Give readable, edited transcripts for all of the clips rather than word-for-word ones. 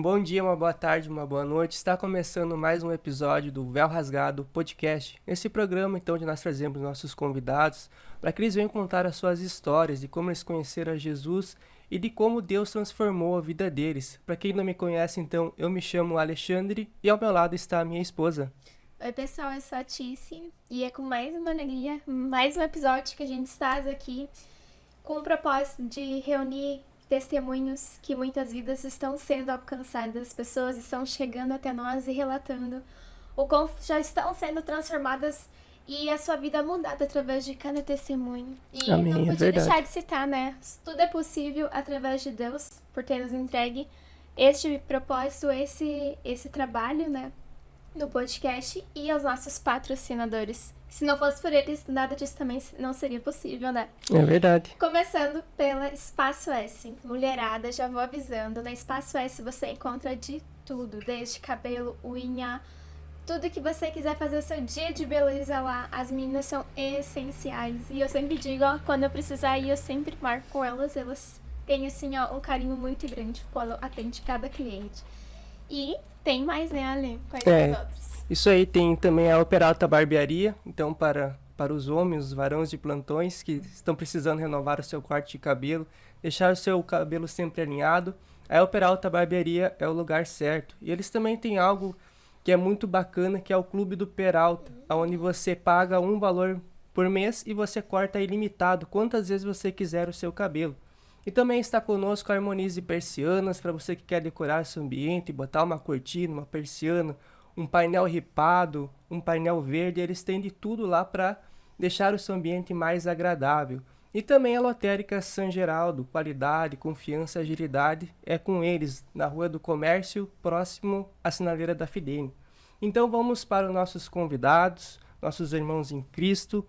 Um bom dia, uma boa tarde, uma boa noite. Está começando mais um episódio do Véu Rasgado Podcast. Esse programa, então, onde nós trazemos nossos convidados para que eles venham contar as suas histórias de como eles conheceram a Jesus e de como Deus transformou a vida deles. Para quem não me conhece, então, eu me chamo Alexandre e ao meu lado está a minha esposa. Oi pessoal, eu sou a Tice e é com mais uma alegria, mais um episódio que a gente está aqui com o propósito de reunir testemunhos que muitas vidas estão sendo alcançadas, as pessoas estão chegando até nós e relatando o como já estão sendo transformadas e a sua vida mudada através de cada testemunho. E Amém, não é podia verdade. deixar de citar, né? Tudo é possível através de Deus, por ter nos entregue este propósito, esse trabalho, né? No podcast e aos nossos patrocinadores. Se não fosse por eles, nada disso também não seria possível, né? É verdade. Começando pela Espaço S. Mulherada, já vou avisando, na Espaço S você encontra de tudo, desde cabelo, unha, tudo que você quiser fazer o seu dia de beleza lá. As meninas são essenciais. E eu sempre digo, ó, quando eu precisar ir, eu sempre marco elas. Elas têm, assim, ó, um carinho muito grande quando atende cada cliente. E tem mais, né, Ale? Quais são os outros? Isso aí, tem também a Operalta Barbearia, então para os homens, os varões de plantões que estão precisando renovar o seu corte de cabelo, deixar o seu cabelo sempre alinhado, a Operalta Barbearia é o lugar certo. E eles também têm algo que é muito bacana, que é o Clube do Peralta, onde você paga um valor por mês e você corta ilimitado, quantas vezes você quiser o seu cabelo. E também está conosco a Harmonize Persianas, para você que quer decorar seu ambiente, botar uma cortina, uma persiana, um painel ripado, um painel verde, eles têm de tudo lá para deixar o seu ambiente mais agradável. E também a Lotérica San Geraldo, qualidade, confiança, agilidade, é com eles, na Rua do Comércio, próximo à sinaleira da Fidene. Então vamos para os nossos convidados, nossos irmãos em Cristo,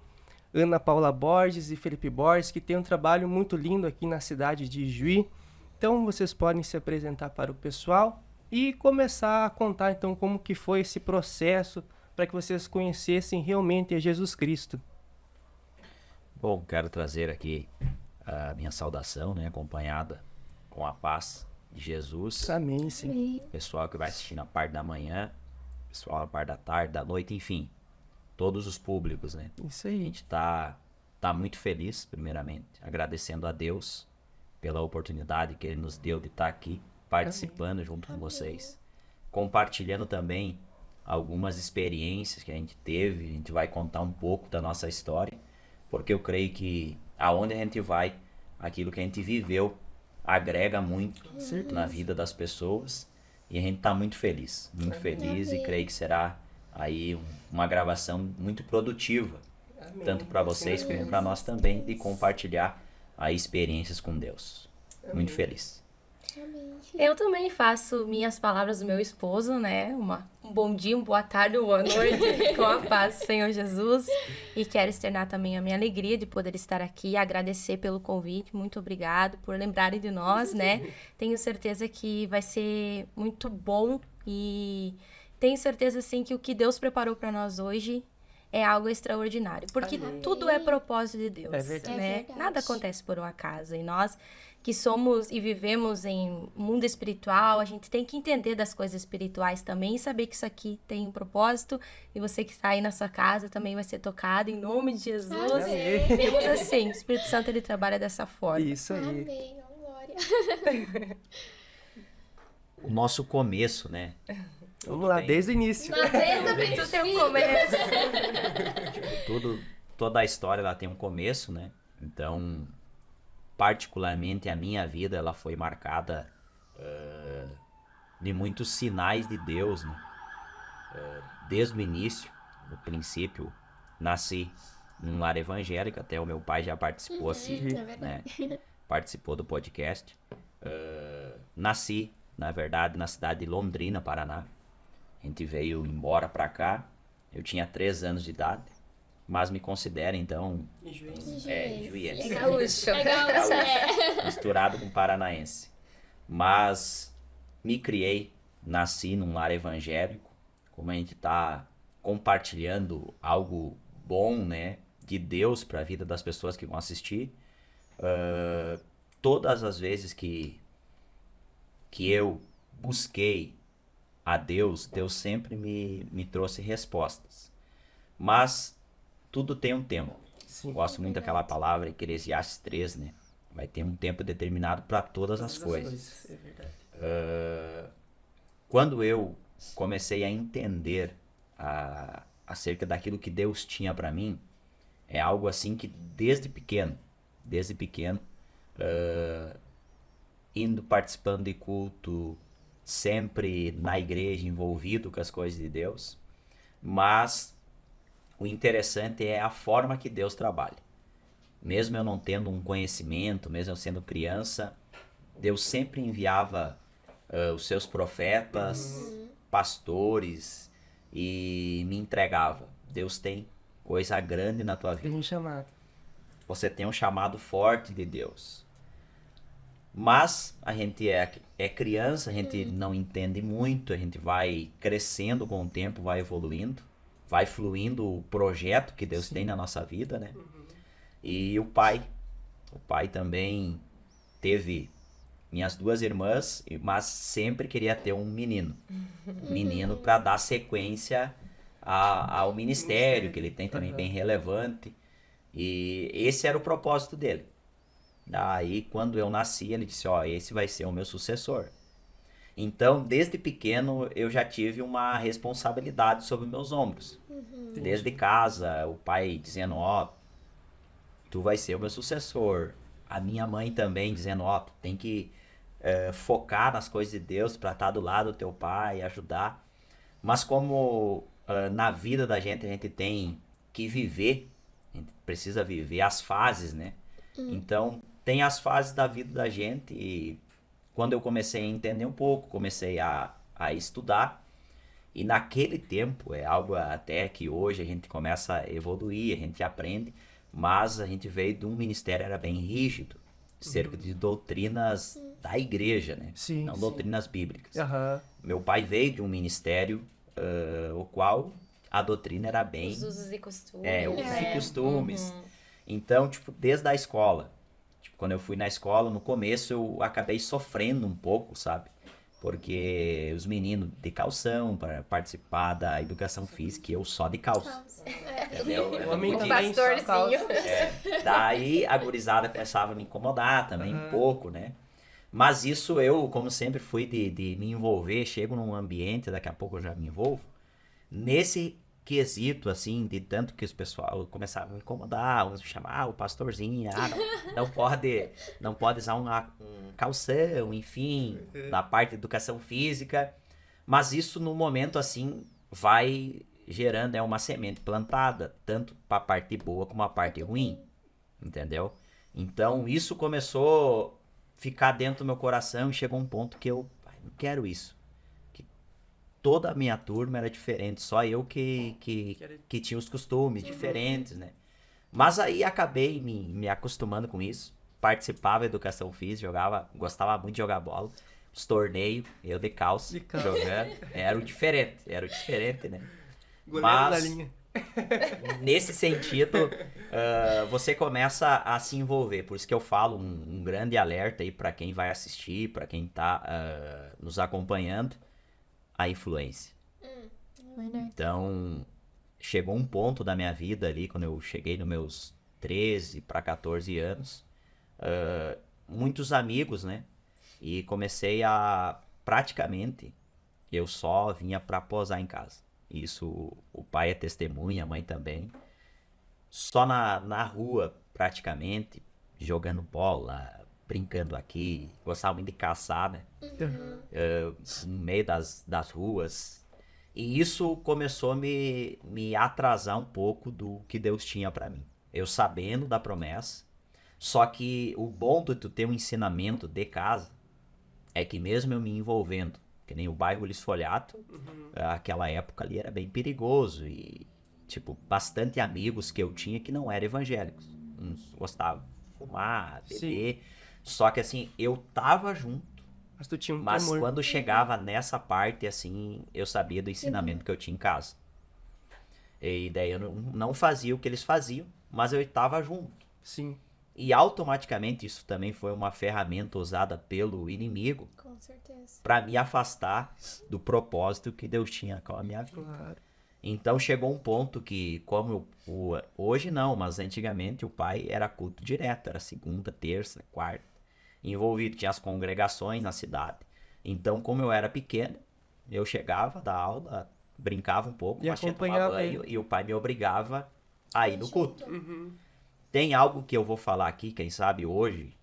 Ana Paula Borges e Felipe Borges, que tem um trabalho muito lindo aqui na cidade de Juí. Então vocês podem se apresentar para o pessoal e começar a contar então como que foi esse processo para que vocês conhecessem realmente a Jesus Cristo. Bom, quero trazer aqui a minha saudação, né, acompanhada com a paz de Jesus. Amém, sim. Pessoal que vai assistir na parte da manhã, pessoal na parte da tarde, da noite, enfim. Todos os públicos, né? Isso A aí. gente tá muito feliz, primeiramente, agradecendo a Deus pela oportunidade que Ele nos deu de estar aqui, participando junto com vocês. Compartilhando também algumas experiências que a gente teve, a gente vai contar um pouco da nossa história, porque eu creio que aonde a gente vai, aquilo que a gente viveu agrega muito na vida das pessoas e a gente tá muito feliz e creio que será aí uma gravação muito produtiva, tanto para vocês como para nós também, de compartilhar aí experiências com Deus. Muito feliz. Eu também faço minhas palavras do meu esposo, né? Um bom dia, uma boa tarde, uma boa noite, com a paz do Senhor Jesus. E quero externar também a minha alegria de poder estar aqui, agradecer pelo convite, muito obrigado por lembrarem de nós, né? Tenho certeza que vai ser muito bom e tenho certeza, sim, que o que Deus preparou para nós hoje é algo extraordinário, porque tudo é propósito de Deus, É verdade. né? É verdade. Nada acontece por um acaso, e nós que somos e vivemos em mundo espiritual, a gente tem que entender das coisas espirituais também e saber que isso aqui tem um propósito e você que está aí na sua casa também vai ser tocado em nome de Jesus. Amém. Temos assim, o Espírito Santo ele trabalha dessa forma. Isso aí. Amém, oh, glória. O nosso começo, né? Vamos lá, desde o início. Tudo tem um começo. Toda a história ela tem um começo, né? Então, particularmente a minha vida ela foi marcada de muitos sinais de Deus, né? Desde o início, no princípio, nasci num lar evangélico, até o meu pai já participou assim, É verdade. né? Participou do podcast. Nasci, na verdade, na cidade de Londrina, Paraná. A gente veio embora pra cá, eu tinha 3 anos de idade, mas me considero então juiense. É Gaúcho. É gaúcho, é. Misturado com paranaense. Mas me criei, nasci num lar evangélico, como a gente tá compartilhando algo bom, né, de Deus para a vida das pessoas que vão assistir. Todas as vezes que eu busquei a Deus, Deus sempre me trouxe respostas. Mas tudo tem um tempo. Sim. Gosto muito daquela palavra, Eclesiastes 3, né? Vai ter um tempo determinado para todas as coisas. É verdade. Quando eu comecei a entender acerca daquilo que Deus tinha para mim, é algo assim que desde pequeno, indo participando de culto, sempre na igreja, envolvido com as coisas de Deus, mas o interessante é a forma que Deus trabalha. Mesmo eu não tendo um conhecimento, mesmo eu sendo criança, Deus sempre enviava os seus profetas, pastores, e me entregava. Deus tem coisa grande na tua vida. Tem um chamado. Você tem um chamado forte de Deus. Mas a gente é criança, a gente não entende muito, a gente vai crescendo com o tempo, vai evoluindo, vai fluindo o projeto que Deus tem na nossa vida, né? E o pai também teve minhas 2 irmãs, mas sempre queria ter um menino. Menino para dar sequência ao ministério, que ele tem também bem relevante. E esse era o propósito dele. Daí, quando eu nasci, ele disse, esse vai ser o meu sucessor. Então, desde pequeno, eu já tive uma responsabilidade sobre meus ombros. Desde casa, o pai dizendo, tu vai ser o meu sucessor. A minha mãe também dizendo, tu tem que focar nas coisas de Deus para estar do lado do teu pai, ajudar. Mas como na vida da gente a gente tem que viver, a gente precisa viver as fases, né? Então, tem as fases da vida da gente e quando eu comecei a entender um pouco, comecei a estudar e naquele tempo, é algo até que hoje a gente começa a evoluir, a gente aprende, mas a gente veio de um ministério era bem rígido, cerca de doutrinas da igreja, né? Sim, não sim. doutrinas bíblicas. Aham. Meu pai veio de um ministério o qual a doutrina era bem... Os usos e costumes. usos e costumes. Então, tipo, desde a escola. Tipo, quando eu fui na escola, no começo eu acabei sofrendo um pouco, sabe? Porque os meninos de calção para participar da educação física e eu só de calça. Entendeu? O homem que Um nem só calça. pastorzinho. Daí a gurizada começava a me incomodar também um pouco, né? Mas isso eu, como sempre, fui de me envolver, chego num ambiente, daqui a pouco eu já me envolvo. Nesse quesito, assim, de tanto que os pessoal começavam a me incomodar, uns me chamavam, o pastorzinho, não pode usar um calção, enfim, na parte de educação física. Mas isso, no momento, assim, vai gerando uma semente plantada, tanto para a parte boa como a parte ruim, entendeu? Então, isso começou a ficar dentro do meu coração e chegou um ponto que eu não quero isso. Toda a minha turma era diferente, só eu que tinha os costumes diferentes, né? Mas aí acabei me acostumando com isso, participava da educação física, gostava muito de jogar bola, os torneios, eu de calça, jogando, era o diferente, né? Goleiro da Mas, linha. nesse sentido, você começa a se envolver, por isso que eu falo um grande alerta aí para quem vai assistir, para quem tá nos acompanhando, a influência. Então, chegou um ponto da minha vida ali, quando eu cheguei nos meus 13 para 14 anos, muitos amigos, né? E comecei praticamente, eu só vinha para posar em casa. Isso, o pai é testemunha, a mãe também. Só na rua, praticamente, jogando bola, brincando aqui, gostava muito de caçar, né? No meio das ruas. E isso começou a me atrasar um pouco do que Deus tinha pra mim. Eu sabendo da promessa, só que o bom de tu ter um ensinamento de casa é que mesmo eu me envolvendo, que nem o bairro Lisfolhato, aquela época ali era bem perigoso e, tipo, bastante amigos que eu tinha que não eram evangélicos. Uns gostavam de fumar, beber. Sim. Só que assim, eu tava junto, Mas tu tinha um mas temor. quando chegava nessa parte, assim, eu sabia do ensinamento que eu tinha em casa. E daí eu não fazia o que eles faziam, mas eu tava junto. Sim. E automaticamente isso também foi uma ferramenta usada pelo inimigo Com certeza. para me afastar do propósito que Deus tinha com a minha vida. Claro. Então chegou um ponto que, como hoje não, mas antigamente o pai era culto direto, era segunda, terça, quarta, envolvido, tinha as congregações na cidade. Então, como eu era pequeno, eu chegava da aula, brincava um pouco, E mas tinha que tomar acompanhava banho, e o pai me obrigava a ir no culto. Uhum. Tem algo que eu vou falar aqui, quem sabe hoje,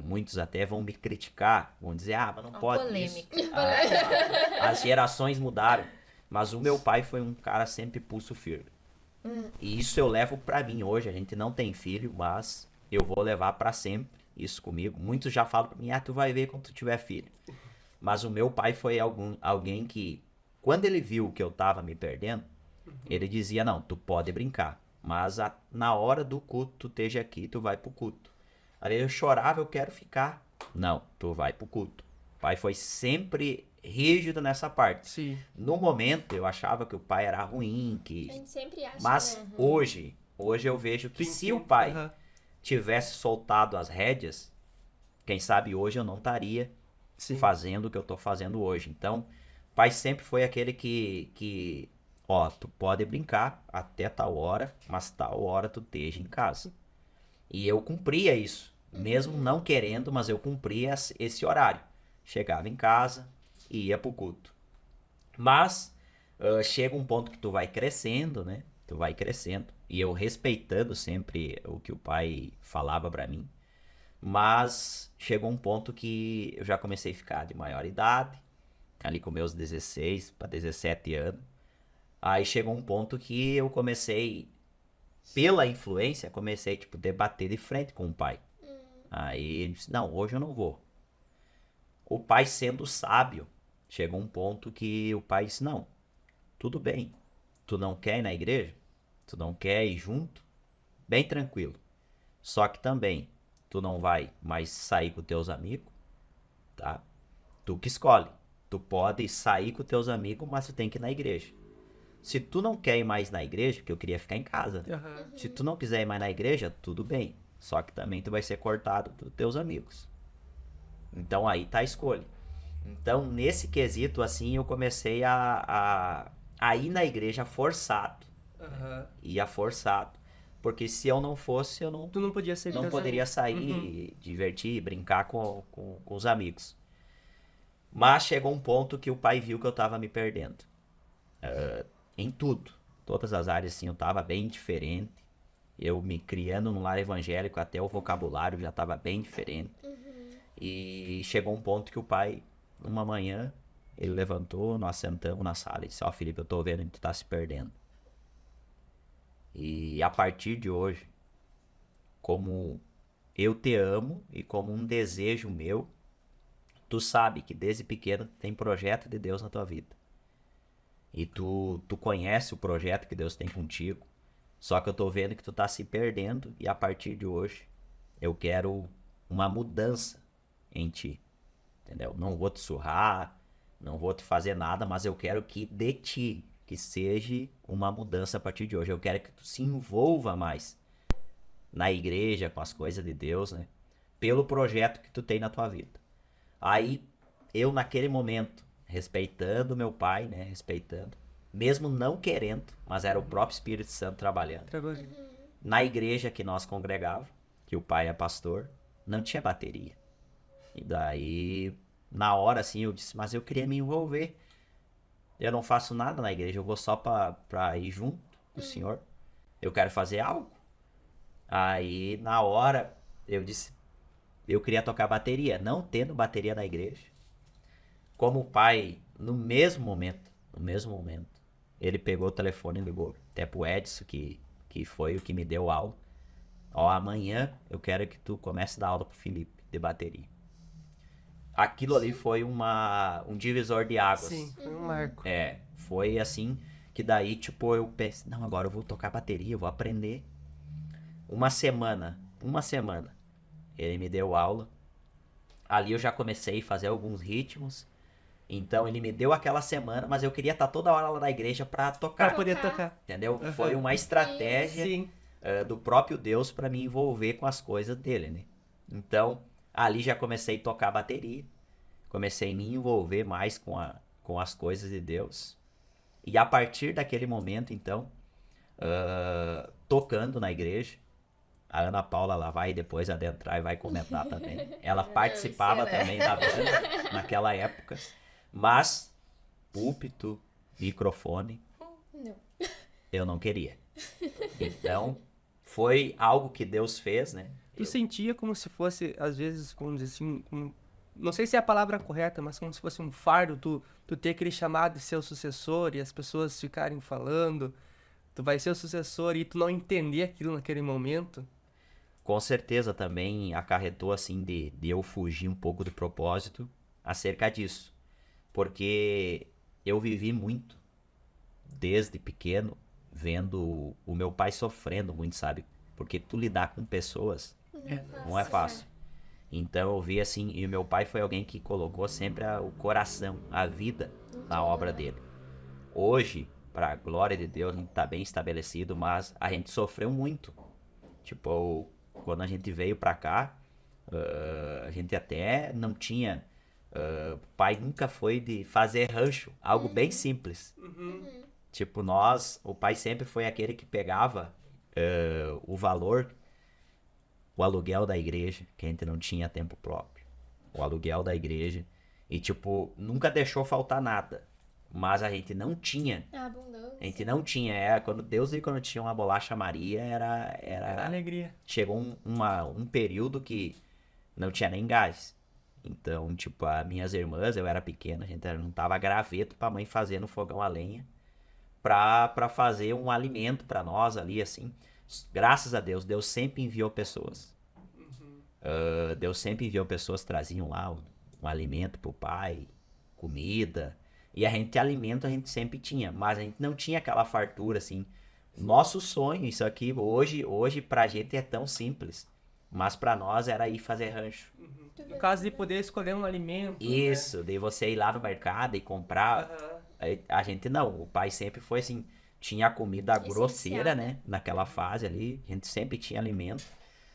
muitos até vão me criticar, vão dizer, mas não Uma pode polêmica. isso. As gerações mudaram, mas o meu pai foi um cara sempre pulso firme. E isso eu levo pra mim hoje, a gente não tem filho, mas eu vou levar pra sempre isso comigo. Muitos já falam pra mim, tu vai ver quando tu tiver filho. Mas o meu pai foi alguém que, quando ele viu que eu tava me perdendo, ele dizia, não, tu pode brincar, mas na hora do culto, tu esteja aqui, tu vai pro culto. Aí eu chorava, eu quero ficar. Não, tu vai pro culto. O pai foi sempre rígido nessa parte. Sim. No momento, eu achava que o pai era ruim, A que... gente sempre acha, Mas né? hoje eu vejo que se o pai tivesse soltado as rédeas, quem sabe hoje eu não estaria Sim. fazendo o que eu tô fazendo hoje. Então, o pai sempre foi aquele que tu pode brincar até tal hora, mas tal hora tu esteja em casa. E eu cumpria isso, mesmo não querendo, mas eu cumpria esse horário. Chegava em casa e ia pro culto. Mas chega um ponto que tu vai crescendo, né? Tu vai crescendo. E eu respeitando sempre o que o pai falava pra mim. Mas chegou um ponto que eu já comecei a ficar de maior idade, ali com meus 16 para 17 anos. Aí chegou um ponto que eu comecei, pela influência, comecei tipo debater de frente com o pai. Aí ele disse, não, hoje eu não vou. O pai sendo sábio, chegou um ponto que o pai disse, não, tudo bem, tu não quer ir na igreja? Tu não quer ir junto? Bem tranquilo. Só que também, tu não vai mais sair com teus amigos, tá? Tu que escolhe. Tu pode sair com teus amigos, mas tu tem que ir na igreja. Se tu não quer ir mais na igreja, porque eu queria ficar em casa, né? Aham. Se tu não quiser ir mais na igreja, tudo bem. Só que também tu vai ser cortado dos teus amigos. Então aí tá a escolha. Então nesse quesito assim eu comecei a ir na igreja forçado. Aham. Ia forçado. Porque se eu não fosse, eu não Tu não podia ser não casado. poderia sair, divertir, brincar com os amigos. Mas chegou um ponto que o pai viu que eu tava me perdendo. Em tudo. Todas as áreas, assim, eu tava bem diferente. Eu me criando no lar evangélico, até o vocabulário já tava bem diferente. E chegou um ponto que o pai, uma manhã, ele levantou, nós sentamos na sala e disse, Felipe, eu tô vendo que tu tá se perdendo. E a partir de hoje, como eu te amo e como um desejo meu, tu sabe que desde pequeno tem projeto de Deus na tua vida. E tu conhece o projeto que Deus tem contigo. Só que eu tô vendo que tu tá se perdendo e a partir de hoje eu quero uma mudança em ti. Entendeu? Não vou te surrar, não vou te fazer nada, mas eu quero que de ti, que seja uma mudança a partir de hoje. Eu quero que tu se envolva mais na igreja, com as coisas de Deus, né? Pelo projeto que tu tem na tua vida. Aí, eu naquele momento, respeitando meu pai, né? Respeitando. Mesmo não querendo, mas era o próprio Espírito Santo trabalhando. Na igreja que nós congregávamos, que o pai é pastor, não tinha bateria. E daí, na hora assim, eu disse, mas eu queria me envolver. Eu não faço nada na igreja, eu vou só pra ir junto com o senhor. Eu quero fazer algo. Aí, na hora, eu disse, eu queria tocar bateria. Não tendo bateria na igreja. Como o pai, no mesmo momento, ele pegou o telefone e ligou até pro Edson, que foi o que me deu aula. Amanhã eu quero que tu comece a dar aula pro Felipe, de bateria. Aquilo ali foi um divisor de águas. Sim, foi um marco. Foi assim, que daí, tipo, eu pensei, não, agora eu vou tocar bateria, eu vou aprender. Uma semana, ele me deu aula. Ali eu já comecei a fazer alguns ritmos. Então ele me deu aquela semana, mas eu queria estar toda hora lá na igreja pra tocar. Pra poder tocar. Entendeu? Foi uma estratégia Sim. do próprio Deus para me envolver com as coisas dele, né? Então, ali já comecei a tocar bateria, comecei a me envolver mais com as coisas de Deus. E a partir daquele momento, então, tocando na igreja, a Ana Paula lá vai depois adentrar e vai comentar também. Ela participava também da banda naquela época, mas púlpito, microfone, Não. eu não queria. Então, foi algo que Deus fez, né? Tu sentia como se fosse, às vezes, vamos dizer assim, não sei se é a palavra correta, mas como se fosse um fardo, tu ter aquele chamado de ser o sucessor e as pessoas ficarem falando, tu vai ser o sucessor e tu não entender aquilo naquele momento. Com certeza também acarretou assim de eu fugir um pouco do propósito acerca disso. Porque eu vivi muito, desde pequeno, vendo o meu pai sofrendo muito, sabe? Porque tu lidar com pessoas não é fácil. Então eu vi assim, e o meu pai foi alguém que colocou sempre o coração, a vida na obra dele. Hoje, para a glória de Deus, a gente tá bem estabelecido, mas a gente sofreu muito. Tipo, quando a gente veio pra cá, a gente até não tinha. O pai nunca foi de fazer rancho, algo bem simples. Tipo, o pai sempre foi aquele que pegava o valor, o aluguel da igreja, que a gente não tinha tempo próprio. O aluguel da igreja. E, tipo, nunca deixou faltar nada. Mas a gente não tinha. A abundância. A gente não tinha. Quando Deus viu quando tinha uma bolacha Maria, era Alegria. chegou um período que não tinha nem gás. Então, tipo, as minhas irmãs, eu era pequena, a gente juntava graveto pra mãe fazer no fogão a lenha pra fazer um alimento pra nós ali, assim. Graças a Deus, Deus sempre enviou pessoas. Deus sempre enviou pessoas que traziam lá um alimento pro pai, comida. E a gente alimento a gente sempre tinha, mas a gente não tinha aquela fartura, assim. Nosso sonho, isso aqui, hoje pra gente é tão simples. Mas pra nós era ir fazer rancho. No caso de poder escolher um alimento. Isso, de você ir lá no mercado e comprar. A gente não, o pai sempre foi assim, tinha a comida grosseira, né? Naquela fase ali, a gente sempre tinha alimento.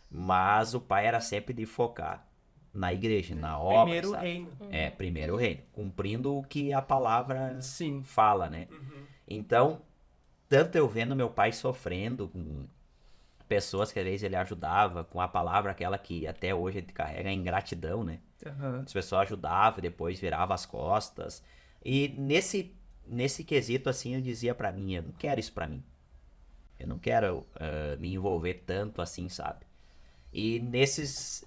Mas o pai era sempre de focar na igreja, na obra, Primeiro sabe? reino. Primeiro reino, cumprindo o que a palavra Sim. fala, né? Então, tanto eu vendo meu pai sofrendo com pessoas que às vezes ele ajudava, com a palavra aquela que até hoje a gente carrega, a ingratidão, né? As pessoas ajudavam, depois virava as costas. E nesse quesito, assim, eu dizia pra mim, eu não quero isso pra mim. Eu não quero me envolver tanto assim, sabe? E nesses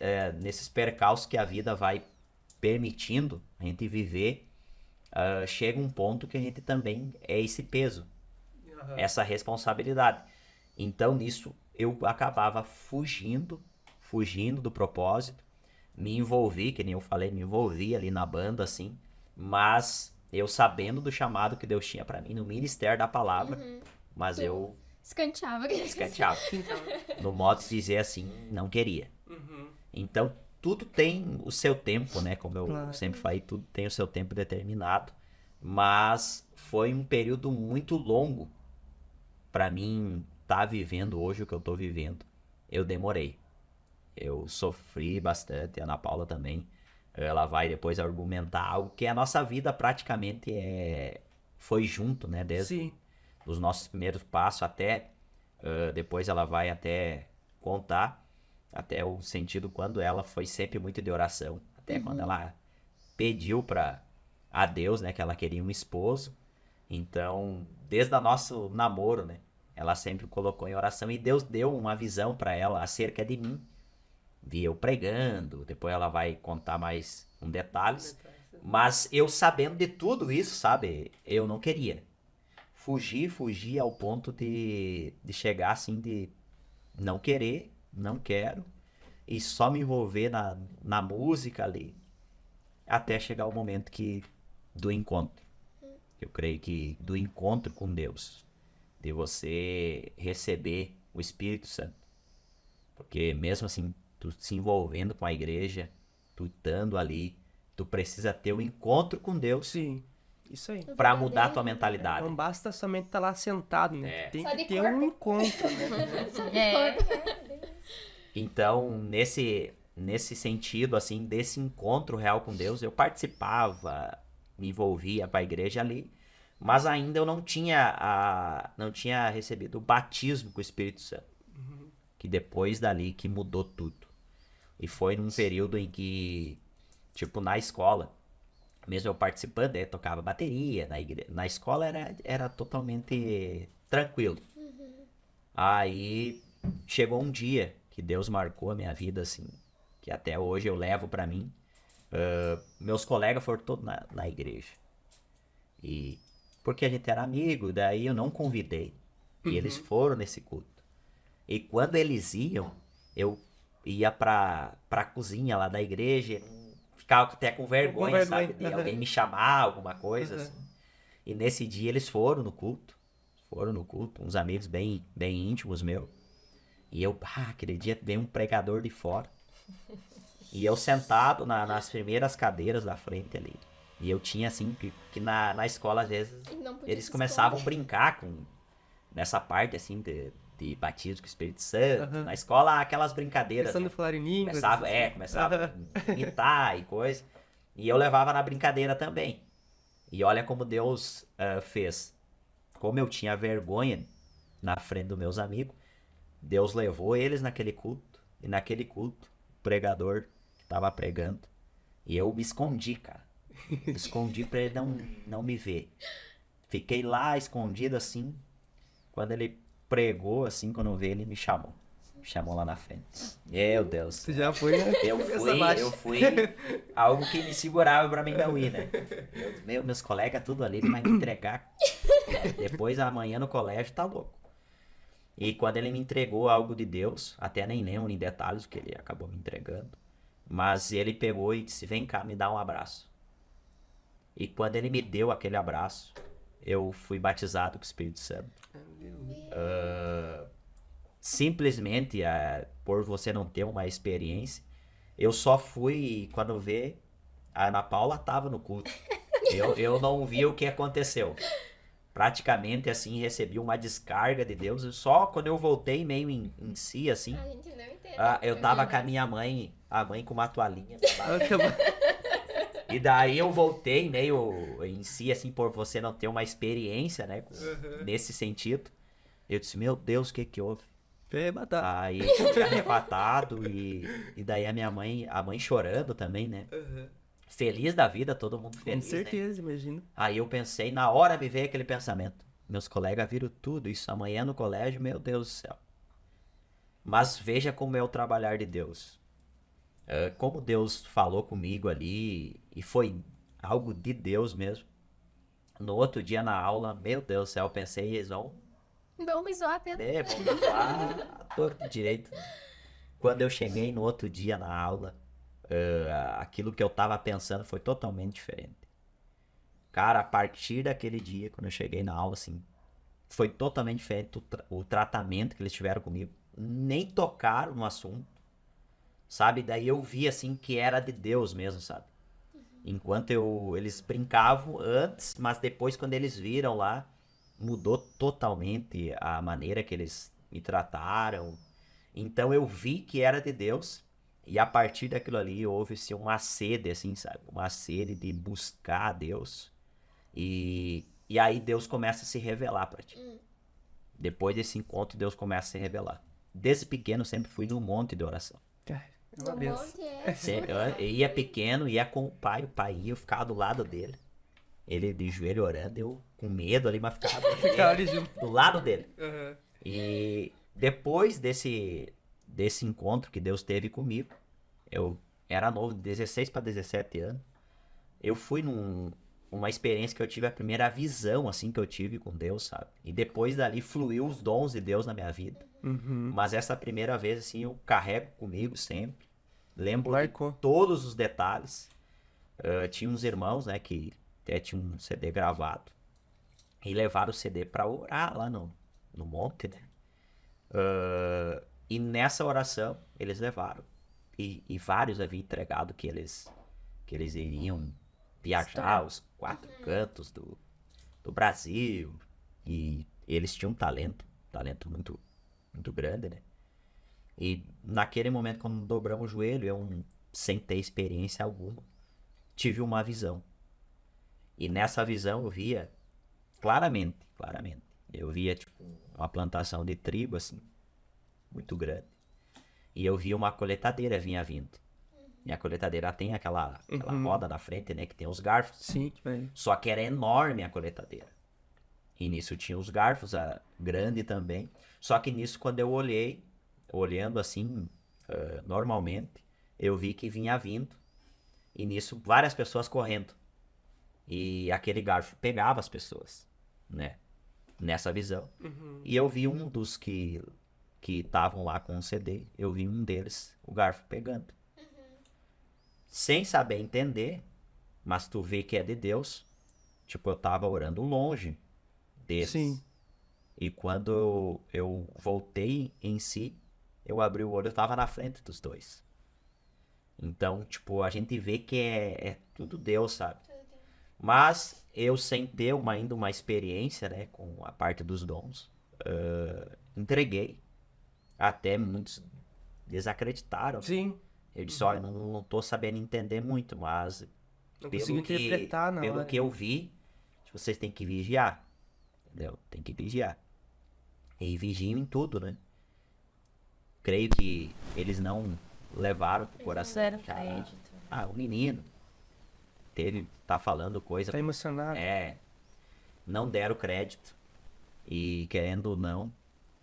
percalços que a vida vai permitindo a gente viver, chega um ponto que a gente também é esse peso, essa responsabilidade. Então, nisso, eu acabava fugindo do propósito, me envolvi, que nem eu falei, me envolvi ali na banda, assim, mas eu sabendo do chamado que Deus tinha pra mim no ministério da palavra, mas eu Escanteava. escanteava. No modo de dizer assim, não queria. Então, tudo tem o seu tempo, né? Como eu sempre falei, tudo tem o seu tempo determinado. Mas foi um período muito longo pra mim estar vivendo hoje o que eu tô vivendo. Eu demorei. Eu sofri bastante, a Ana Paula também. Ela vai depois argumentar algo que a nossa vida praticamente foi junto, né? Desde os nossos primeiros passos até depois ela vai até contar até o sentido quando ela foi sempre muito de oração, até quando ela pediu a Deus, né, que ela queria um esposo. Então, desde o nosso namoro, né, ela sempre colocou em oração e Deus deu uma visão para ela acerca de mim. Vi eu pregando, depois ela vai contar mais detalhes, mas eu sabendo de tudo isso, sabe, eu não queria. Fugi ao ponto de chegar assim, de não querer, não quero, e só me envolver na música ali, até chegar o momento do encontro. Eu creio que do encontro com Deus, de você receber o Espírito Santo. Porque mesmo assim, tu se envolvendo com a igreja, tu estando ali, tu precisa ter um encontro com Deus. Sim. Isso aí. pra mudar a tua mentalidade. Não basta somente estar lá sentado, né? É. Tem Só que de ter corpo. um encontro, né? É. Então, nesse sentido, assim, desse encontro real com Deus, eu participava, me envolvia para a igreja ali, mas ainda eu não tinha recebido o batismo com o Espírito Santo, que depois dali que mudou tudo. E foi num período em que, tipo, na escola, mesmo eu participando, eu tocava bateria, na escola era totalmente tranquilo. Aí chegou um dia que Deus marcou a minha vida, assim, que até hoje eu levo pra mim. Meus colegas foram todos na igreja. E porque a gente era amigo, daí eu não convidei. E eles foram nesse culto. E quando eles iam, eu ia pra cozinha lá da igreja, ficava até com vergonha, sabe? De alguém me chamar, alguma coisa, assim. E nesse dia eles foram no culto. Uns amigos bem, bem íntimos meus. E eu, aquele dia veio um pregador de fora. E eu sentado nas primeiras cadeiras da frente ali. E eu tinha assim, que na escola às vezes Não podia eles se começavam a esconder. brincar nessa parte assim de batismo com o Espírito Santo. Na escola aquelas brincadeiras, Começando né? a falar em línguas. Começava a imitar e coisa. E eu levava na brincadeira também. E olha como Deus fez. Como eu tinha vergonha na frente dos meus amigos, Deus levou eles naquele culto. E naquele culto, o pregador estava pregando. E eu me escondi, cara. Me escondi pra ele não me ver. Fiquei lá escondido assim. Quando ele pregou, assim, quando eu vi, ele me chamou. Me chamou lá na frente. Meu Deus. Você já foi, né? Eu fui algo que me segurava pra mim não ir, né? Meus colegas tudo ali, ele vai me entregar. Depois amanhã no colégio tá louco. E quando ele me entregou algo de Deus, até nem lembro em detalhes o que ele acabou me entregando, mas ele pegou e disse, vem cá, me dá um abraço. E quando ele me deu aquele abraço, eu fui batizado com o Espírito Santo. Simplesmente por você não ter uma experiência, eu só fui quando vê a Ana Paula tava no culto. Eu não vi o que aconteceu. Praticamente assim recebi uma descarga de Deus. E só quando eu voltei meio em si assim, A gente não entende. eu tava com a minha mãe, a mãe com uma toalhinha. Acabou. E daí eu voltei meio em si assim por você não ter uma experiência, né, nesse sentido. Eu disse, meu Deus, o que que houve? É batata. Aí fui arrebatado e daí a mãe chorando também, né? Feliz da vida, todo mundo Com feliz, né? certeza, imagino. Aí eu pensei, na hora me veio aquele pensamento. Meus colegas viram tudo isso amanhã no colégio, meu Deus do céu. Mas veja como é o trabalhar de Deus. Como Deus falou comigo ali, e foi algo de Deus mesmo. No outro dia na aula, meu Deus do céu, eu pensei, eles vão Vamos me zoar até. vamos lá, torto direito. Quando eu cheguei no outro dia na aula, aquilo que eu tava pensando foi totalmente diferente. Cara, a partir daquele dia, quando eu cheguei na aula, assim, foi totalmente diferente o tratamento que eles tiveram comigo. Nem tocaram no assunto, sabe? Daí eu vi, assim, que era de Deus mesmo, sabe? Enquanto eles brincavam antes, mas depois, quando eles viram lá, mudou totalmente a maneira que eles me trataram. Então eu vi que era de Deus. E a partir daquilo ali houve-se uma sede, assim, sabe? Uma sede de buscar a Deus. E aí Deus começa a se revelar pra ti. Depois desse encontro, Deus começa a se revelar. Desde pequeno, sempre fui no monte de oração. Cara, é uma No benção. monte é. Eu ia pequeno, ia com o pai ia, eu ficava do lado dele. Ele de joelho orando, eu com medo ali, mas ficava Ficava ali junto. do lado dele. Aham. E depois desse encontro que Deus teve comigo, eu era novo, de 16 para 17 anos, eu fui numa experiência que eu tive, a primeira visão, assim, que eu tive com Deus, sabe? E depois dali fluiu os dons de Deus na minha vida. Mas essa primeira vez, assim, eu carrego comigo sempre. Lembro Marcou. de todos os detalhes. Tinha uns irmãos, né, que até tinham um CD gravado. E levaram o CD pra orar lá no monte, né? E nessa oração, eles levaram. E vários haviam entregado que eles iriam viajar os 4 cantos do Brasil. E eles tinham um talento muito, muito grande, né? E naquele momento, quando dobramos o joelho, eu, sem ter experiência alguma, tive uma visão. E nessa visão eu via claramente. Eu via, tipo, uma plantação de trigo, assim, muito grande. E eu via uma coletadeira vinha vindo. E a coletadeira tem aquela roda na frente, né, que tem os garfos. Sim, que vai. Só que era enorme a coletadeira. E nisso tinha os garfos, grande também. Só que nisso, quando eu olhei, olhando assim, normalmente, eu vi que vinha vindo. E nisso, várias pessoas correndo. E aquele garfo pegava as pessoas, né? Nessa visão. E eu vi um dos que estavam lá com o CD. Eu vi um deles, o garfo pegando. Sem saber entender, mas tu vê que é de Deus. Tipo, eu tava orando longe deles. Sim. E quando eu voltei em si, eu abri o olho, eu tava na frente dos dois. Então, tipo, a gente vê que é tudo Deus, sabe? Mas eu, sem ter ainda uma experiência, né, com a parte dos dons, entreguei. Até muitos desacreditaram. Sim. Eu disse, olha, não tô sabendo entender muito, mas Não consigo interpretar na pelo hora. que eu vi, vocês têm que vigiar. Entendeu? Tem que vigiar. E vigiam em tudo, né? Creio que eles não levaram pro coração. Fizeram Já, crédito. o menino tá falando coisa. Tá emocionado. Não deram crédito. E querendo ou não,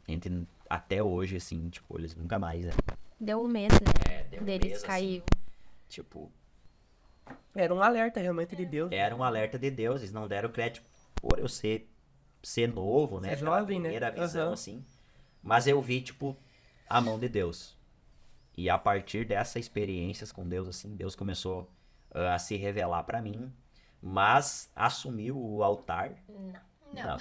a gente, até hoje, assim, tipo, eles nunca mais, né? Deu um medo, né? Deu Deles peso, caiu. assim, tipo, Era um alerta realmente de Deus. era um alerta de Deus. Eles não deram crédito por eu ser novo, né? Ser Pela jovem, né? primeira visão, Aham. assim. Mas eu vi, tipo, a mão de Deus. E a partir dessas experiências com Deus, assim, Deus começou a se revelar pra mim. Mas assumiu o altar. Não.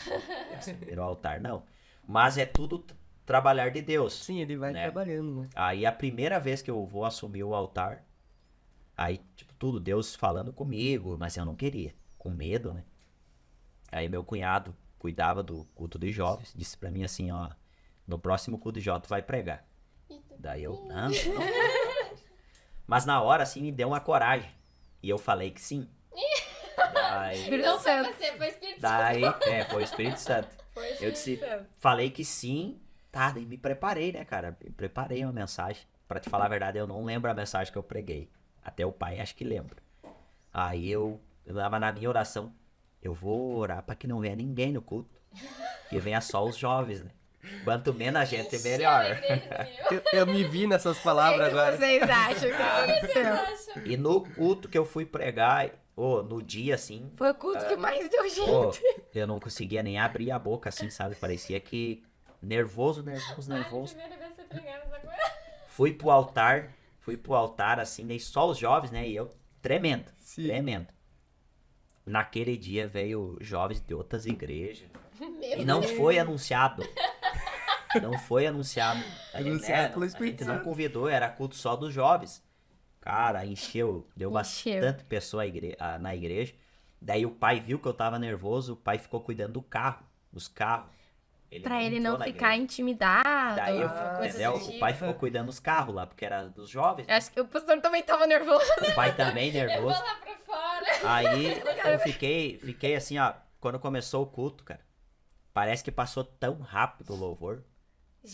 Assumir o altar, não. Mas é tudo trabalhar de Deus. Sim, ele vai né? trabalhando, né? Aí a primeira vez que eu vou assumir o altar, aí, tipo, tudo Deus falando comigo, mas eu não queria. Com medo, né? Aí meu cunhado cuidava do culto de jovens, disse pra mim assim, ó, no próximo culto de jovens tu vai pregar. Daí eu, não. Mas na hora, assim, me deu uma coragem. E eu falei que sim. Daí, Não foi você, foi o Espírito daí foi o Espírito Santo. Eu disse, falei que sim, tá, daí me preparei, né, cara? Me preparei uma mensagem. Pra te falar a verdade, eu não lembro a mensagem que eu preguei. Até o pai acho que lembra. Aí eu tava na minha oração, eu vou orar pra que não venha ninguém no culto. Que venha só os jovens, né? Quanto menos gente, melhor. Eu me vi nessas palavras agora. Vocês acham que aconteceu? E no culto que eu fui pregar, no dia assim, Foi o culto que mais deu gente. eu não conseguia nem abrir a boca assim, sabe? Parecia que nervoso. Primeira vez que você pregava essa coisa. Fui pro altar assim, nem só os jovens, né? E eu tremendo. Naquele dia veio jovens de outras igrejas. E não foi anunciado. Não foi anunciado. Anunciado pelo A Espírito gente não Santo. convidou, era culto só dos jovens. Cara, encheu. Deu bastante pessoa na igreja. Daí o pai viu que eu tava nervoso, o pai ficou cuidando dos carros. Pra ele entrou não na ficar igreja. intimidado. Daí, coisa entendeu? do O tipo. pai ficou cuidando dos carros lá, porque era dos jovens. Acho que o pastor também tava nervoso. O pai também nervoso. Lá pra fora. Aí eu fiquei assim, ó, quando começou o culto, cara. Parece que passou tão rápido o louvor.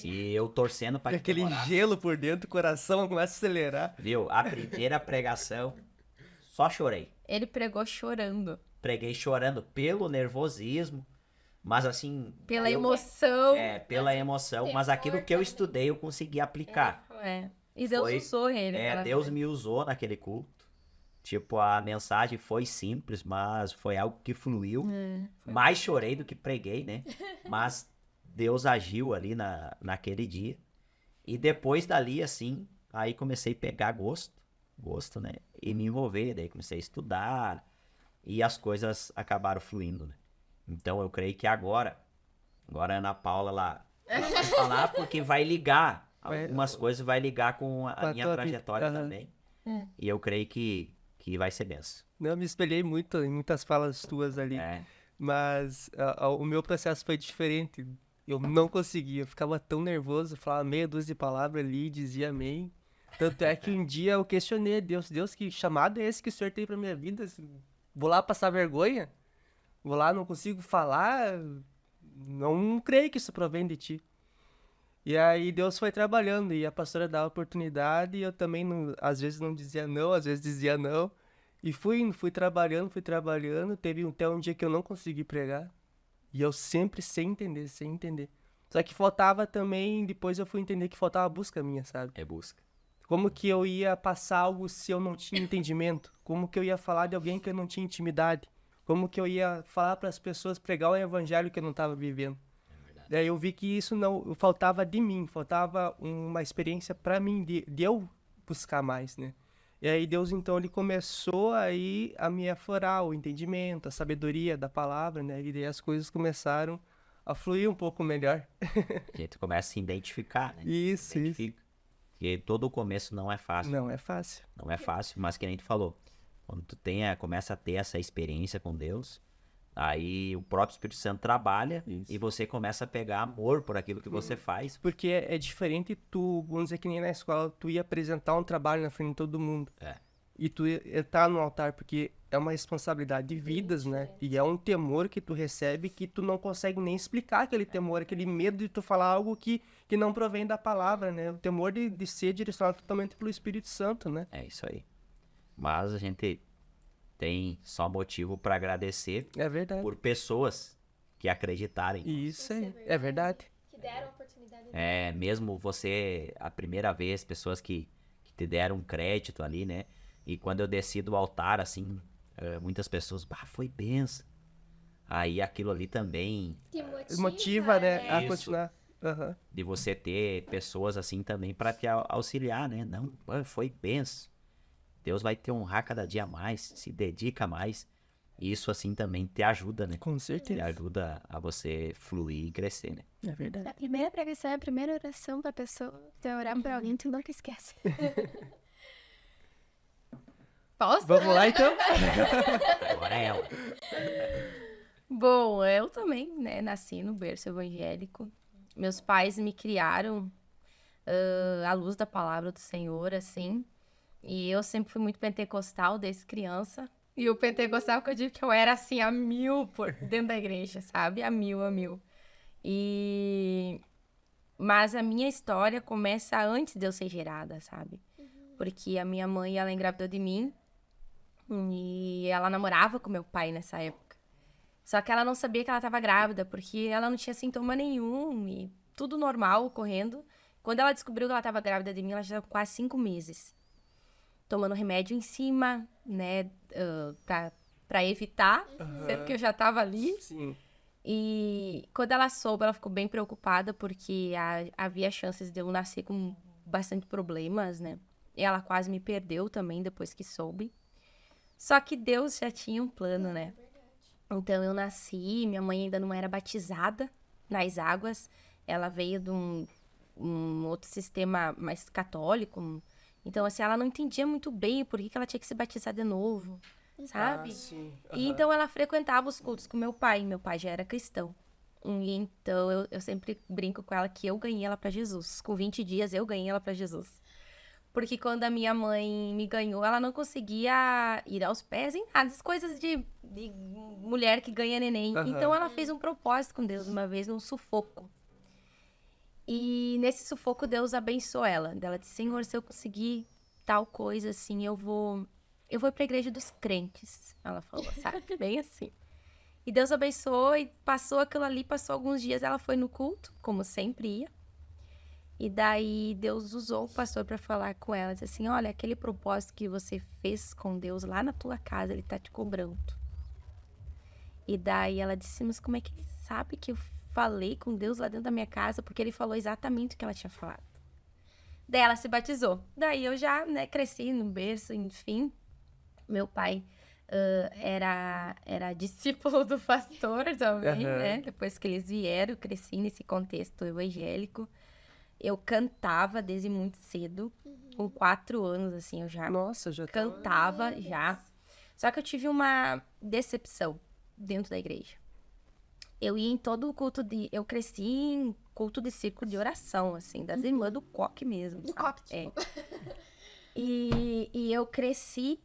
E eu torcendo pra E que aquele demorasse. gelo por dentro, o coração começa a acelerar. Viu? A primeira pregação, só chorei. Ele pregou chorando. Preguei chorando pelo nervosismo, mas assim... Pela eu- emoção. pela emoção, mas aquilo que eu estudei eu consegui aplicar. E Deus Foi- usou ele. pela Deus frente. me usou naquele culto. Tipo, a mensagem foi simples, mas foi algo que fluiu. Mais chorei do que preguei, né? Mas Deus agiu ali naquele dia. E depois dali, assim, aí comecei a pegar gosto, né? E me envolver, daí comecei a estudar. E as coisas acabaram fluindo, né? Então eu creio que agora a Ana Paula lá vai falar porque vai ligar. Vai- Algumas coisas vai ligar com Com a a minha tua vida. trajetória Aham. também. E eu creio que que vai ser benção. Não, eu me espelhei muito em muitas falas tuas ali. É, Mas o meu processo foi diferente. Eu não conseguia, eu ficava tão nervoso, falava meia dúzia de palavras ali, dizia amém. Tanto é que um dia eu questionei a Deus, Deus, que chamado é esse que o Senhor tem pra minha vida? Vou lá passar vergonha? Vou lá, não consigo falar? Não creio que isso provém de ti. E aí Deus foi trabalhando e a pastora dava oportunidade e eu também, às vezes não dizia não, às vezes dizia não. E fui trabalhando. Teve até um dia que eu não consegui pregar. E eu sempre sem entender, sem entender. Só que faltava também, depois eu fui entender que faltava busca minha, sabe? é busca. Como que eu ia passar algo se eu não tinha entendimento? Como que eu ia falar de alguém que eu não tinha intimidade? Como que eu ia falar para as pessoas, pregar o evangelho que eu não estava vivendo? Daí eu vi que isso não faltava de mim, faltava uma experiência para mim, de eu buscar mais, né? E aí Deus, então, ele começou aí a me aflorar o entendimento, a sabedoria da palavra, né? E daí as coisas começaram a fluir um pouco melhor. A gente começa a se identificar, né? Isso. Identifica. Porque todo o começo não é fácil. Não é fácil. Não é fácil, mas que nem tu falou. Quando tu começa a ter essa experiência com Deus, aí o próprio Espírito Santo trabalha Isso. e você começa a pegar amor por aquilo que você faz. Porque é diferente tu, vamos dizer que nem na escola, tu ia apresentar um trabalho na frente de todo mundo. É. E tu estar no altar, porque é uma responsabilidade de vidas, né? E é um temor que tu recebe que tu não consegue nem explicar aquele temor, aquele medo de tu falar algo que não provém da palavra, né? O temor de ser direcionado totalmente pelo Espírito Santo, né? É isso aí. Mas a gente tem só motivo para agradecer É verdade. por pessoas que acreditarem. Isso aí, é verdade. Que deram oportunidade. É, mesmo você, a primeira vez, pessoas que te deram um crédito ali, né? E quando eu desci do altar, assim, muitas pessoas, foi benção. Aí aquilo ali também, Que Motiva, né? A Isso. continuar. Aham. de você ter pessoas assim também para te auxiliar, né? Não, foi benção. Deus vai te honrar cada dia mais, se dedica mais. E isso assim também te ajuda, né? Com Te certeza. ajuda a você fluir e crescer, né? É verdade. A primeira pregação é a primeira oração pra pessoa. Tu orar pra alguém, tu nunca esquece. Posso? Vamos lá, então? Agora é ela. Bom, eu também, né, nasci no berço evangélico. Meus pais me criaram à luz da palavra do Senhor, assim. E eu sempre fui muito pentecostal desde criança. E o pentecostal que eu digo que eu era, assim, a mil por dentro da igreja, sabe? A mil, a mil. Mas a minha história começa antes de eu ser gerada, sabe? Porque a minha mãe, ela engravidou de mim. E ela namorava com meu pai nessa época. Só que ela não sabia que ela estava grávida, porque ela não tinha sintoma nenhum e tudo normal ocorrendo. Quando ela descobriu que ela estava grávida de mim, ela já estava quase 5 meses. Tomando remédio em cima, né, pra evitar, sendo que eu já estava ali. Sim. E quando ela soube, ela ficou bem preocupada, porque havia chances de eu nascer com bastante problemas, né? E ela quase me perdeu também depois que soube. Só que Deus já tinha um plano, né? Então eu nasci, minha mãe ainda não era batizada nas águas. Ela veio de um outro sistema mais católico. Então, assim, ela não entendia muito bem por que ela tinha que se batizar de novo, sabe? Sim. E então ela frequentava os cultos com meu pai. Meu pai já era cristão. E então eu sempre brinco com ela que eu ganhei ela pra Jesus. Com 20 dias eu ganhei ela pra Jesus. Porque quando a minha mãe me ganhou, ela não conseguia ir aos pés em nada. As coisas de mulher que ganha neném. Aham. Então ela fez um propósito com Deus uma vez, num sufoco. E nesse sufoco Deus abençoou ela. Ela disse, Senhor, se eu conseguir tal coisa assim, eu vou ir pra igreja dos crentes. Ela falou, sabe? Bem assim. E Deus abençoou e passou aquilo ali, passou alguns dias, ela foi no culto, como sempre ia. E daí Deus usou o pastor para falar com ela, disse assim, olha, aquele propósito que você fez com Deus lá na tua casa, ele tá te cobrando. E daí ela disse, mas como é que ele sabe que eu falei com Deus lá dentro da minha casa? Porque ele falou exatamente o que ela tinha falado. Daí ela se batizou. Daí eu já, né, cresci no berço, enfim. Meu pai era discípulo do pastor também, né? Depois que eles vieram, eu cresci nesse contexto evangélico. Eu cantava desde muito cedo. Com 4 anos, assim, eu já Nossa, já tá... cantava, já. Só que eu tive uma decepção dentro da igreja. Eu ia em todo o culto de... Eu cresci em culto de círculo de oração, assim, das irmãs do coque mesmo. Do sabe? coque, tipo. E eu cresci,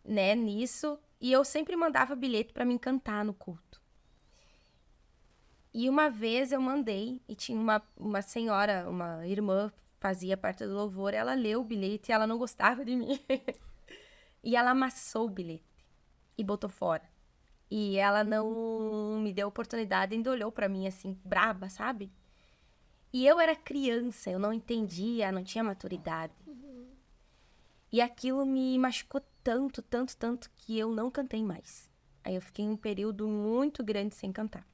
né, nisso. E eu sempre mandava bilhete pra me cantar no culto. E uma vez eu mandei, e tinha uma senhora, uma irmã, fazia parte do louvor, ela leu o bilhete e ela não gostava de mim. E ela amassou o bilhete e botou fora. E ela não me deu oportunidade, ainda olhou pra mim assim, braba, sabe? E eu era criança, eu não entendia, não tinha maturidade. E aquilo me machucou tanto, tanto, tanto, que eu não cantei mais. Aí eu fiquei um período muito grande sem cantar.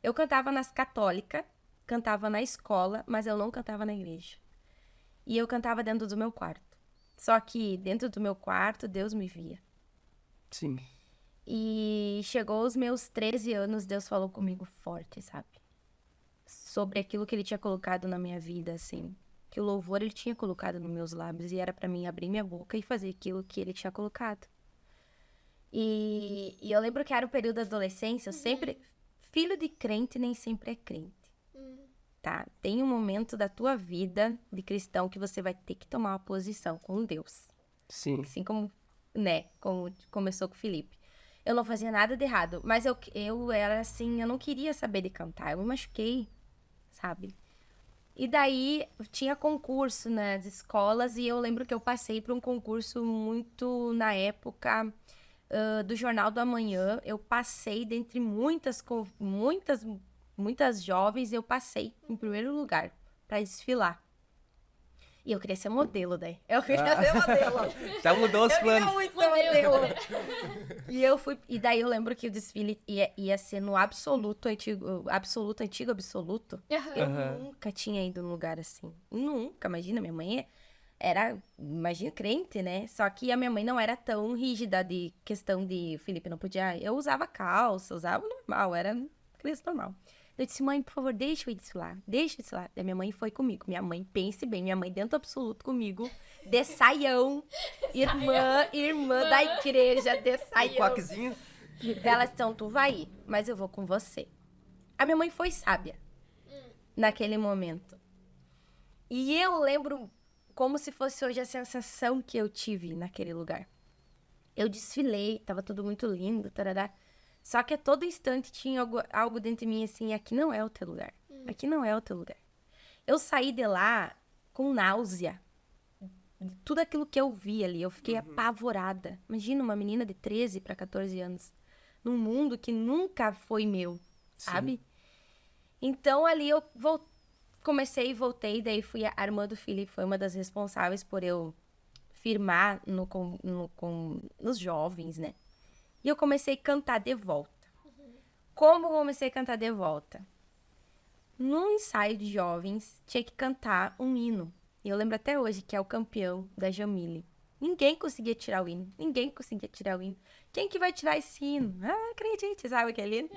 Eu cantava nas católicas, cantava na escola, mas eu não cantava na igreja. E eu cantava dentro do meu quarto. Só que dentro do meu quarto, Deus me via. Sim. E chegou os meus 13 anos, Deus falou comigo forte, sabe? Sobre aquilo que ele tinha colocado na minha vida, assim. Que o louvor ele tinha colocado nos meus lábios. E era pra mim abrir minha boca e fazer aquilo que ele tinha colocado. E eu lembro que era o período da adolescência, eu sempre... Filho de crente nem sempre é crente, tá? Tem um momento da tua vida de cristão que você vai ter que tomar uma posição com Deus. Sim. Assim como, né, como começou com o Felipe. Eu não fazia nada de errado, mas eu era assim, eu não queria saber de cantar, eu me machuquei, sabe? E daí tinha concurso nas escolas e eu lembro que eu passei por um concurso muito na época do Jornal do Amanhã. Eu passei dentre muitas jovens, eu passei em primeiro lugar pra desfilar. E eu queria ser modelo, daí. Eu queria ser modelo. Já mudou os Eu queria planos. muito ser modelo. E eu fui. E daí eu lembro que o desfile ia ser no absoluto, antigo. Eu Aham. nunca tinha ido num lugar assim. Nunca, imagina, minha mãe era, imagina, crente, né? Só que a minha mãe não era tão rígida de questão de Felipe não podia. Eu usava calça, usava normal, era criança normal. Eu disse, mãe, por favor, deixa eu ir desfilar, deixa eu desfilar. Daí minha mãe foi comigo. Minha mãe, pense bem, minha mãe dentro do absoluto comigo, de saião, irmã da igreja, de O saião. coquezinho. Elas então, tu vai ir, mas eu vou com você. A minha mãe foi sábia naquele momento. E eu lembro como se fosse hoje a sensação que eu tive naquele lugar. Eu desfilei, tava tudo muito lindo, tarará. Só que a todo instante tinha algo dentro de mim assim, aqui não é o teu lugar. Aqui não é o teu lugar. Eu saí de lá com náusea. De tudo aquilo que eu vi ali, eu fiquei apavorada. Imagina uma menina de 13 para 14 anos, num mundo que nunca foi meu, sabe? Então ali eu comecei e voltei, daí fui a irmã do Felipe, foi uma das responsáveis por eu firmar nos jovens, né? E eu comecei a cantar de volta. Como eu comecei a cantar de volta? No ensaio de jovens, tinha que cantar um hino. E eu lembro até hoje que é o Campeão, da Jamile. Ninguém conseguia tirar o hino. Ninguém conseguia tirar o hino. Quem que vai tirar esse hino? Ah, acredite, sabe aquele hino?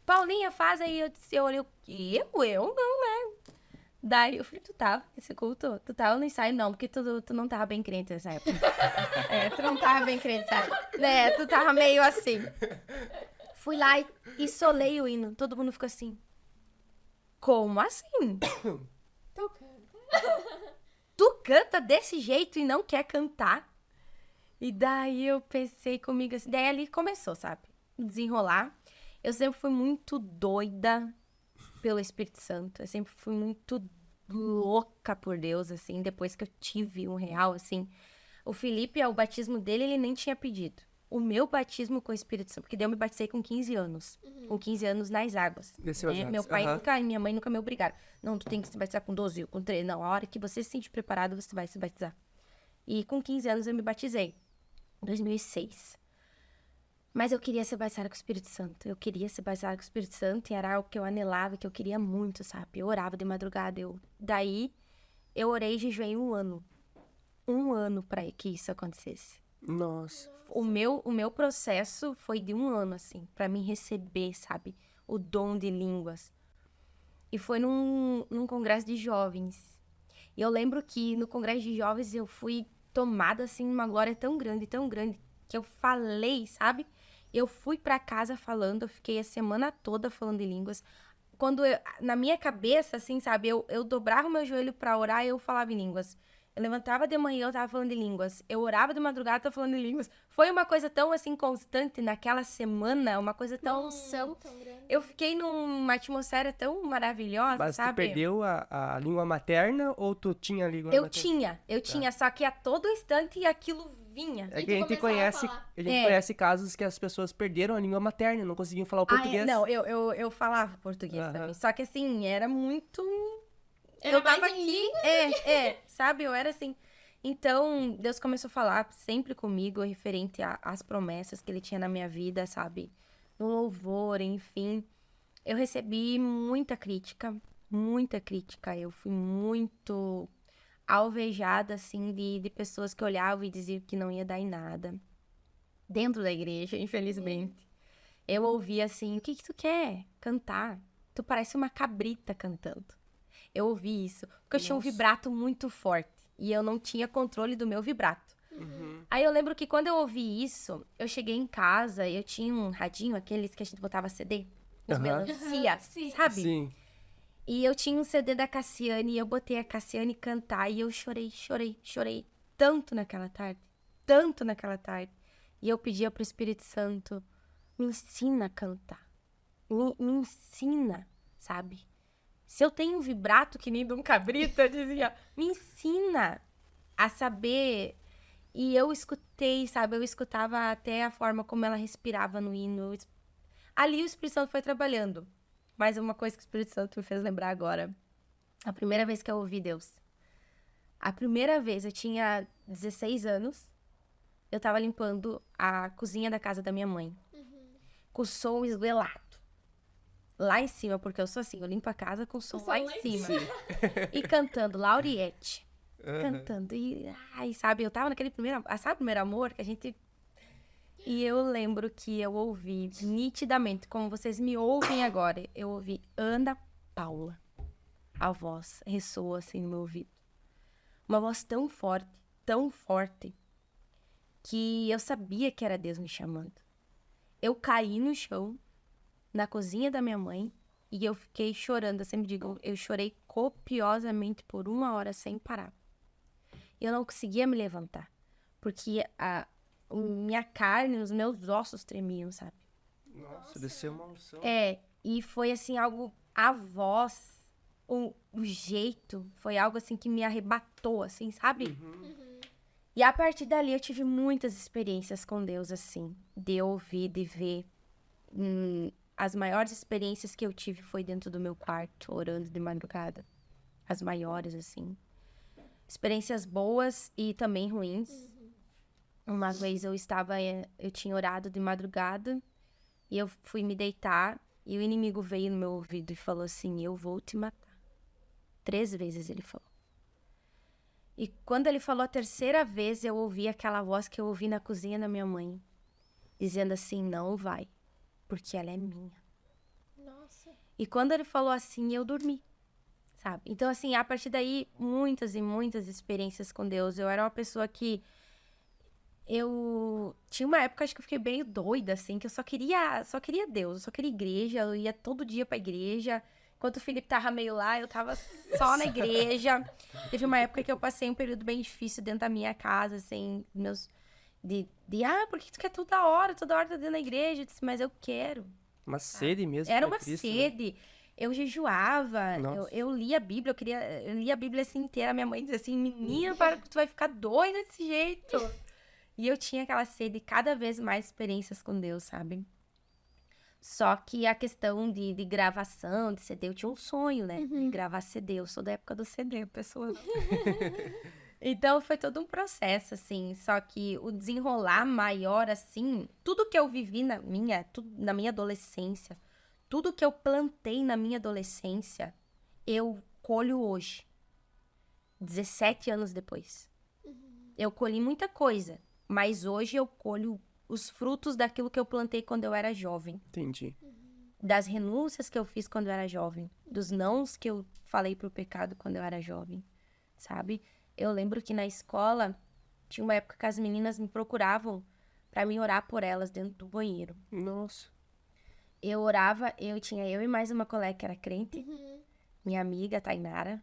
Paulinha, faz aí. Eu olhei, eu não, né? Daí eu falei, tu tava nesse culto? Tu tava no ensaio? Não, porque tu não tava bem crente nessa época. Tu não tava bem crente, sabe? Né, tu tava meio assim. Fui lá e solei o hino. Todo mundo ficou assim. Como assim? Tu canta. Tu canta desse jeito e não quer cantar? E daí eu pensei comigo assim. Daí ali começou, sabe? Desenrolar. Eu sempre fui muito doida pelo Espírito Santo. Eu sempre fui muito louca por Deus, assim, depois que eu tive um real, assim. O Felipe, o batismo dele, ele nem tinha pedido. O meu batismo com o Espírito Santo, porque daí eu me batizei com 15 anos. Com 15 anos nas águas. Desceu as águas. Meu pai e minha mãe nunca me obrigaram. Não, tu tem que se batizar com 12, com 13. Não, a hora que você se sentir preparado, você vai se batizar. E com 15 anos eu me batizei. Em 2006. Mas eu queria ser batizada com o Espírito Santo. Eu queria ser batizada com o Espírito Santo e era algo que eu anelava, que eu queria muito, sabe? Eu orava de madrugada. Daí, eu orei e jejuei 1 ano. 1 ano pra que isso acontecesse. Nossa. O meu processo foi de 1 ano, assim, pra mim receber, sabe? O dom de línguas. E foi num congresso de jovens. E eu lembro que no congresso de jovens eu fui tomada, assim, uma glória tão grande, que eu falei, sabe? Eu fui pra casa falando, eu fiquei a semana toda falando em línguas. Na minha cabeça, assim, sabe? Eu dobrava o meu joelho pra orar e eu falava em línguas. Eu levantava de manhã, eu tava falando em línguas. Eu orava de madrugada, eu tava falando em línguas. Foi uma coisa tão, assim, constante naquela semana, uma coisa tão... Tão grande. Eu fiquei numa atmosfera tão maravilhosa, Mas tu sabe? perdeu a língua materna ou tu tinha a língua Eu materna? tinha, só que a todo instante aquilo vinha. É E que a tu gente começava a conhece, falar. conhece casos que as pessoas perderam a língua materna, não conseguiam falar o português. Não, eu falava português Aham. também. Só que assim, era muito. Era eu tava mais em aqui. Sabe? Eu era assim. Então, Deus começou a falar sempre comigo referente às promessas que ele tinha na minha vida, sabe? No louvor, enfim. Eu recebi muita crítica, muita crítica. Eu fui muito alvejada, assim, de pessoas que olhavam e diziam que não ia dar em nada. Dentro da igreja, infelizmente. Eu ouvi assim, o que tu quer? Cantar. Tu parece uma cabrita cantando. Eu ouvi isso, porque eu tinha um Nossa. vibrato muito forte. E eu não tinha controle do meu vibrato. Uhum. Aí eu lembro que quando eu ouvi isso, eu cheguei em casa e eu tinha um radinho, aqueles que a gente botava CD. Os Aham. melancia, Sim. sabe? Sim. E eu tinha um CD da Cassiane e eu botei a Cassiane cantar e eu chorei tanto naquela tarde. E eu pedia pro Espírito Santo, me ensina a cantar. Me ensina, sabe? Se eu tenho um vibrato que nem de um cabrito, eu dizia, me ensina a saber. E eu escutei, sabe? Eu escutava até a forma como ela respirava no hino. Ali o Espírito Santo foi trabalhando. Mas uma coisa que o Espírito Santo me fez lembrar agora. A primeira vez que eu ouvi Deus. A primeira vez, eu tinha 16 anos. Eu tava limpando a cozinha da casa da minha mãe. Com o som esguelado. Lá em cima, porque eu sou assim, eu limpo a casa com o som lá em cima. E cantando Lauriette. Cantando. E, ai, sabe, eu tava naquele primeiro amor que a gente... E eu lembro que eu ouvi nitidamente, como vocês me ouvem agora, eu ouvi Ana Paula. A voz ressoa assim no meu ouvido. Uma voz tão forte, que eu sabia que era Deus me chamando. Eu caí no chão, na cozinha da minha mãe, e eu fiquei chorando. Eu sempre digo, eu chorei copiosamente por 1 hora sem parar. Eu não conseguia me levantar, porque minha carne, os meus ossos tremiam, sabe? Nossa, desceu uma unção. E foi assim, algo, a voz, o jeito, foi algo assim que me arrebatou, assim, sabe? E a partir dali eu tive muitas experiências com Deus, assim, de ouvir, de ver. As maiores experiências que eu tive foi dentro do meu quarto, orando de madrugada. As maiores, assim. Experiências boas e também ruins. Uma vez eu tinha orado de madrugada e eu fui me deitar e o inimigo veio no meu ouvido e falou assim, eu vou te matar. 3 vezes ele falou. E quando ele falou a 3ª vez, eu ouvi aquela voz que eu ouvi na cozinha da minha mãe, dizendo assim, não vai, porque ela é minha. Nossa. E quando ele falou assim, eu dormi, sabe? Então, assim, a partir daí, muitas e muitas experiências com Deus. Eu era uma pessoa que... Eu tinha uma época, acho que eu fiquei bem doida, assim, que eu só queria Deus, eu só queria igreja, eu ia todo dia pra igreja. Enquanto o Felipe tava meio lá, eu tava só na igreja. Teve uma época que eu passei um período bem difícil dentro da minha casa, assim, por que tu quer toda hora tá dentro da igreja? Eu disse, mas eu quero. Uma sede mesmo. Era pra uma Cristo, né? sede. Eu jejuava, Nossa. eu lia a Bíblia, eu lia a Bíblia assim inteira. Minha mãe dizia assim, menina, para que tu vai ficar doida desse jeito. E eu tinha aquela sede, cada vez mais experiências com Deus, sabe? Só que a questão de gravação, de CD, eu tinha um sonho, né? De gravar CD. Eu sou da época do CD, pessoa. Então, foi todo um processo, assim. Só que o desenrolar maior, assim... Tudo que eu vivi na minha adolescência, tudo que eu plantei na minha adolescência, eu colho hoje. 17 anos depois. Eu colhi muita coisa. Mas hoje eu colho os frutos daquilo que eu plantei quando eu era jovem. Entendi. Das renúncias que eu fiz quando eu era jovem. Dos nãos que eu falei pro pecado quando eu era jovem. sabe? Eu lembro que na escola tinha uma época que as meninas me procuravam pra mim orar por elas dentro do banheiro. Nossa. Eu orava, tinha eu e mais uma colega que era crente, minha amiga, Tainara,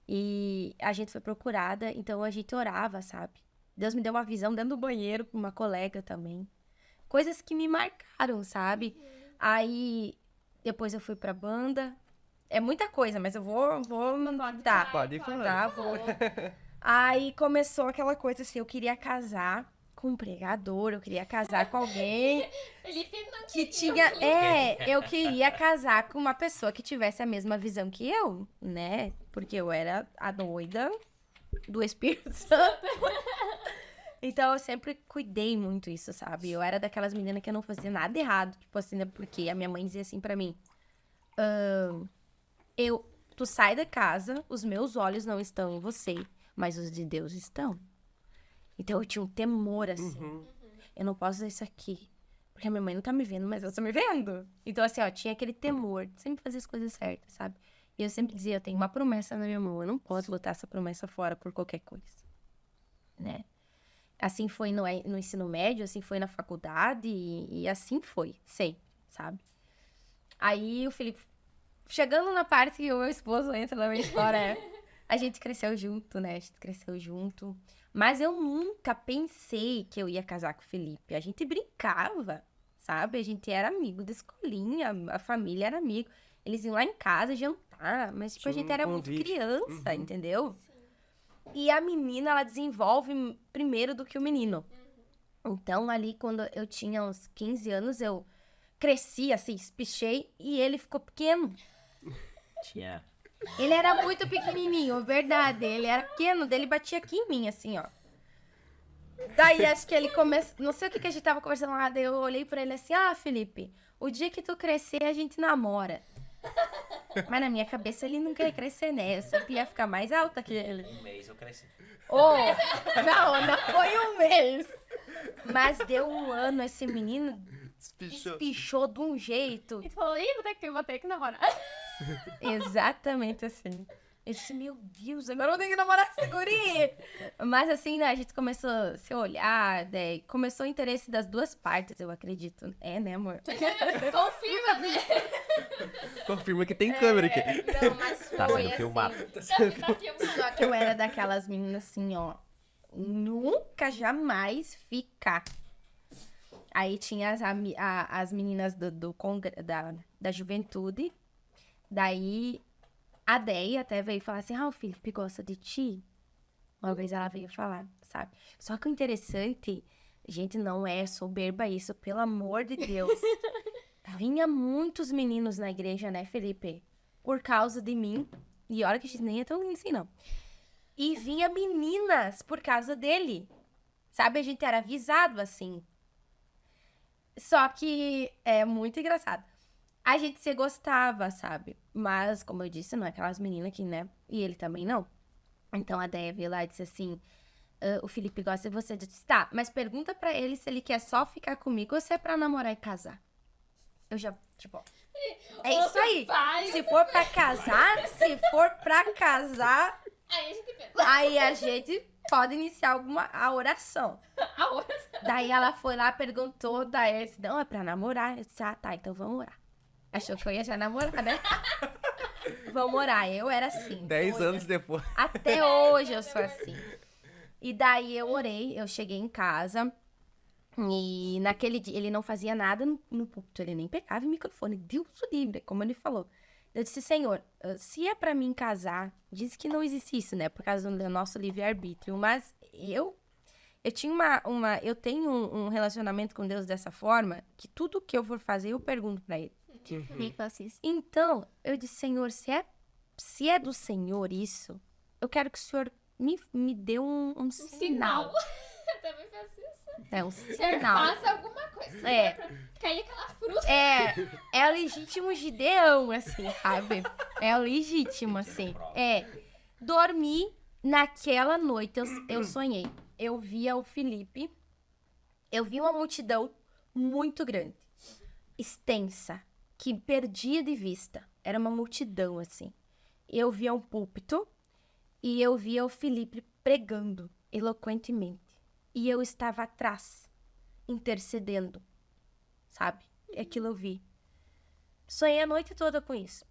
e a gente foi procurada, então a gente orava, sabe? Deus me deu uma visão dentro do banheiro com uma colega também. Coisas que me marcaram, sabe? Aí, depois eu fui pra banda. É muita coisa, mas eu vou tá, Pode falar. tá, vou. Aí começou aquela coisa assim, eu queria casar com um pregador, eu queria casar com alguém Felipe não que queria. tinha... eu queria casar com uma pessoa que tivesse a mesma visão que eu, né? Porque eu era a doida do Espírito Santo. Então, eu sempre cuidei muito isso, sabe? Eu era daquelas meninas que eu não fazia nada errado. Tipo assim, né? Porque a minha mãe dizia assim pra mim... Tu sai da casa, os meus olhos não estão em você, mas os de Deus estão. Então, eu tinha um temor, assim. Eu não posso fazer isso aqui. Porque a minha mãe não tá me vendo, mas eu tô me vendo. Então, assim, ó, tinha aquele temor de sempre fazer as coisas certas, sabe? E eu sempre dizia, eu tenho uma promessa na minha mão. Eu não posso botar essa promessa fora por qualquer coisa. Né? Assim foi no ensino médio, assim foi na faculdade e assim foi, sempre, sabe? Aí o Felipe, chegando na parte que o meu esposo entra na minha história, a gente cresceu junto, né? A gente cresceu junto. Mas eu nunca pensei que eu ia casar com o Felipe. A gente brincava, sabe? A gente era amigo da escolinha, a família era amigo. Eles iam lá em casa jantar, mas tipo, a gente era muito criança, entendeu? E a menina, ela desenvolve primeiro do que o menino. Então, ali, quando eu tinha uns 15 anos, eu cresci, assim, espichei, e ele ficou pequeno. Tinha. Ele era muito pequenininho, verdade. Ele era pequeno, daí ele batia aqui em mim, assim, ó. Daí, acho que ele começou... Não sei o que a gente tava conversando lá, daí eu olhei pra ele assim, Felipe, o dia que tu crescer, a gente namora. Mas na minha cabeça ele não queria crescer, né? Eu sempre ia ficar mais alta que ele. Um mês eu cresci. Não foi um mês. Mas deu um ano, esse menino espichou de um jeito. E tu falou, vou ter que namorar. Exatamente assim. Eu disse, meu Deus, agora eu tenho que namorar com esse guri. Mas assim, né, a gente começou a se olhar, né, começou o interesse das duas partes, eu acredito. É, né, amor? Confirma, né? Confirma que tem câmera aqui. Não, mas foi Tá sendo assim. filmado. Tá filmando. Só que eu era daquelas meninas assim, ó. Nunca, jamais ficar. Aí tinha as meninas da juventude. Daí a Deia até veio falar assim: o Felipe gosta de ti. Uma vez ela veio falar, sabe? Só que o interessante, gente, não é soberba isso, pelo amor de Deus. Vinha muitos meninos na igreja, né, Felipe? Por causa de mim. E olha que a gente nem é tão lindo assim, não. E vinha meninas por causa dele. Sabe? A gente era avisado assim. Só que é muito engraçado. A gente se gostava, sabe? Mas, como eu disse, não é aquelas meninas que, né? E ele também não. Então a Deia veio lá e disse assim: o Felipe gosta de você. Eu disse, tá, mas pergunta pra ele se ele quer só ficar comigo ou se é pra namorar e casar. Eu já, tipo, é isso aí. Se for pra casar, Aí a gente pensa. aí a gente pode iniciar a oração. A outra. Daí ela foi lá, perguntou, daí eu disse, não, é pra namorar. Eu disse, tá, então vamos orar. Achou que eu ia já namorar, né? Vamos orar. Eu era assim. 10 anos depois. Até hoje eu sou assim. E daí eu orei, eu cheguei em casa e naquele dia ele não fazia nada no púlpito, ele nem pegava o microfone, Deus o livre, como ele falou. Eu disse, Senhor, se é pra mim casar, diz que não existe isso, né, por causa do nosso livre-arbítrio, mas eu tenho um relacionamento com Deus dessa forma, que tudo que eu for fazer, eu pergunto pra ele. Então, eu disse, Senhor, se é do Senhor isso, eu quero que o Senhor me dê um sinal. Eu também faço isso. É um sinal. Faça alguma coisa. É. Pra cair aquela fruta. É o legítimo Gideão, assim, sabe? É o legítimo, assim. Dormi naquela noite, eu sonhei. Eu via o Felipe, eu vi uma multidão muito grande, extensa, que perdia de vista. Era uma multidão, assim. Eu via um púlpito e eu via o Felipe pregando eloquentemente. E eu estava atrás, intercedendo, sabe? Aquilo eu vi. Sonhei a noite toda com isso.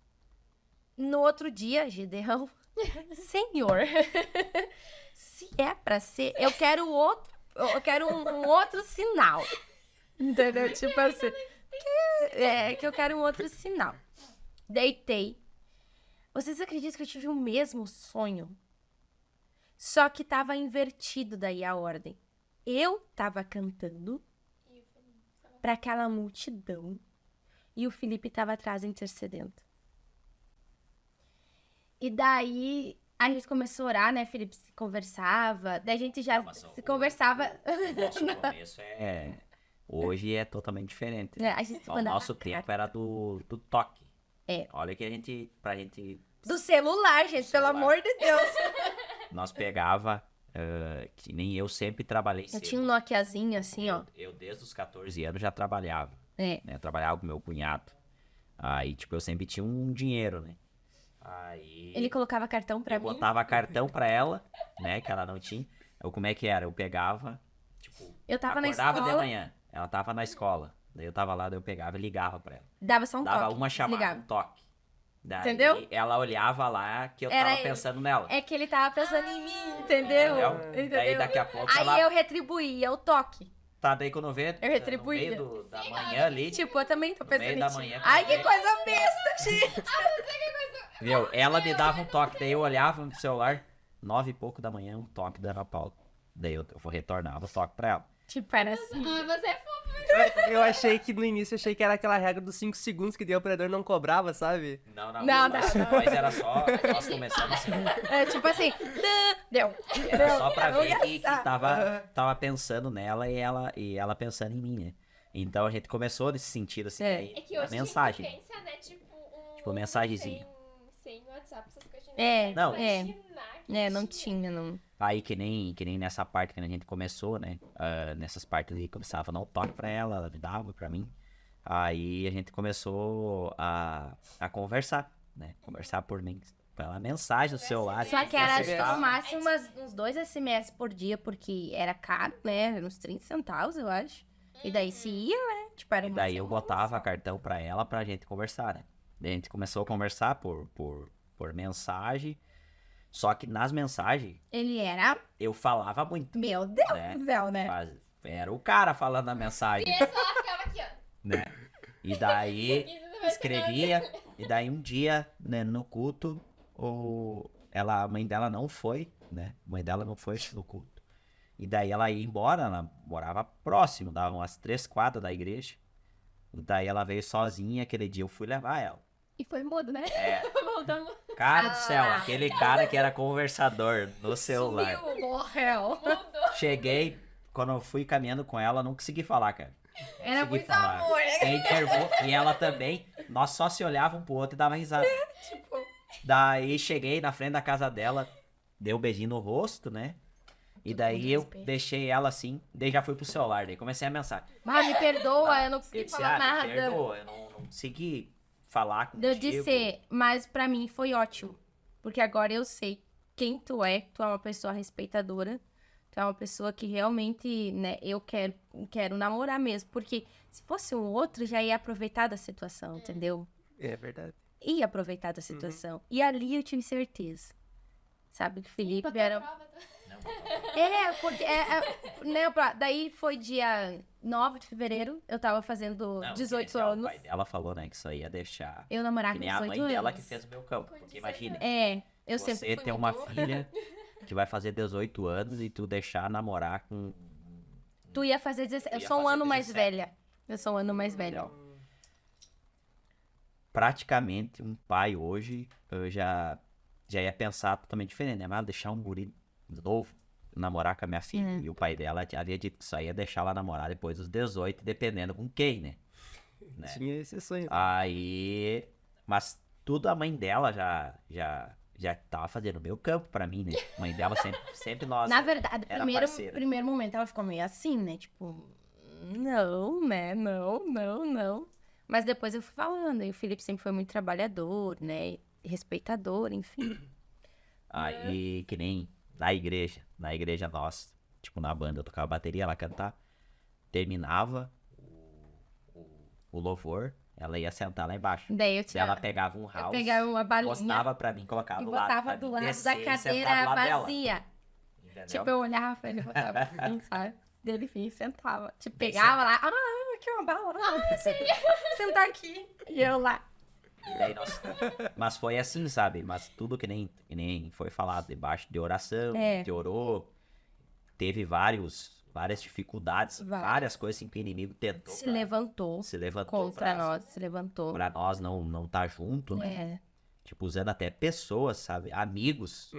No outro dia, Gideão, Senhor, se é pra ser, eu quero um outro sinal. Entendeu? Tipo assim, que eu quero um outro sinal. Deitei. Vocês acreditam que eu tive o mesmo sonho? Só que tava invertido daí a ordem. Eu tava cantando pra aquela multidão e o Felipe tava atrás intercedendo. E daí a gente começou a orar, né? Felipe se conversava, daí a gente já se conversava. No começo hoje é totalmente diferente. A gente se O mandava nosso tempo era do toque. É. Olha que pra gente... do celular, gente, pelo amor de Deus. Nós pegava, que nem eu sempre trabalhei Eu cedo. tinha um Nokiazinho assim, ó. Eu desde os 14 anos já trabalhava. É. Né? Eu trabalhava com meu cunhado. Aí, tipo, eu sempre tinha um dinheiro, né? Aí... Ele colocava cartão pra eu mim. botava cartão pra ela, né? Que ela não tinha. Como é que era? Eu pegava, tipo... Eu tava na acordava de escola. manhã. Ela tava na escola. Daí eu tava lá, daí eu pegava e ligava pra ela. Dava só um Dava toque. uma chamada, desligava. um toque. Daí Entendeu? ela olhava lá que eu Era tava ele. pensando nela. É que ele tava pensando em mim, entendeu? Entendeu? Daí daqui a pouco Aí ela... eu retribuía o toque. Tá, daí quando vê, Eu retribuía. no meio da manhã ali, Tipo, eu também tô pensando meio em da ti. manhã, Ai, que também. coisa besta, gente. viu? Ela me dava um toque, daí eu olhava no celular, 9 e pouco da manhã, um toque da Ana Paula. Daí eu retornava o toque pra ela. Tipo, era assim. Ai, você é fofo. Eu achei que no início, achei que era aquela regra dos 5 segundos que o operador não cobrava, sabe? Não, Não. mas era só, nós começamos assim, É tipo assim. Deu. era só pra ver que Engraçado. tava pensando nela e ela pensando em mim, né? Então a gente começou nesse sentido, assim, É. aí, É que hoje mensagem. a gente pensa, né, tipo Tipo, mensagenzinha. Sem WhatsApp, essas coisas. Não. Não tinha, não. Aí que nem nessa parte que a gente começou, né? Nessas partes ali, começava a dar um toque pra ela me dava pra mim. Aí a gente começou a conversar, né? Conversar pela mensagem do celular. Só que era SMS. no máximo uns 2 SMS por dia, porque era caro, né? Era uns 30 centavos, eu acho. E daí se ia, né? Tipo, era E uma daí eu semana. botava cartão pra ela pra gente conversar, né? Daí a gente começou a conversar por mensagem. Só que nas mensagens Ele era. eu falava muito, Meu Deus né? do céu, né? Era o cara falando na mensagem, E ela ficava aqui, ó. né? E daí escrevia, e daí um dia, né, no culto, a mãe dela não foi, né? A mãe dela não foi no culto. E daí ela ia embora, ela morava próximo, dava umas 3 quadras da igreja. E daí ela veio sozinha, aquele dia eu fui levar ela. E foi mudo, né? Voltamos. Cara do céu, aquele cara que era conversador no celular. Morreu. Cheguei, quando eu fui caminhando com ela, não consegui falar, cara. Era Consegui muito falar. amor, né? E ela também, nós só se olhávamos um pro outro e dava risada. Daí cheguei na frente da casa dela, dei um beijinho no rosto, né? E daí eu deixei ela assim, daí já fui pro celular, daí comecei a mensagem. Ah, me perdoa, eu não Eu consegui disse, falar me nada. perdoa, eu não consegui falar contigo. Eu disse, mas pra mim foi ótimo. Porque agora eu sei quem tu é uma pessoa respeitadora. Tu é uma pessoa que realmente, né, eu quero namorar mesmo. Porque se fosse um outro, já ia aproveitar da situação, entendeu? É verdade. Ia aproveitar da situação. E ali eu tive certeza. Sabe que o Felipe era... Porque... daí foi dia 9 de fevereiro, eu tava fazendo Não, 18 esse, ó, anos. O pai dela falou, né, que isso aí ia deixar... Eu namorar Que com nem a 18 mãe anos. dela que fez o meu campo. Porque imagina, Eu você sempre fui ter uma muito... filha que vai fazer 18 anos e tu deixar namorar com... Tu ia fazer 17. Eu ia sou um fazer ano mais 17. velha. Eu sou um ano mais velha. Praticamente um pai hoje já ia pensar totalmente diferente, né? Mas deixar um guri novo namorar com a minha filha. E o pai dela havia dito que só ia deixar ela namorar depois dos 18, dependendo com quem, né? Tinha esse sonho. Aí... Mas tudo a mãe dela já tava fazendo meu campo pra mim, né? A mãe dela sempre nós... Na verdade, era primeiro parceira. momento ela ficou meio assim, né? Tipo, não, né? Não. Mas depois eu fui falando. E o Felipe sempre foi muito trabalhador, né? Respeitador, enfim. Aí, que nem na igreja nossa, tipo, na banda, eu tocava bateria, ela cantava, terminava o louvor, ela ia sentar lá embaixo. Daí eu Daí ela pegava um house, pegava uma balinha postava pra mim, colocava e do lado. botava pra do mim lado descer da e sentar cadeira do lado dela. vazia. Entendeu? Tipo, eu olhava pra ele e botava assim, sabe? Dele vinha e sentava. Tipo, Daí pegava lá, aqui uma bala, sentar aqui. E eu lá. E daí mas foi assim, sabe? Mas tudo que nem foi falado debaixo de oração, É. de orou, teve várias dificuldades, várias coisas assim, que o inimigo tentou Se levantou contra nós, se levantou. pra nós não tá junto, né? É. Tipo, usando até pessoas, sabe? Amigos,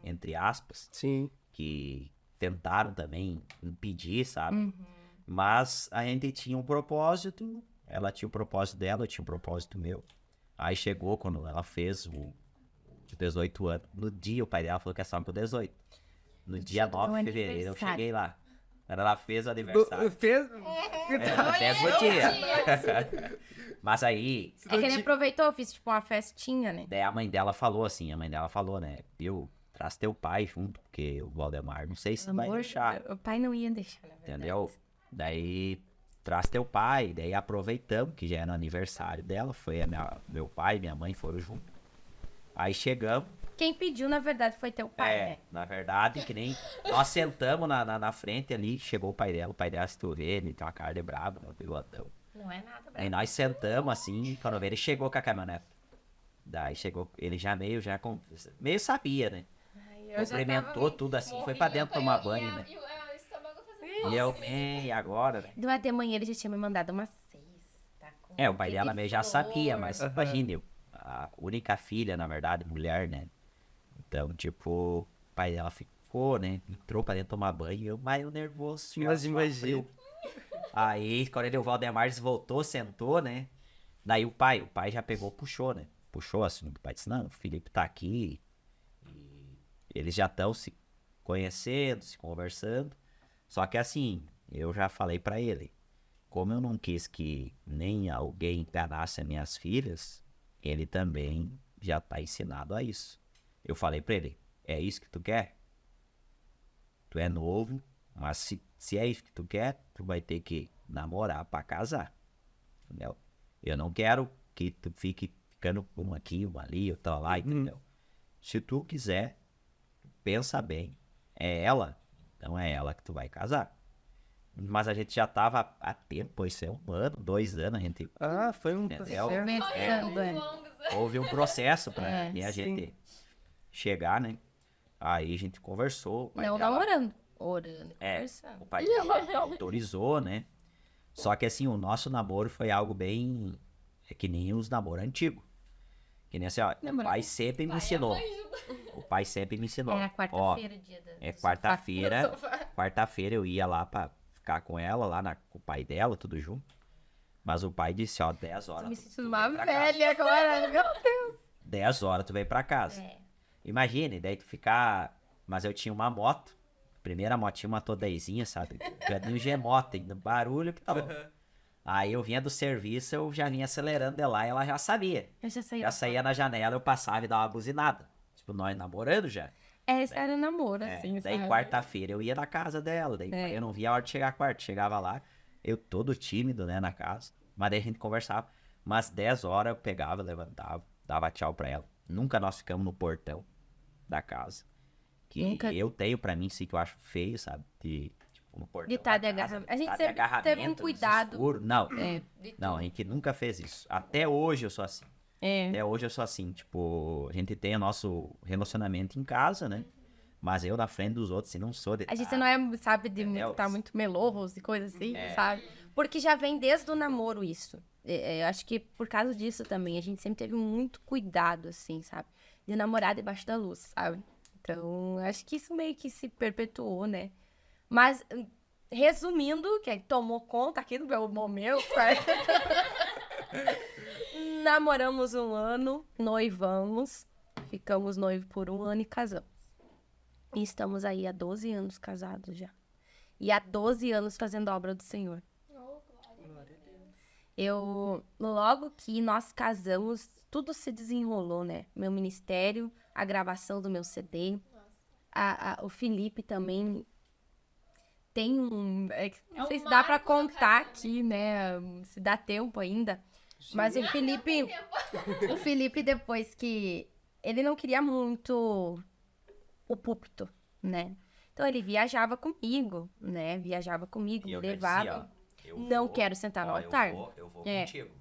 entre aspas, Sim. que tentaram também impedir, sabe? Uhum. Mas a gente tinha um propósito, ela tinha o propósito dela, eu tinha o propósito meu. Aí chegou quando ela fez os 18 anos. No dia o pai dela falou que é só com 18. No dia 9 de fevereiro eu aniversário. cheguei lá. Quando ela fez o aniversário. Fez? Mesmo dia. Mas aí, É que ele aproveitou, eu fiz tipo uma festinha, né? daí a mãe dela falou, né? Eu traz teu pai junto, porque o Valdemar não sei se vai deixar. O pai não ia deixar, na verdade. Entendeu? Daí traz teu pai, daí aproveitamos que já era aniversário dela, foi meu pai e minha mãe foram junto. Aí chegamos, Quem pediu, na verdade, foi teu pai, né? na verdade, que nem nós sentamos na frente ali, chegou o pai dela se tu vê, ele tem uma cara de brabo, né, o bigodão. Não é nada, Aí nós sentamos assim, quando veio, ele chegou com a caminhonete. Daí chegou, ele meio sabia, né? Cumprimentou tudo assim, foi pra dentro tomar banho, né? E o estômago fazendo... E eu, e agora, né? Do de manhã ele já tinha me mandado uma cesta. Com É, o pai dela meio já sabia, flor. mas imagine, a única filha, na verdade, mulher, né? Então, tipo, o pai dela ficou, né? Entrou pra dentro tomar banho, eu meio nervoso. Mas suar imagina. frio. Aí, quando o Valdemar voltou, sentou, né? Daí o pai já pegou, puxou, né? Puxou assim, o pai disse, não, o Felipe tá aqui. E eles já estão se conhecendo, se conversando. Só que assim, eu já falei pra ele, como eu não quis que nem alguém enganasse as minhas filhas, ele também já tá ensinado a isso. Eu falei pra ele, é isso que tu quer? Tu é novo, mas se é isso que tu quer, tu vai ter que namorar pra casar. Entendeu? Eu não quero que tu fique ficando um aqui, um ali, outro lá, entendeu? Se tu quiser, pensa bem. É ela, então é ela que tu vai casar. Mas a gente já tava há tempo, isso é 1 ano, 2 anos, a gente Ah, foi um... entendeu? Conversando, é. Houve um processo pra É, a gente chegar, né? Aí a gente conversou. o pai Não dela- namorando. Orando, É, conversando. o pai dela autorizou, né? Só que assim, o nosso namoro foi algo bem... É que nem os namoros antigos. Que nem assim, ó, o pai sempre me ensinou. O pai sempre me ensinou. Era quarta-feira, dia da... É do sofá. quarta-feira. Do sofá. Quarta-feira eu ia lá pra ficar com ela, com o pai dela, tudo junto. Mas o pai disse, ó, 10 horas. Tô me tu sentindo vem uma pra casa. velha agora, meu Deus. 10 horas tu vem pra casa. É. Imagine, daí tu ficar... Mas eu tinha uma moto. Primeira motinha, uma todezinha, sabe? Já tinha um G-moto ainda, barulho que tava. Aí eu vinha do serviço, eu já vinha acelerando de lá e ela já sabia. Eu já saí. Já saía na janela, eu passava e dava uma buzinada. Tipo, nós namorando já. Esse era namoro, É, assim, daí sabe? quarta-feira eu ia na casa dela, daí É. eu não via a hora de chegar quarta, chegava lá, eu todo tímido, né, na casa, mas daí a gente conversava, mas 10 horas eu pegava, levantava, dava tchau pra ela. Nunca nós ficamos no portão da casa, que Nunca. eu tenho pra mim, sim, que eu acho feio, sabe, tipo, no portão De estar da de casa, agarramento. A gente tá de sempre teve um agarramento, cuidado. escuro. Não, É, não, a gente nunca fez isso, até hoje eu sou assim. é. Até hoje eu sou assim, tipo, a gente tem o nosso relacionamento em casa, né? Mas eu na frente dos outros, assim, não sou de... A gente não é, sabe, de Entendeu? estar muito melovos e coisas assim, É. sabe? Porque já vem desde o namoro isso. Eu acho que por causa disso também, a gente sempre teve muito cuidado, assim, sabe? De namorar debaixo da luz, sabe? Então, acho que isso meio que se perpetuou, né? Mas, resumindo, que tomou conta aqui do meu momento, namoramos 1 ano, noivamos, ficamos noivos por 1 ano e casamos. E estamos aí há 12 anos casados já. E há 12 anos fazendo a obra do Senhor. Logo que nós casamos, tudo se desenrolou, né? Meu ministério a gravação do meu CD. O Felipe também tem um... não sei se dá pra contar aqui, né? Se dá tempo ainda. Mas o Felipe, depois que... Ele não queria muito o púlpito, né? Então, ele viajava comigo, né? Viajava comigo, E me eu já levava. disse, ó, Não quero sentar no altar. Eu vou É. contigo.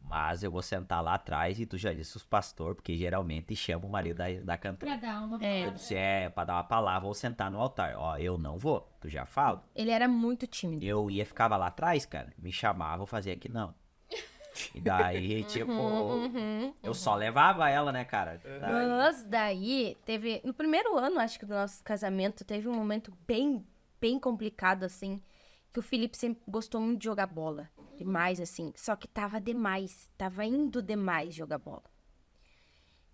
Mas eu vou sentar lá atrás e tu já disse os pastores, porque geralmente chama o marido da cantora. Pra dar uma Eu disse, pra dar uma palavra, vou sentar no altar. Ó, eu não vou, tu já fala. Ele era muito tímido. Eu ficava lá atrás, cara, me chamava, eu fazia que não. E daí, tipo, eu só levava ela, né, cara? Mas daí, teve... No primeiro ano, acho que do nosso casamento, teve um momento bem, bem complicado, assim, que o Felipe sempre gostou muito de jogar bola. Demais, assim. Só que tava demais. Tava indo demais jogar bola.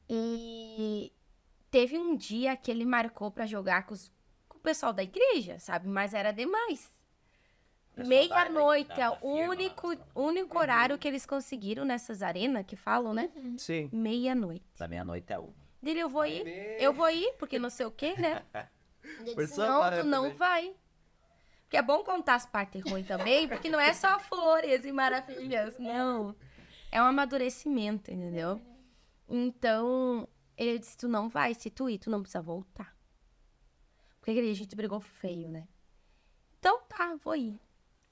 E teve um dia que ele marcou pra jogar com o pessoal da igreja, sabe? Mas era demais. Pessoal Meia-noite, da é o firma, único horário que eles conseguiram nessas arenas que falam, né? Sim. Meia-noite. Da meia-noite é uma. Dele, eu vou ir, porque não sei o quê, né? Ele Por disse, sua não, parte tu não também. vai. Porque é bom contar as partes ruins também, porque não é só flores e maravilhas, não. É um amadurecimento, entendeu? Então, ele disse, tu não vai, se tu ir, tu não precisa voltar. Porque a gente brigou feio, né? Então tá, vou ir.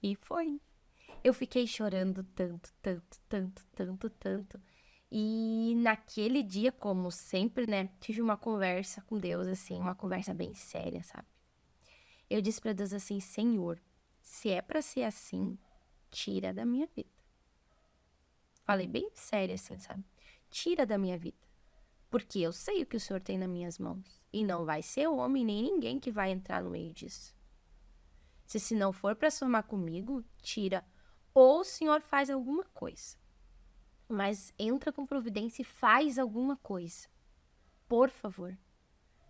E foi. Eu fiquei chorando tanto, tanto, tanto, tanto, tanto. E naquele dia, como sempre, né, tive uma conversa com Deus, assim, uma conversa bem séria, sabe? Eu disse pra Deus assim, Senhor, se é pra ser assim, tira da minha vida. Falei bem sério assim, sabe? Tira da minha vida. Porque eu sei o que o Senhor tem nas minhas mãos. E não vai ser homem nem ninguém que vai entrar no meio disso. Se não for pra somar comigo, tira. Ou o Senhor faz alguma coisa. Mas entra com providência e faz alguma coisa. Por favor.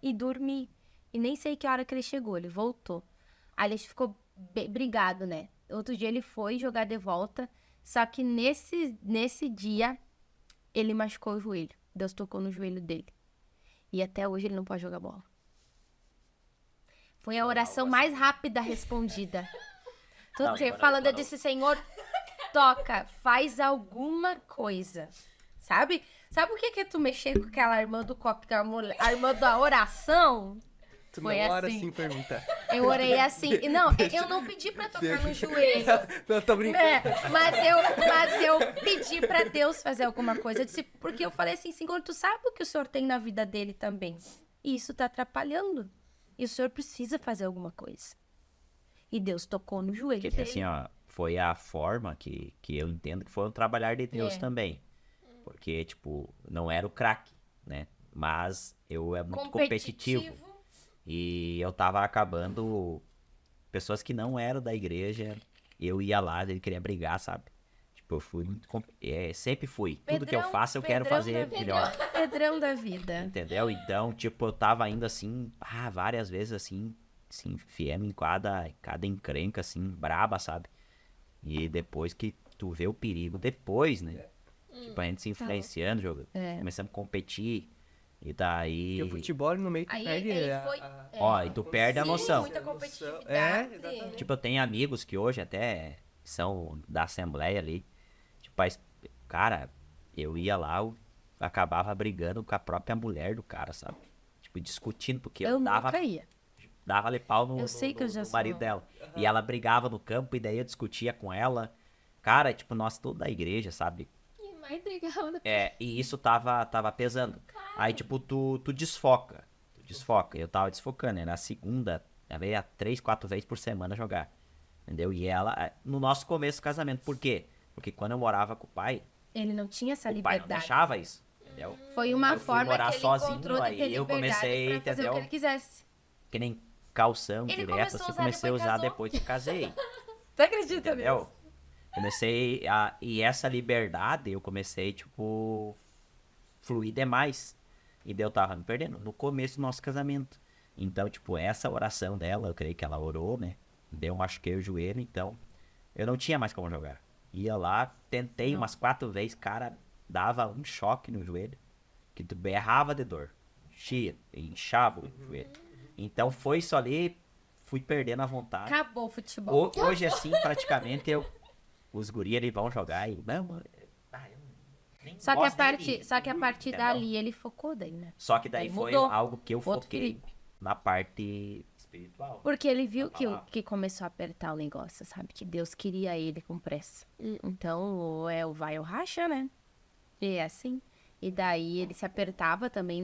E dormi. E nem sei que hora que ele chegou, ele voltou. Aí ele ficou brigado, né? Outro dia ele foi jogar de volta, só que nesse dia ele machucou o joelho. Deus tocou no joelho dele. E até hoje ele não pode jogar bola. Foi a oração mais rápida respondida. Não, Falando, eu quando- disse, Senhor, toca, faz alguma coisa. Sabe? Sabe o que tu mexer com aquela irmã do copo, a irmã da oração? Tu Foi não ora assim. assim, pergunta. Eu orei assim. Não, eu não pedi pra tocar no joelho. Não, tô brincando. Mas eu pedi pra Deus fazer alguma coisa. Eu disse, porque eu falei assim, Senhor, tu sabe o que o Senhor tem na vida dele também. E isso tá atrapalhando. E o Senhor precisa fazer alguma coisa. E Deus tocou no joelho Porque dele. assim, ó, foi a forma que eu entendo que foi um trabalhar de Deus É. também. Porque, tipo, não era o craque, né? Mas eu era muito competitivo. E eu tava acabando pessoas que não eram da igreja. Eu ia lá, ele queria brigar, sabe? Tipo, eu fui muito. Sempre fui. Tudo que eu faço, eu quero fazer melhor. Pedrão da vida. Entendeu? Então, tipo, eu tava indo assim, várias vezes assim, enfiando em cada encrenca, assim, braba, sabe? E depois que tu vê o perigo, depois, né? Tipo, a gente se influenciando, jogando, começando a competir. E daí. E o futebol no meio tu Aí perde ele foi... Ó, e tu perde a noção. Muita competitividade. É, exatamente. Tipo, eu tenho amigos que hoje até são da Assembleia ali. Tipo, cara, eu ia lá, eu acabava brigando com a própria mulher do cara, sabe? Tipo, discutindo, porque Eu eu nunca ia. dava-lhe pau no, Eu sei que eu já no marido sou. dela. E ela brigava no campo, e daí eu discutia com ela. Cara, tipo, nós todos da igreja, sabe? E mais legal. E isso tava pesando. Aí, tipo, tu desfoca. Tu desfoca. Eu tava desfocando, né? Na segunda, ela ia 3, 4 vezes por semana jogar. Entendeu? E ela, no nosso começo do casamento. Por quê? Porque quando eu morava com o pai, Ele não tinha essa o pai não liberdade. deixava isso. Entendeu? Foi uma Eu fui forma morar que ele sozinho, encontrou de aí ter eu liberdade comecei, pra fazer entendeu? o que ele quisesse. Que nem calção Ele direto, começou a assim, usar comecei a depois que usar casou. depois que casei. Tu acredita Entendeu? nisso? Comecei a... E essa liberdade, eu comecei, tipo, fluir demais. E daí eu tava me perdendo no começo do nosso casamento. Então, tipo, essa oração dela, eu creio que ela orou, né? Daí eu machuquei o joelho, então eu não tinha mais como jogar. Ia lá, tentei umas 4 vezes, cara, dava um choque no joelho, que tu berrava de dor. inchava o joelho. Então foi isso ali, fui perdendo a vontade. Acabou o futebol. Hoje, assim, praticamente, os guri ali vão jogar e... Não, eu nem Só que gosto nem de ir, a partir entendeu? dali ele focou daí, né? Só que daí Aí foi mudou. algo que eu Outro foquei Felipe. na parte espiritual. Porque ele viu A palavra. que começou a apertar o negócio, sabe? Que Deus queria ele com pressa. Então, ou é o vai ou racha, né? E é assim. E daí ele se apertava também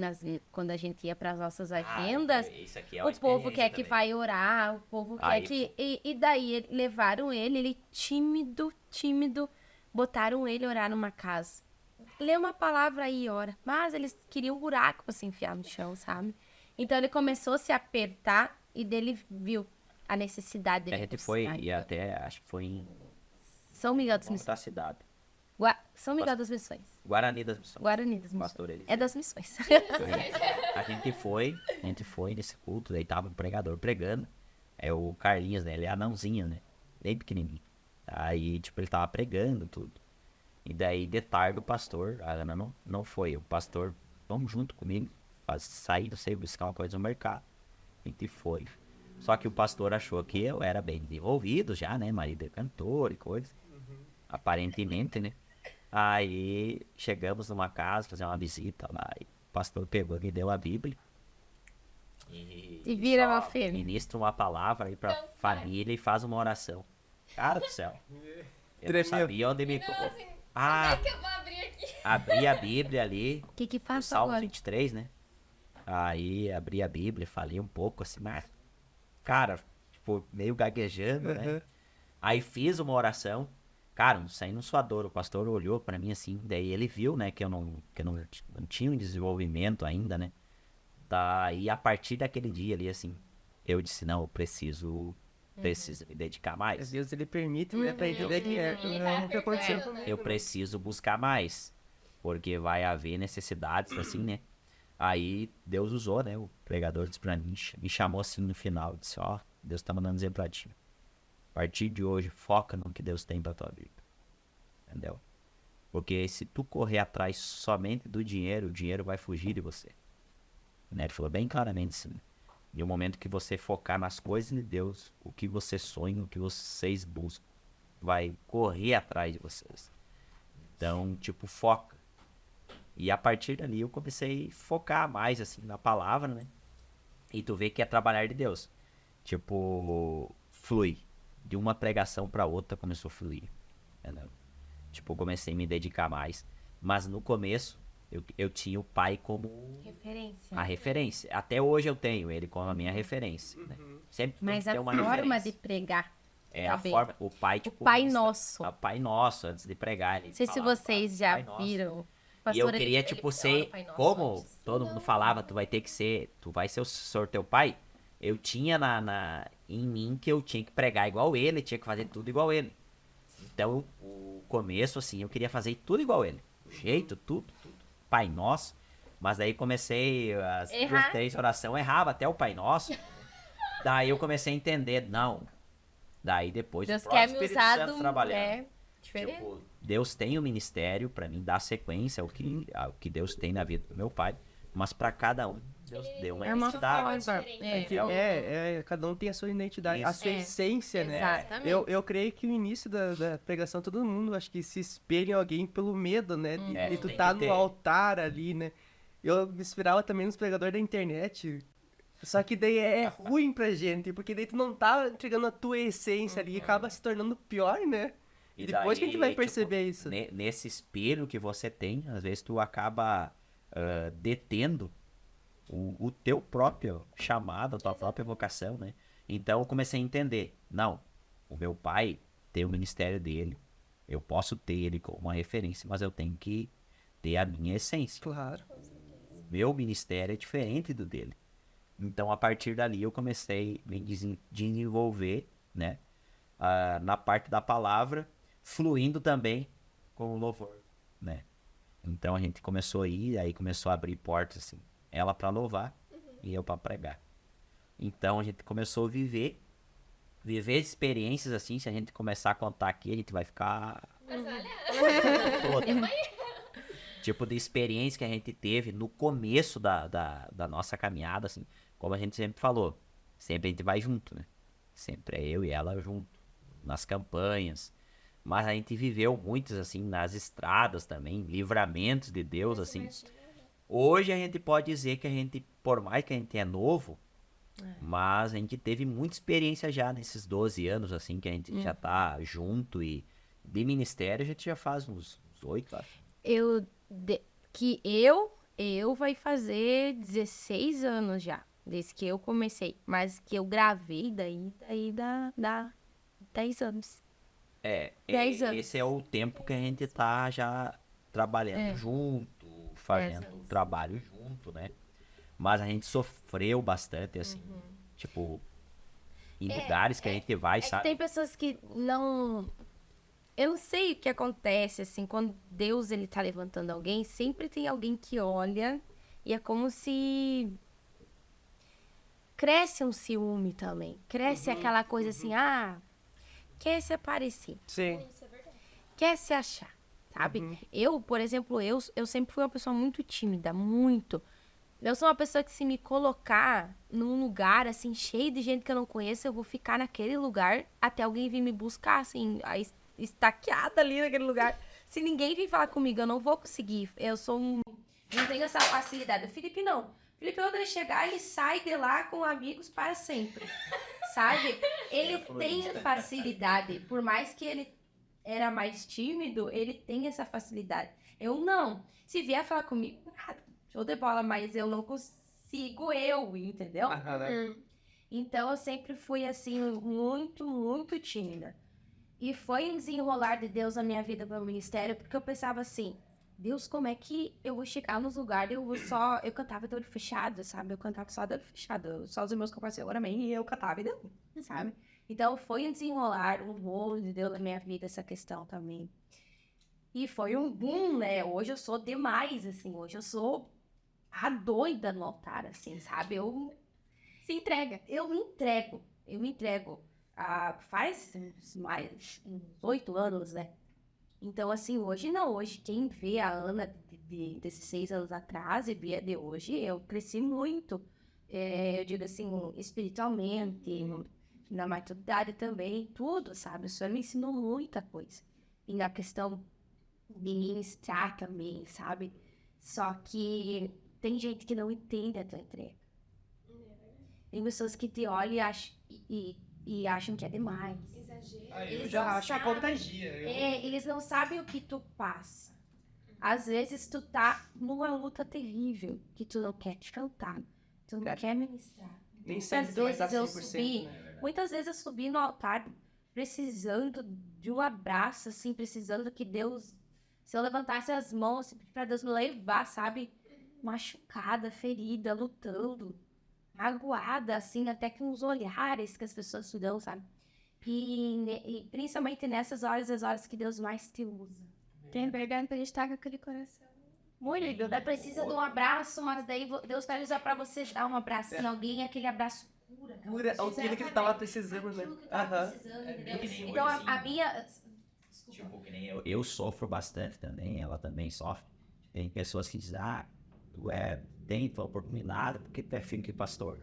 quando a gente ia para as nossas agendas. Isso aqui é uma O povo experiência quer que também. vai orar, o povo Aí quer que... E daí levaram ele tímido, botaram ele orar numa casa. Lê uma palavra aí e ora. Mas eles queriam um buraco pra se enfiar no chão, sabe? Então ele começou a se apertar e dele viu a necessidade A dele. gente foi, buscar. e até acho que foi em São Miguel das Missões. outra cidade. São Miguel das Missões. Guarani das Missões. Guarani das Missões. Pastor Eliseu. É das Missões. A gente foi nesse culto, daí tava o pregador pregando. É o Carlinhos, né? Ele é anãozinho, né? Bem pequenininho. Aí, tipo, ele tava pregando tudo. E daí, de tarde, o pastor, a Ana não foi. O pastor, vamos junto comigo, sair, não sei, buscar uma coisa no mercado. A gente foi. Só que o pastor achou que eu era bem desenvolvido já, né? Marido é cantor e coisa. Aparentemente, né? Aí chegamos numa casa, fazer uma visita lá. E o pastor pegou e deu a Bíblia. E vira, só meu filho. Ministra uma palavra aí pra família e faz uma oração. Cara do céu. Eu não Tremeu. sabia onde me... Ah, que eu vou abrir aqui? abri a Bíblia ali. O que O faço Salmo agora? 23, né? Aí abri a Bíblia, falei um pouco assim, mas... Cara, tipo, meio gaguejando, né? Uhum. Aí fiz uma oração. Cara, não saí no suador. O pastor olhou pra mim assim, daí ele viu, né, que eu não tinha um desenvolvimento ainda, né? Daí, a partir daquele dia ali, assim, eu disse, não, eu preciso me dedicar mais. Deus, ele permite, né? Pra entender que o que aconteceu. Eu preciso buscar mais, porque vai haver necessidades, assim, né? Aí, Deus usou, né, o pregador disse pra mim, me chamou assim no final, disse, ó, Deus tá mandando dizer pra ti. A partir de hoje, foca no que Deus tem pra tua vida. Entendeu? Porque se tu correr atrás somente do dinheiro, o dinheiro vai fugir de você. Né? Ele falou bem claramente assim. E o momento que você focar nas coisas de Deus, o que você sonha, o que vocês buscam, vai correr atrás de vocês. Então, tipo, foca. E a partir dali eu comecei a focar mais, assim, na palavra, né? E tu vê que é trabalhar de Deus. Tipo, flui. De uma pregação pra outra começou a fluir. Entendeu? Tipo, eu comecei a me dedicar mais. Mas no começo, eu tinha o pai como Referência. a referência. Até hoje eu tenho ele como a minha referência. Né? Sempre tem Mas que ter a uma forma referência. de pregar. É a também. forma, o pai, O tipo... Pai mostra- Nosso. O Pai Nosso, antes de pregar. Ele Não sei se falava, vocês já Pai Nosso. viram. E eu Pastor, queria, ele- tipo, ora ser... o Pai Nosso Como antes. todo mundo falava, tu vai ter que ser... Tu vai ser o senhor teu pai. Eu tinha em mim que eu tinha que pregar igual ele, tinha que fazer tudo igual ele. Então, o começo, assim, eu queria fazer tudo igual ele. O jeito, tudo. Pai Nosso. Mas daí comecei, as Errar. 2, 3 orações, errava até o Pai Nosso. Daí eu comecei a entender, não. Daí depois Deus o próprio quer me Espírito usar Santo do... trabalhando. É, diferente. Tipo, Deus tem o ministério pra mim dar sequência ao que Deus tem na vida do meu pai, mas pra cada um Deus deu uma É uma identidade. forma. Cada um tem a sua identidade, a Isso. sua essência, né? Exatamente. Eu creio que o início da pregação, todo mundo acho que se espelha em alguém pelo medo, né? De tu tem tá que no ter. altar ali, né? Eu me inspirava também nos pregadores da internet. Só que daí é ruim pra gente, porque daí tu não tá entregando a tua essência ali e acaba se tornando pior, né? E depois que a gente vai daí, perceber tipo, isso. Nesse espelho que você tem, às vezes tu acaba detendo o teu próprio chamado, a tua própria vocação, né? Então eu comecei a entender, não, o meu pai tem o ministério dele, eu posso ter ele como uma referência, mas eu tenho que ter a minha essência. Claro. Meu ministério é diferente do dele. Então, a partir dali, eu comecei a me desenvolver, né? Na parte da palavra, fluindo também com o louvor, né? Então, a gente começou a ir, aí começou a abrir portas, assim. Ela para louvar e eu para pregar. Então, a gente começou a viver experiências, assim. Se a gente começar a contar aqui, a gente vai ficar... Mas olha, todo. tipo de experiência que a gente teve no começo da nossa caminhada, assim, como a gente sempre falou, sempre a gente vai junto, né? Sempre é eu e ela junto, nas campanhas. Mas a gente viveu muitas, assim, nas estradas também, livramentos de Deus, assim. Hoje a gente pode dizer que a gente, por mais que a gente é novo, mas a gente teve muita experiência já nesses 12 anos, assim, que a gente já tá junto e de ministério a gente já faz uns 8, acho. Eu vai fazer 16 anos já, desde que eu comecei. Mas que eu gravei, daí dá 10 anos. 10 anos. Esse é o tempo que a gente tá já trabalhando junto, fazendo o trabalho junto, né? Mas a gente sofreu bastante, assim, tipo, em lugares que a gente vai, sabe? Tem pessoas que não... Eu não sei o que acontece, assim, quando Deus, ele tá levantando alguém, sempre tem alguém que olha e é como se... Cresce um ciúme também. Cresce aquela coisa assim, quer se aparecer, Sim. quer se achar, sabe? Eu, por exemplo, eu sempre fui uma pessoa muito tímida, muito. Eu sou uma pessoa que se me colocar num lugar, assim, cheio de gente que eu não conheço, eu vou ficar naquele lugar até alguém vir me buscar, assim, estaqueada ali naquele lugar. Se ninguém vir falar comigo, eu não vou conseguir. Não tenho essa facilidade. O Felipe não. O Felipe, quando ele chegar, ele sai de lá com amigos para sempre. Sabe? Ele tem facilidade. Por mais que ele era mais tímido, ele tem essa facilidade. Eu não. Se vier falar comigo, show de bola, mas eu não consigo entendeu? Então, eu sempre fui, assim, muito, muito tímida. E foi um desenrolar de Deus na minha vida para o ministério, porque eu pensava assim, Deus, como é que eu vou chegar nos lugares, eu cantava de olho fechado, sabe? Eu cantava só de olho fechado, só os meus compartilhos oravam e eu cantava e deu, sabe? Então, foi um desenrolar, um rolo de Deus na minha vida, essa questão também. E foi um boom, né? Hoje eu sou demais, assim, hoje eu sou a doida no altar, assim, sabe? Se entrega. Eu me entrego. Faz mais uns 8 anos, né? Então, assim, hoje não. Hoje, quem vê a Ana desses 6 anos atrás e vê a de hoje, eu cresci muito. Eu digo assim, espiritualmente, na maturidade também, tudo, sabe? O Senhor me ensinou muita coisa. E na questão de ministrar também, sabe? Só que tem gente que não entende a tua entrega. Tem pessoas que te olham e acham que é demais. Eu já acho que contagia. Eles não sabem o que tu passa. Às vezes tu tá numa luta terrível, que tu não quer te cantar, tu não quer ministrar. Nem sempre vai dar 100%, né? Muitas vezes eu subi no altar precisando de um abraço, assim, precisando que Deus, se eu levantasse as mãos assim, pra Deus me levar, sabe? Machucada, ferida, lutando, magoada, assim, até com os olhares que as pessoas te dão, sabe? E principalmente nessas horas, as horas que Deus mais te usa. Tem verdade pra gente estar com aquele coração. Muito, Deus precisa de um abraço, mas daí Deus vai usar pra você dar um abraço em alguém, aquele abraço cura. Cura aquilo que ele tava precisando, né? Aquilo que tava precisando, entendeu? Então, a minha... Tipo, que nem eu sofro bastante também, ela também sofre. Tem pessoas que dizem, tu tem tua oportunidade porque tu é filho de pastor.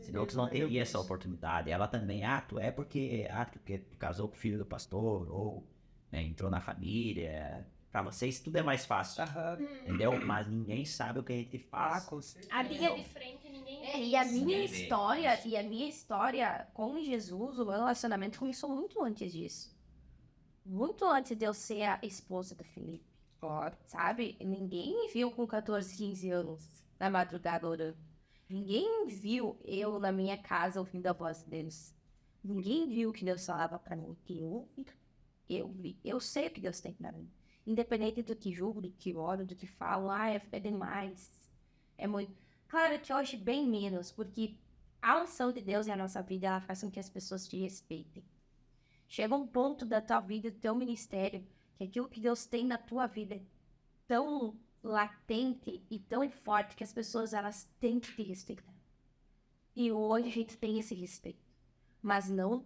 Senão tu não teria essa oportunidade. Ela também, tu é porque tu casou com o filho do pastor, ou né, entrou na família. Pra vocês tudo é mais fácil, entendeu? Mas ninguém sabe o que a gente faz. Com certeza. A linha De frente, ninguém E a minha história com Jesus, o meu relacionamento começou muito antes disso. Muito antes de eu ser a esposa do Felipe. Claro. Sabe? Ninguém me viu com 14, 15 anos na madrugada orando. Ninguém viu eu na minha casa ouvindo a voz de Deus. Ninguém viu o que Deus falava pra mim. Eu vi. Eu sei o que Deus tem pra mim. Independente do que julgo, do que oro, do que falo. É demais. É muito... Claro que hoje bem menos, porque a unção de Deus na nossa vida, ela faz com que as pessoas te respeitem. Chega um ponto da tua vida, do teu ministério, que aquilo que Deus tem na tua vida é tão latente e tão forte que as pessoas, elas têm que te respeitar. E hoje a gente tem esse respeito. Mas não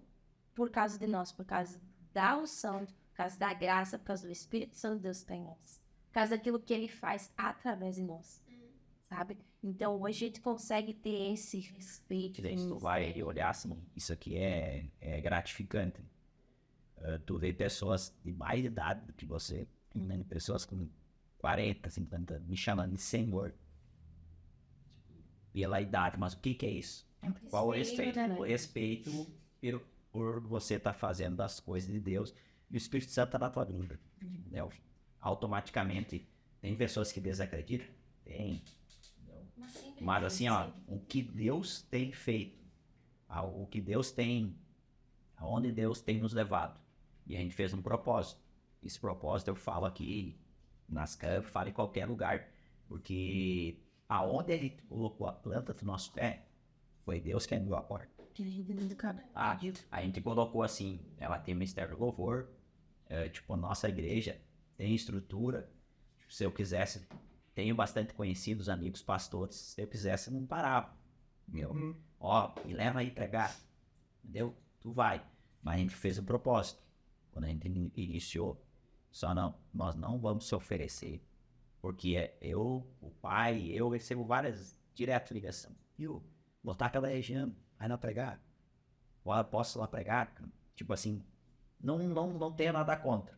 por causa de nós, por causa da unção, por causa da graça, por causa do Espírito Santo de Deus que tem em nós. por causa daquilo que ele faz através de nós, sabe? Então, hoje a gente consegue ter esse respeito. Que daí tu vai olhar assim, isso aqui é gratificante. Tu vê pessoas de mais idade do que você, né? Pessoas com 40, 50, me chamando de senhor. Pela idade, mas o que é isso? Qual o respeito? O respeito por você estar fazendo as coisas de Deus e o Espírito Santo está na tua vida. Entendeu? Automaticamente, tem pessoas que desacreditam? Tem. Mas assim, ó, o que Deus tem feito, o que Deus tem, aonde Deus tem nos levado, e a gente fez um propósito. Esse propósito eu falo aqui nas câmeras, falo em qualquer lugar, porque aonde ele colocou a planta do nosso pé, foi Deus que abriu a porta. A gente colocou assim, ela tem ministério de louvor, tipo, a nossa igreja tem estrutura. Se eu quisesse, tenho bastante conhecidos, amigos, pastores, se eu quisesse, não parava. Meu, ó, me leva aí pregar, entendeu? Tu vai. Mas a gente fez um propósito. Quando a gente iniciou, nós não vamos se oferecer, porque o pai, eu recebo várias direto ligação. Viu? Botar aquela região, vai lá pregar. Posso lá pregar? Tipo assim, não tenho nada contra.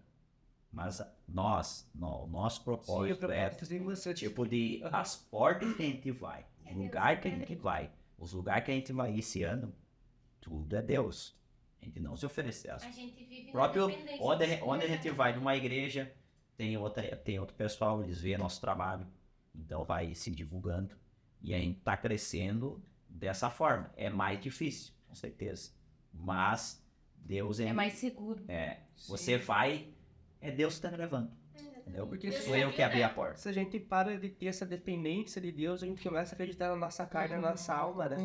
Mas o nosso propósito tipo de as portas que a gente vai, o lugar que a gente vai, os lugares que a gente vai esse ano, tudo é Deus. A gente não se oferecer. A gente vive Próprio, na dependência. onde a gente vai numa igreja, tem outro pessoal, eles veem nosso trabalho, então vai se divulgando. E a gente tá crescendo dessa forma. É mais difícil, com certeza. Mas Deus É mais seguro. Você vai, é Deus que tá me levando. Entendeu? Porque Sou eu que abri a porta. Se a gente para de ter essa dependência de Deus, a gente começa a acreditar na nossa carne, na nossa alma, né?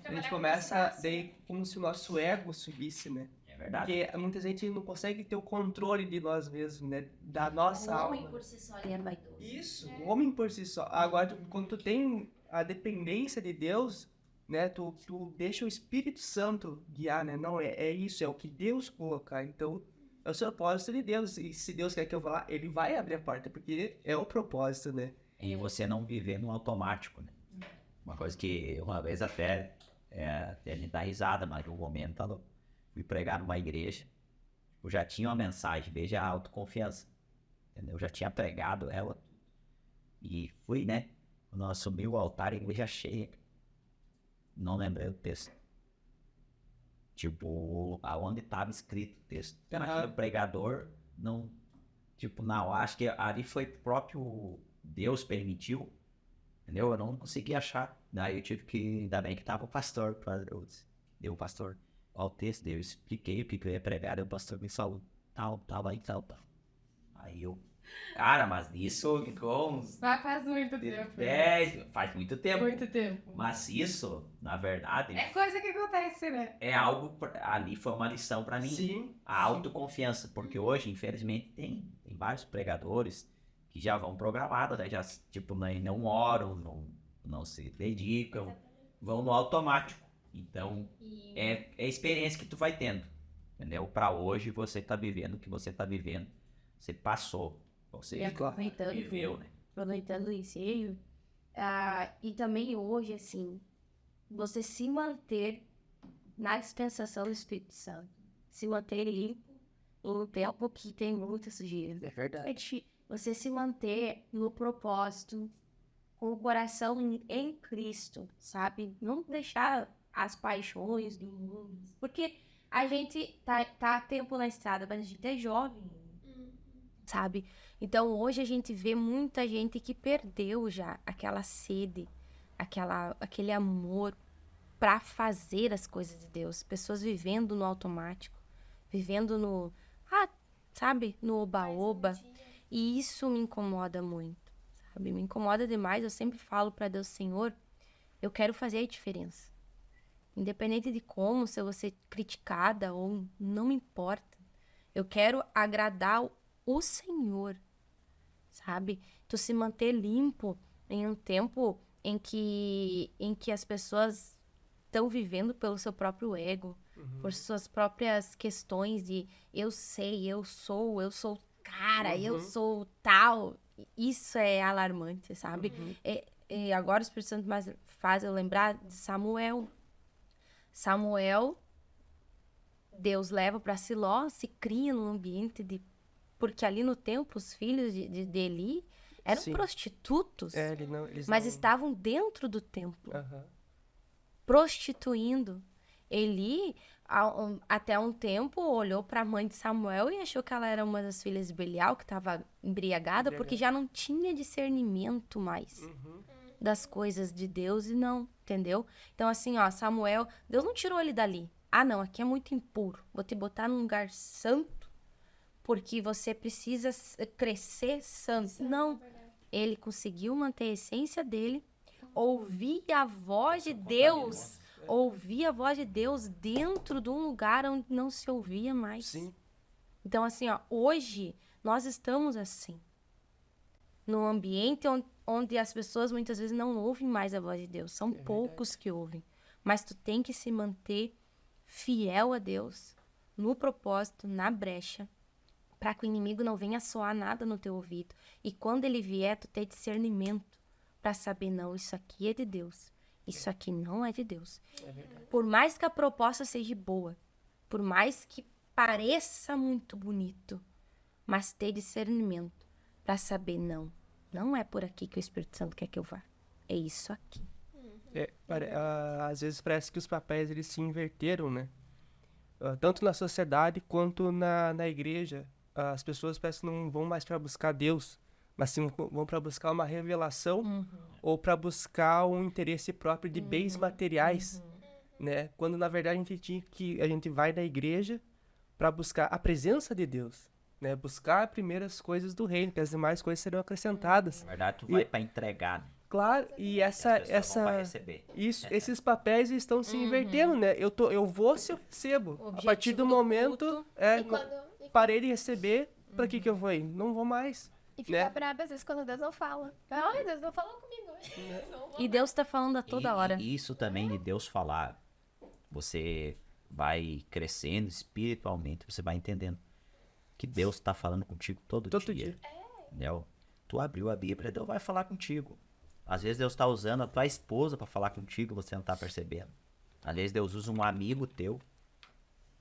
A gente começa daí como se o nosso ego subisse, né? É verdade. Porque muita gente não consegue ter o controle de nós mesmos, né? Da nossa O alma. homem por si só, ele é vaidoso. Isso, o homem por si só. Agora, quando tu tem a dependência de Deus, né? Tu deixa o Espírito Santo guiar, né? Não, é isso, é o que Deus colocar. Então, é o propósito de Deus. E se Deus quer que eu vá lá, Ele vai abrir a porta, porque é o propósito, né? E você não viver no automático, né? Uma coisa que uma vez até a gente dá risada, mas no momento eu fui pregar numa igreja, eu já tinha uma mensagem, veja a autoconfiança, entendeu? Eu já tinha pregado ela e fui, né? Quando nós subiu o altar, a igreja cheia, não lembrei o texto. Tipo, aonde estava escrito o texto. Mas o pregador não... Tipo, não, acho que ali foi próprio Deus permitiu, entendeu? Eu não consegui achar. Daí eu tive que... Ainda bem que tava o pastor. Deu o pastor ao texto, eu expliquei o que eu ia pregar, e o pastor me falou, tal. Aí eu... Cara, mas isso ficou uns... Faz muito tempo. Faz muito tempo. Muito tempo. Mas isso, na verdade... É coisa que acontece, né? É algo, ali foi uma lição pra mim. Sim. A autoconfiança, porque hoje, infelizmente, tem vários pregadores que já vão programados, né? Já, tipo, não oram, não se dedicam, vão no automático. Então, é a experiência que tu vai tendo, entendeu? Pra hoje, você tá vivendo o que você tá vivendo. Você passou, você viveu, né? Aproveitando isso, e também hoje, assim, você se manter na dispensação do Espírito Santo, se manter limpo em um tempo que tem muita sujeira. É verdade. Você se manter no propósito, com o coração em Cristo, sabe? Não deixar as paixões do mundo, porque a gente tá há tempo na estrada, mas a gente é jovem, sabe? Então hoje a gente vê muita gente que perdeu já aquela sede, aquele amor para fazer as coisas de Deus. Pessoas vivendo no automático, vivendo no, sabe, no oba-oba. E isso me incomoda muito, sabe? Me incomoda demais. Eu sempre falo para Deus, Senhor, eu quero fazer a diferença. Independente de como, se eu vou ser criticada ou não me importa. Eu quero agradar o Senhor, sabe? Tu se manter limpo em um tempo em que as pessoas estão vivendo pelo seu próprio ego, por suas próprias questões de eu sei, eu sou cara, eu sou tal. isso é alarmante, sabe? E agora o Espírito Santo mais faz eu lembrar de Samuel. Samuel, Deus leva para Siló, se cria num ambiente de... Porque ali no templo, os filhos de Eli eram Sim. prostitutos, Eles mas não... estavam dentro do templo, Aham. prostituindo. Eli, até um tempo, olhou para a mãe de Samuel e achou que ela era uma das filhas de Belial, que estava embriagada, porque já não tinha discernimento mais das coisas de Deus e não, entendeu? Então, assim, ó, Samuel, Deus não tirou ele dali. Ah, não, aqui é muito impuro. Vou te botar num lugar santo, porque você precisa crescer santo. Não, ele conseguiu manter a essência dele, ouvir a voz de Deus, ouvir a voz de Deus dentro de um lugar onde não se ouvia mais. Sim. Então, assim, ó, hoje nós estamos assim, num ambiente onde as pessoas muitas vezes não ouvem mais a voz de Deus. São poucos que ouvem. Mas tu tem que se manter fiel a Deus, no propósito, na brecha, para que o inimigo não venha soar nada no teu ouvido. E quando ele vier, tu ter discernimento para saber, não, isso aqui é de Deus. Isso aqui não é de Deus. Por mais que a proposta seja boa, por mais que pareça muito bonito, mas ter discernimento para saber, não é por aqui que o Espírito Santo quer que eu vá. É isso aqui. Às vezes parece que os papéis eles se inverteram, né? Tanto na sociedade quanto na igreja. As pessoas parecem que não vão mais para buscar Deus, mas sim vão para buscar uma revelação ou para buscar um interesse próprio de bens materiais, né? Quando na verdade a gente vai na igreja para buscar a presença de Deus, né? Buscar primeiro as coisas do reino, que as demais coisas serão acrescentadas. Na verdade, tu vai para entregar, né? Claro, e As pessoas vão pra receber. esses papéis estão se invertendo, né? Eu vou se eu recebo. O A partir do objetivo do momento, culto. parei de receber, pra que eu vou ir? Não vou mais. E ficar Né? brava às vezes quando Deus não fala. Ai, Deus não falou comigo. Não vou E Deus tá falando a toda hora. E isso também de Deus falar. Você vai crescendo espiritualmente, você vai entendendo que Deus tá falando contigo todo dia. Entendeu? Tu abriu a Bíblia, Deus vai falar contigo. Às vezes Deus tá usando a tua esposa pra falar contigo, você não tá percebendo. Às vezes Deus usa um amigo teu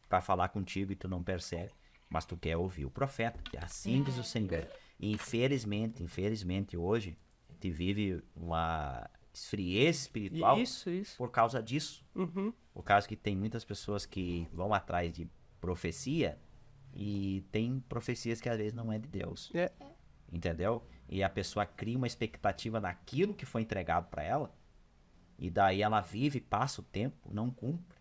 pra falar contigo e tu não percebe. Mas tu quer ouvir o profeta, que assim diz o Senhor. E infelizmente, hoje, a gente vive uma esfrieza espiritual Isso. por causa disso. Uhum. Por causa que tem muitas pessoas que vão atrás de profecia e tem profecias que às vezes não é de Deus. É. Entendeu? E a pessoa cria uma expectativa naquilo que foi entregado para ela e daí ela vive, passa o tempo, não cumpre.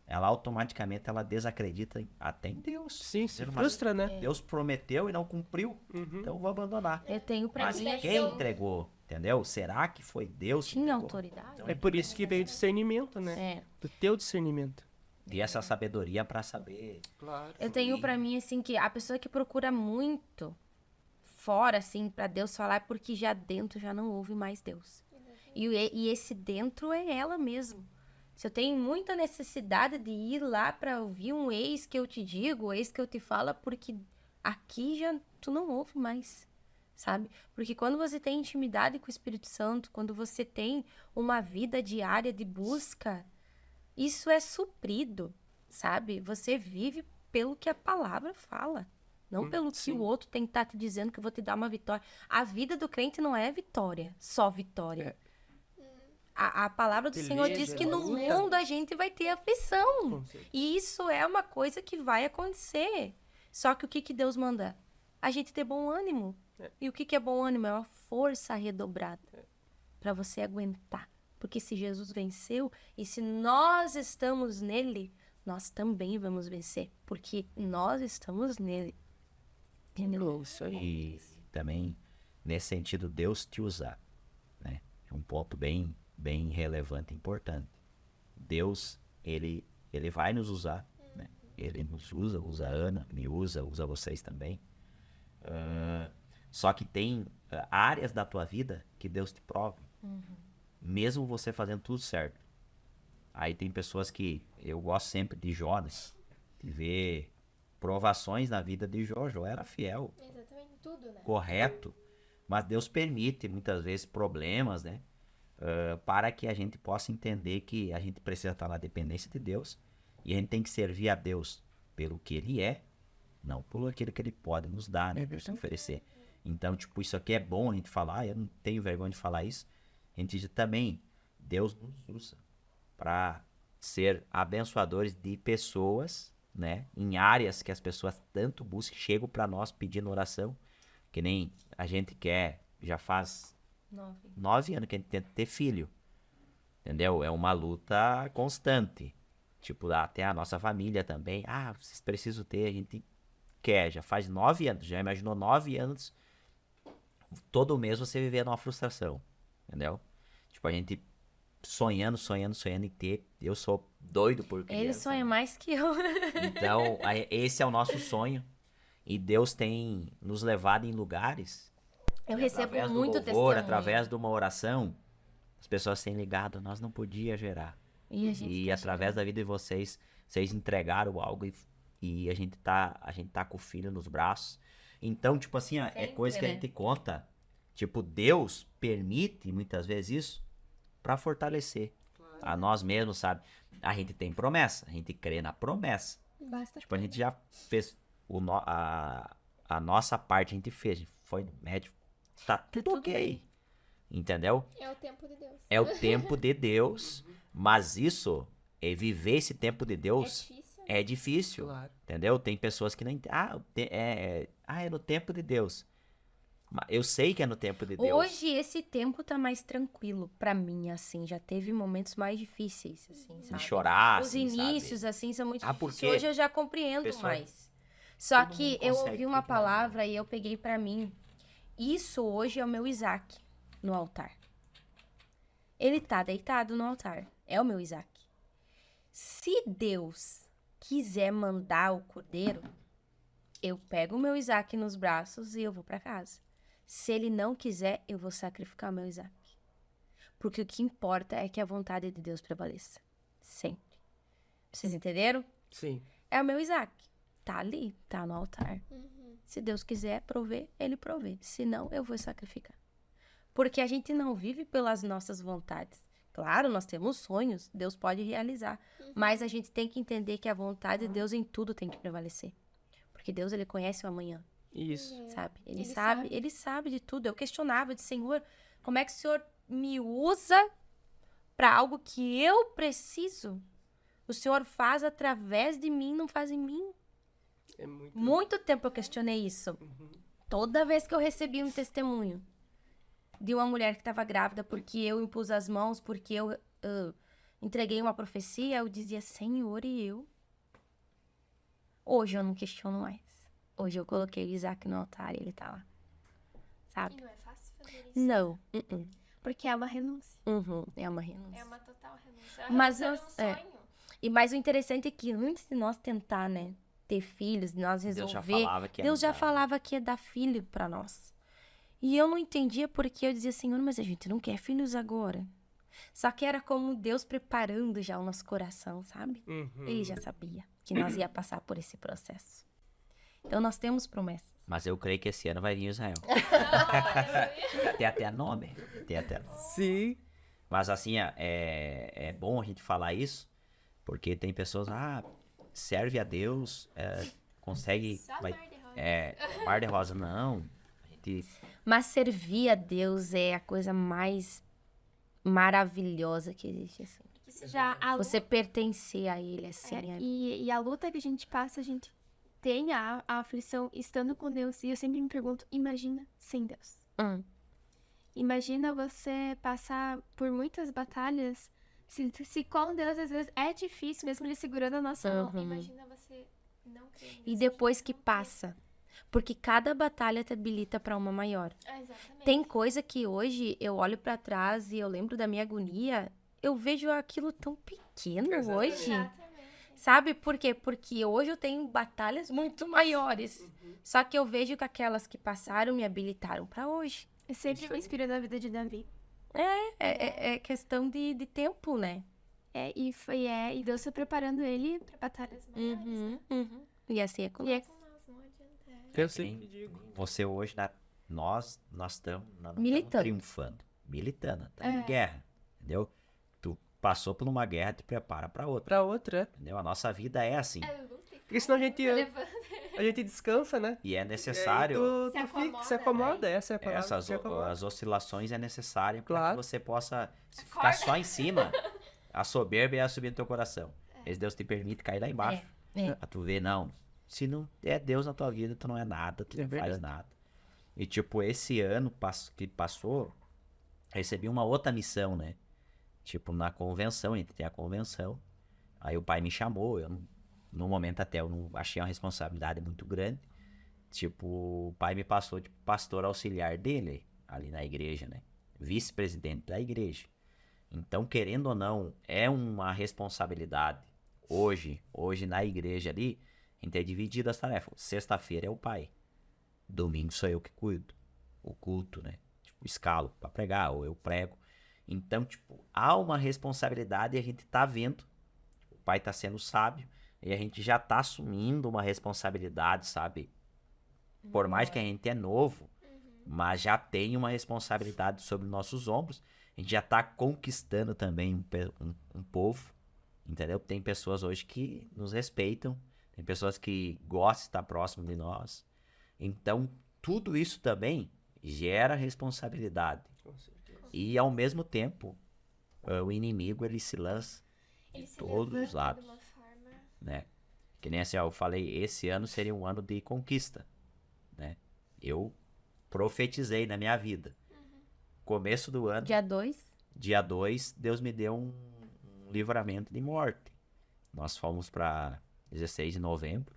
Ela automaticamente ela desacredita até em Deus. Sim, se Mas frustra, né? Deus prometeu e não cumpriu, então eu vou abandonar. Eu tenho pra Mas mim quem assim, entregou? Entendeu? Será que foi Deus que tinha entregou? autoridade. É por isso que veio o discernimento, né? É. Do teu discernimento. E essa sabedoria para saber. Claro. Eu tenho pra mim, assim, que a pessoa que procura muito fora, assim, pra Deus falar é porque já dentro já não ouve mais Deus. E esse dentro é ela mesmo. Se eu tenho muita necessidade de ir lá pra ouvir um eis que eu te digo, eis que eu te falo, porque aqui já tu não ouve mais, sabe? Porque quando você tem intimidade com o Espírito Santo, quando você tem uma vida diária de busca, isso é suprido, sabe? Você vive pelo que a palavra fala, não pelo que o outro tem que estar te dizendo que eu vou te dar uma vitória. A vida do crente não é vitória, só vitória. A palavra do Senhor diz que no luta. mundo a gente vai ter aflição. Com certeza. E isso é uma coisa que vai acontecer. Só que o que Deus manda? A gente ter bom ânimo. E o que é bom ânimo? É uma força redobrada para você aguentar. Porque se Jesus venceu e se nós estamos nele, nós também vamos vencer. Porque nós estamos nele. Entendeu? Isso aí. E também, nesse sentido, Deus te usar. Né? É um ponto bem relevante e importante. Deus, ele vai nos usar. Né? Ele nos usa a Ana, me usa vocês também. Só que tem áreas da tua vida que Deus te prova. Mesmo você fazendo tudo certo. Aí tem pessoas que... Eu gosto sempre de Jó, né? De ver provações na vida de Jó. Jó era fiel, Exatamente tudo, né? correto. Mas Deus permite, muitas vezes, problemas, né? Para que a gente possa entender que a gente precisa estar na dependência de Deus e a gente tem que servir a Deus pelo que Ele é, não por aquilo que Ele pode nos dar, né? Nos oferecer. Então, tipo, isso aqui é bom a gente falar, eu não tenho vergonha de falar isso. A gente diz também, Deus nos usa para ser abençoadores de pessoas, né? Em áreas que as pessoas tanto buscam, chegam para nós pedindo oração, que nem a gente quer, já faz 9 anos que a gente tenta ter filho, entendeu? É uma luta constante. Tipo, até a nossa família também. Ah, vocês precisam ter, a gente quer. Já faz 9 anos. Já imaginou 9 anos todo mês você viver numa frustração, entendeu? Tipo, a gente sonhando em ter. Eu sou doido por criança. Ele sonha mais que eu. Então, esse é o nosso sonho. E Deus tem nos levado em lugares. Eu recebo Através do muito louvor, testemunho. através de uma oração, as pessoas têm ligado, nós não podíamos gerar. E a gente E tá através da vida de vocês entregaram algo e a gente tá com o filho nos braços. Então, tipo assim, ó, é Sempre, coisa que a né? gente conta. Tipo, Deus permite muitas vezes isso pra fortalecer a nós mesmos, sabe? A gente tem promessa, a gente crê na promessa. Basta. Tipo, a gente já fez a nossa parte, a gente fez. A gente foi no médico, tá tudo tudo ok. bem. Entendeu? É o tempo de Deus. É o tempo de Deus, mas isso, viver esse tempo de É Deus, difícil. é difícil. Claro. Entendeu? Tem pessoas que não entendem. É no tempo de Deus. Mas eu sei que é no tempo de Deus. Hoje esse tempo tá mais tranquilo pra mim, assim. Já teve momentos mais difíceis, assim, De sabe? chorar, Os assim, inícios, sabe? assim, são muito Ah, difíceis. porque Hoje eu já compreendo pessoa- mais. Só todo que mundo eu consegue ouvi uma ter palavra e eu peguei pra mim. Isso hoje é o meu Isaac no altar. Ele tá deitado no altar. É o meu Isaac. Se Deus quiser mandar o cordeiro, eu pego o meu Isaac nos braços e eu vou pra casa. Se ele não quiser, eu vou sacrificar o meu Isaac. Porque o que importa é que a vontade de Deus prevaleça. Sempre. Vocês entenderam? Sim. É o meu Isaac. Tá ali, tá no altar. Se Deus quiser prover, ele provê. Se não, eu vou sacrificar. Porque a gente não vive pelas nossas vontades. Claro, nós temos sonhos, Deus pode realizar. Mas a gente tem que entender que a vontade de Deus em tudo tem que prevalecer. Porque Deus, ele conhece o amanhã, Isso. sabe? Ele Ele sabe de tudo. Eu questionava de Senhor, como é que o Senhor me usa para algo que eu preciso? O Senhor faz através de mim, não faz em mim. É muito. Muito tempo eu questionei isso. Toda vez que eu recebi um testemunho de uma mulher que estava grávida, porque eu impus as mãos, porque eu entreguei uma profecia, eu dizia, Senhor, e eu? Hoje eu não questiono mais. Hoje eu coloquei o Isaac no altar e ele tá lá. E Sabe? não é fácil fazer isso. Não. Porque é uma renúncia. É uma renúncia. É uma total renúncia. Mas renúncia eu- é um sonho. Mas o interessante é que antes de nós tentar, né, ter filhos, de nós Deus já resolver, falava que ia Deus nos já dar. falava que ia dar filho pra nós. E eu não entendia porque eu dizia, Senhor, mas a gente não quer filhos agora. Só que era como Deus preparando já o nosso coração, sabe? Uhum. Ele já sabia que nós ia passar por esse processo. Então nós temos promessas. Mas eu creio que esse ano vai vir Israel. Tem até nome. Tem até nome. Sim. Mas assim, é bom a gente falar isso, porque tem pessoas, serve a Deus, consegue. Só Vai, mar de rosa. mar de rosa, não. A gente, Mas servir a Deus é a coisa mais maravilhosa que existe, assim. Que seja a Você pertencer a Ele, assim. E a luta que a gente passa, a gente tem a aflição estando com Deus. E eu sempre me pergunto, imagina sem Deus. Imagina você passar por muitas batalhas. Se com Deus às vezes é difícil, mesmo Ele segurando a nossa mão. Imagina você não crer E nisso, depois não que crer. passa. Porque cada batalha te habilita pra uma maior. Exatamente. Tem coisa que hoje eu olho pra trás e eu lembro da minha agonia, eu vejo aquilo tão pequeno hoje. Exatamente. Sabe por quê? Porque hoje eu tenho batalhas muito maiores. Só que eu vejo que aquelas que passaram me habilitaram pra hoje. Eu sempre me inspiro na vida de Davi. É questão de tempo, né? E Deus foi preparando ele pra batalhas maiores. Né? E assim é com E é nós. com nós, não adianta. Eu sempre digo. você hoje, nós estamos Militando. triunfando, militando, tá em guerra, entendeu? Tu passou por uma guerra, te prepara pra outra, Pra outra, entendeu? A nossa vida é assim. Porque senão a gente descansa, né? E é E aí necessário, tu, Se tu fica, acomoda, se acomoda, né? essa é a palavra. essas se acomoda. as oscilações é necessário para Claro. que você possa, se ficar só em cima, a soberba ia subir no teu coração. Esse Deus te permite cair lá embaixo. Pra tu ver, não, se não é Deus na tua vida, tu não é nada, tu É não faz verdade. nada. E tipo, esse ano que passou, recebi uma outra missão, né? Tipo, na convenção, a gente tem a convenção. Aí o pai me chamou, no momento até eu não achei uma responsabilidade muito grande. Tipo, o pai me passou de pastor auxiliar dele, ali na igreja, né? Vice-presidente da igreja. Então, querendo ou não, é uma responsabilidade. Hoje na igreja ali, a gente é dividido as tarefas. Sexta-feira é o pai. Domingo sou eu que cuido. O culto, né? Tipo, escalo pra pregar, ou eu prego. Então, tipo, há uma responsabilidade e a gente tá vendo. O pai tá sendo sábio e a gente já tá assumindo uma responsabilidade, sabe? Por mais que a gente é novo, mas já tem uma responsabilidade sobre nossos ombros. A gente já tá conquistando também um povo, entendeu? Tem pessoas hoje que nos respeitam, tem pessoas que gostam de estar próximo de nós. Então, tudo isso também gera responsabilidade. Com certeza. E, ao mesmo tempo, o inimigo, ele se lança Ele de se todos os levanta lados, de uma forma... né? Que nem assim, ó, eu falei, esse ano seria um ano de conquista, né? Eu profetizei na minha vida. Começo do ano, Dia 2. dia 2, Deus me deu um livramento de morte. Nós fomos para 16 de novembro.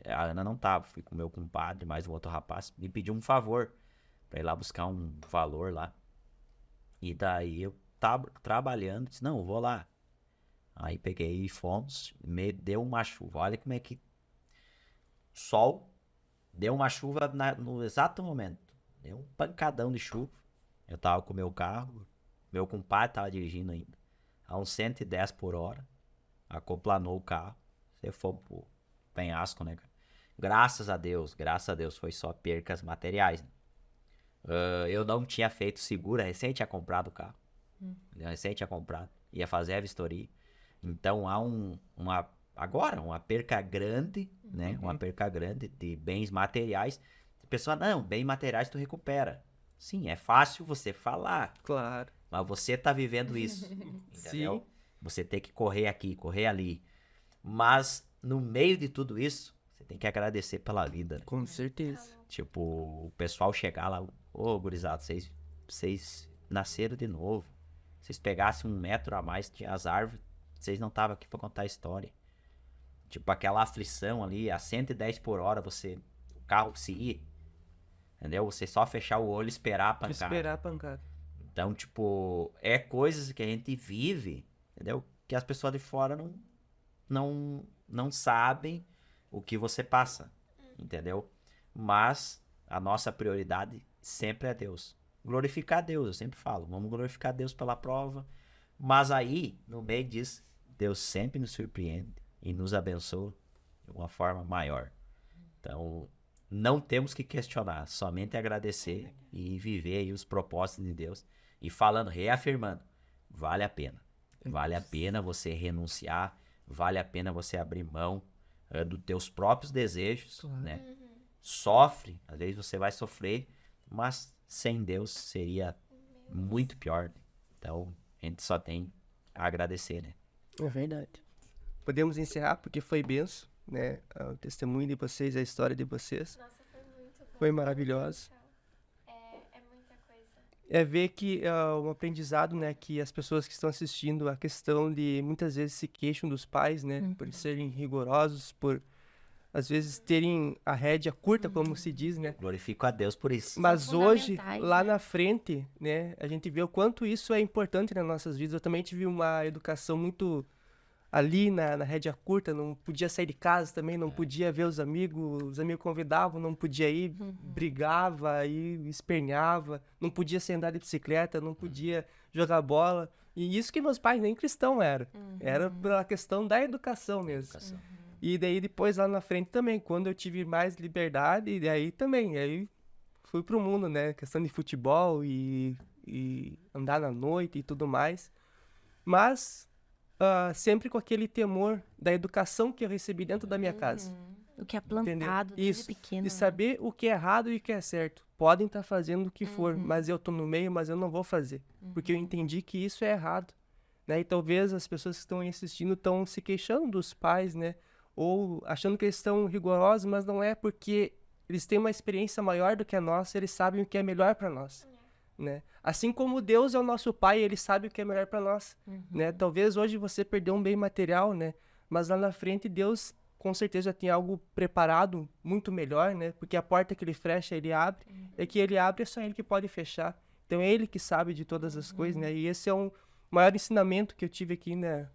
A Ana não tava, fui com meu compadre, mais um outro rapaz, me pediu um favor para ir lá buscar um valor lá. E daí eu tava trabalhando, disse, não, eu vou lá. Aí peguei e fomos, me deu uma chuva. Olha como é que sol deu uma chuva no exato momento. Deu um pancadão de chuva. Eu tava com o meu carro, meu compadre tava dirigindo ainda, a uns 110 por hora. Acoplanou o carro. Você foi pro penhasco, né, cara? Graças a Deus, foi só percas materiais, né? Eu não tinha feito seguro, recém tinha comprado o carro. Recém tinha comprado. Ia fazer a vistoria. Então há uma perca grande, né? Uma perca grande de bens materiais. A pessoa, não, bens materiais tu recupera. Sim, é fácil você falar, Claro. mas você tá vivendo isso, entendeu? Sim. Você tem que correr aqui, correr ali. Mas no meio de tudo isso, você tem que agradecer pela vida, né? Com certeza. Tipo, o pessoal chegar lá, ô, gurizada, vocês nasceram de novo. Vocês pegassem 1 metro a mais, tinha as árvores, vocês não estavam aqui pra contar a história. Tipo, aquela aflição ali, a 110 por hora, o carro se ir, entendeu? Você só fechar o olho e esperar a pancada. Esperar a pancada. Então, tipo, é coisas que a gente vive, entendeu? Que as pessoas de fora não sabem o que você passa, entendeu? Mas a nossa prioridade sempre é Deus. Glorificar Deus, eu sempre falo, vamos glorificar Deus pela prova. Mas aí, no meio disso, Deus sempre nos surpreende e nos abençoa de uma forma maior. Então, não temos que questionar, somente agradecer e viver aí os propósitos de Deus. E falando, reafirmando, vale a pena. Vale a pena você renunciar, vale a pena você abrir mão dos teus próprios desejos, né? Sofre, às vezes você vai sofrer, mas sem Deus seria muito pior. Então, a gente só tem a agradecer, né? É verdade. Podemos encerrar porque foi benção, né? O testemunho de vocês, a história de vocês. Nossa, foi muito bom. Foi maravilhosa. É muita coisa. É ver que um aprendizado, né, que as pessoas que estão assistindo, a questão de muitas vezes se queixam dos pais, né, por serem rigorosos, por às vezes terem a rédea curta, como se diz, né? Glorifico a Deus por isso. Mas hoje, fundamentais, lá né? na frente, né, a gente vê o quanto isso é importante nas nossas vidas. Eu também tive uma educação muito ali na rédea curta, não podia sair de casa também, não podia ver os amigos convidavam, não podia ir, brigava, aí esperneava, não podia sair andar de bicicleta, não podia jogar bola. E isso que meus pais nem cristão eram. Era pela questão da educação mesmo. E daí depois lá na frente também, quando eu tive mais liberdade, e daí também, aí fui pro mundo, né? Questão de futebol e andar na noite e tudo mais. Mas sempre com aquele temor da educação que eu recebi dentro da minha casa. O que é Entendeu? plantado desde Isso. pequeno. De né? saber o que é errado e o que é certo. Podem estar fazendo o que for, mas eu tô no meio, mas eu não vou fazer. Porque eu entendi que isso é errado. Né? E talvez as pessoas que estão aí assistindo estão se queixando dos pais, né? Ou achando que eles estão rigorosos, mas não é, porque eles têm uma experiência maior do que a nossa, eles sabem o que é melhor para nós. Né? Assim como Deus é o nosso pai, ele sabe o que é melhor para nós. Né? Talvez hoje você perdeu um bem material, né? Mas lá na frente Deus com certeza tem algo preparado muito melhor, né? Porque a porta que ele fecha, ele abre. E que ele abre é só ele que pode fechar. Então é ele que sabe de todas as coisas, né? E esse é um maior ensinamento que eu tive aqui, né?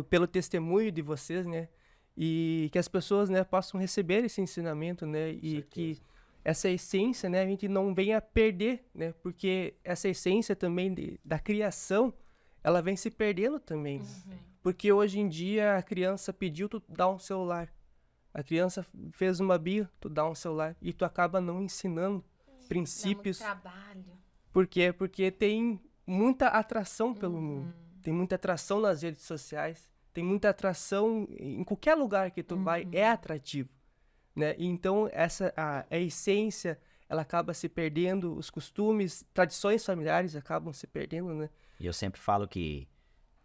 Pelo testemunho de vocês, né? E que as pessoas, né, possam receber esse ensinamento, né? E que essa essência, né, a gente não venha perder, né? Porque essa essência também da criação, ela vem se perdendo também. Porque hoje em dia a criança pediu, tu dá um celular. A criança fez uma birra, tu dá um celular. E tu acaba não ensinando princípios. Dá muito trabalho. Por quê? Porque tem muita atração pelo mundo. Tem muita atração nas redes sociais. Tem muita atração em qualquer lugar que tu vai, é atrativo. Né? E então a essência, ela acaba se perdendo, os costumes, tradições familiares acabam se perdendo, né? E eu sempre falo que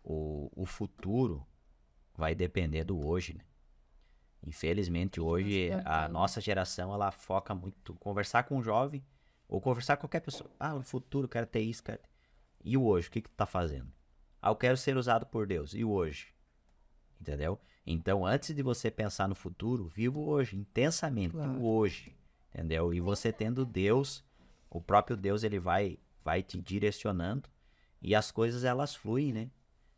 o futuro vai depender do hoje, né? Infelizmente, hoje, a nossa geração, ela foca muito conversar com um jovem ou conversar com qualquer pessoa. Ah, no futuro, quero ter isso, quero ter... E o hoje, o que tu tá fazendo? Ah, eu quero ser usado por Deus. E o hoje? Entendeu? Então, antes de você pensar no futuro, viva o hoje, intensamente, o hoje. Entendeu? E você tendo Deus, o próprio Deus, ele vai te direcionando e as coisas, elas fluem, né?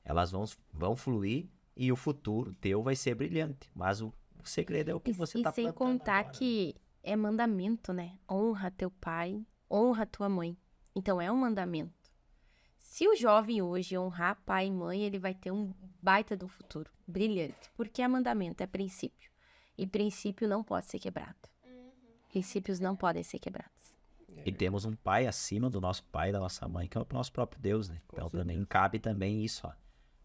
Elas vão fluir e o futuro teu vai ser brilhante. Mas o segredo é o que você tá E sem plantando contar agora, né? que é mandamento, né? Honra teu pai, honra tua mãe. Então é um mandamento. Se o jovem hoje honrar pai e mãe, ele vai ter um baita do futuro, brilhante. Porque é mandamento, é princípio. E princípio não pode ser quebrado. Princípios não podem ser quebrados. E temos um pai acima do nosso pai e da nossa mãe, que é o nosso próprio Deus, né? Então também cabe também isso, ó.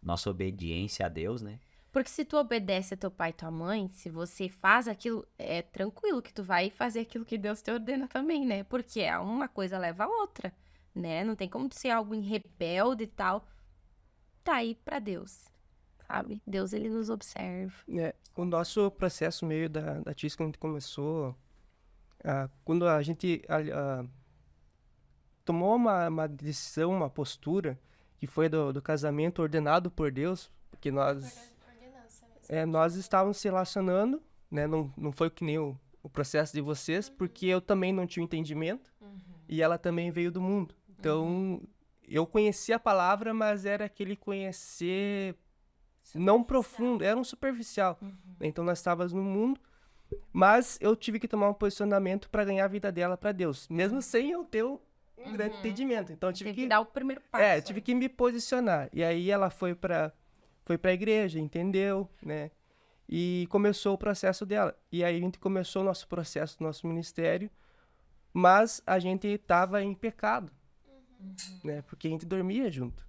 Nossa obediência a Deus, né? Porque se tu obedece a teu pai e tua mãe, se você faz aquilo, é tranquilo que tu vai fazer aquilo que Deus te ordena também, né? Porque uma coisa leva a outra, né? Não tem como tu ser algo rebelde e tal. Tá aí pra Deus, sabe? Deus, ele nos observa. O nosso processo meio da TIS, quando a gente começou, quando a gente tomou uma decisão, uma postura, que foi do casamento ordenado por Deus, porque nós estávamos se relacionando, né? Não foi que nem o processo de vocês, porque eu também não tinha entendimento, e ela também veio do mundo. Então, eu conhecia a palavra, mas era aquele conhecer não profundo, era um superficial. Então, nós estávamos no mundo, mas eu tive que tomar um posicionamento para ganhar a vida dela para Deus, mesmo sem eu ter um grande entendimento. Então, eu tive Tem que dar o primeiro passo. eu tive que me posicionar. E aí ela foi pra igreja, entendeu, né? E começou o processo dela. E aí a gente começou o nosso processo, nosso ministério, mas a gente estava em pecado, né? Porque a gente dormia junto.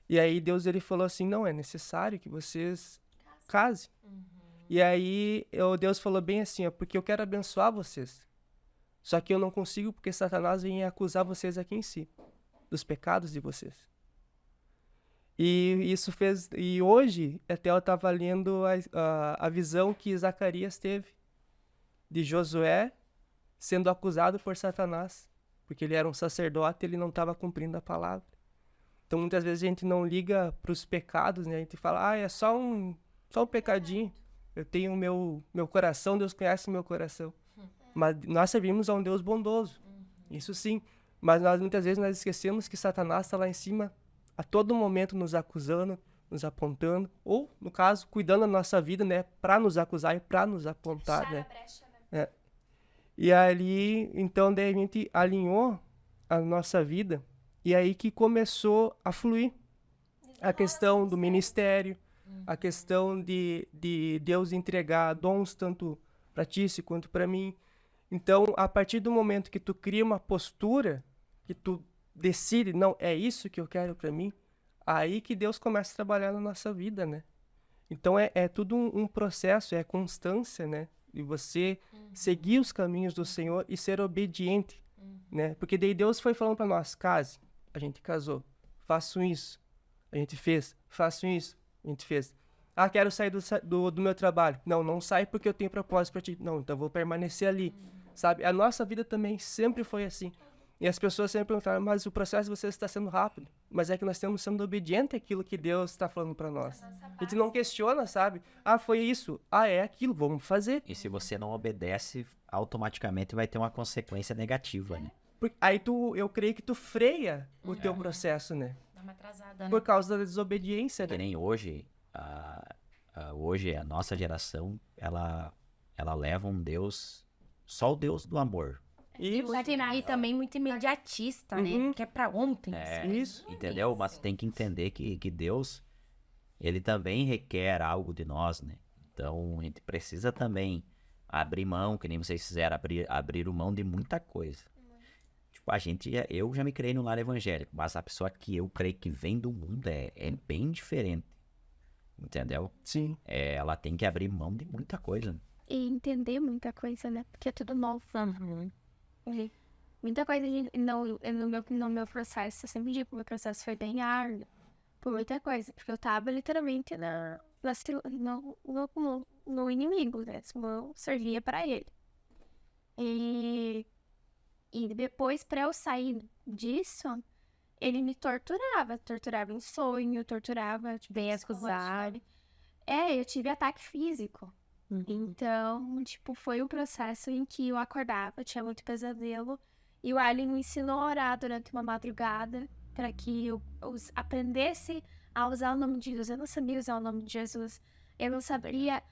E aí Deus, ele falou assim, não, é necessário que vocês casem. E aí Deus falou bem assim, ó, porque eu quero abençoar vocês. Só que eu não consigo porque Satanás vem acusar vocês aqui em si, dos pecados de vocês. E isso fez... E hoje, até eu estava lendo a visão que Zacarias teve de Josué sendo acusado por Satanás, porque ele era um sacerdote e ele não estava cumprindo a palavra. Então, muitas vezes a gente não liga para os pecados, né? A gente fala, é só um pecadinho. Eu tenho meu coração, Deus conhece o meu coração. Mas nós servimos a um Deus bondoso. Isso sim. Mas muitas vezes nós esquecemos que Satanás está lá em cima a todo momento nos acusando, nos apontando, ou, no caso, cuidando da nossa vida, né, para nos acusar e para nos apontar, né? E ali, então, daí a gente alinhou a nossa vida, e aí que começou a fluir a questão do ministério, a questão de Deus entregar dons tanto para Tice quanto para mim. Então, a partir do momento que tu cria uma postura, que tu decide, não, é isso que eu quero pra mim, aí que Deus começa a trabalhar na nossa vida, né? Então, é tudo um processo, é constância, né? E você seguir os caminhos do Senhor e ser obediente, né? Porque daí Deus foi falando pra nós, case, a gente casou, façam isso, a gente fez, façam isso, a gente fez. Ah, quero sair do meu trabalho. Não sai porque eu tenho propósito pra ti. Não, então vou permanecer ali, sabe? A nossa vida também sempre foi assim. E as pessoas sempre perguntaram, mas o processo de você está sendo rápido. Mas é que nós estamos sendo obedientes àquilo que Deus está falando pra nós. A gente não questiona, sabe? Ah, foi isso. Ah, é aquilo, vamos fazer. E se você não obedece, automaticamente vai ter uma consequência negativa, né? Aí eu creio que tu freia o teu processo, né? Dá uma atrasada, né? Por causa da desobediência, Que né? nem hoje, hoje a nossa geração, ela leva um Deus, só o Deus do amor. Isso. E também muito imediatista, né? Que é pra ontem. Isso. Entendeu? Mas tem que entender que Deus, ele também requer algo de nós, né? Então, a gente precisa também abrir mão, que nem vocês fizeram, abrir mão de muita coisa. Tipo, eu já me criei no lar evangélico, mas a pessoa que eu creio que vem do mundo é bem diferente. Entendeu? Sim. Ela tem que abrir mão de muita coisa. E entender muita coisa, né? Porque é tudo novo. E muita coisa no meu processo, eu sempre digo que o meu processo foi bem árduo. Por muita coisa. Porque eu tava literalmente no inimigo, né? Eu servia pra ele. E depois, pra eu sair disso, ele me torturava em sonho, torturava, tipo, Bem acusar. eu tive ataque físico. Então, tipo, foi um processo em que eu acordava, eu tinha muito pesadelo, e o Arlen me ensinou a orar durante uma madrugada para que eu aprendesse a usar o nome de Jesus. Eu não sabia usar o nome de Jesus, eu não sabia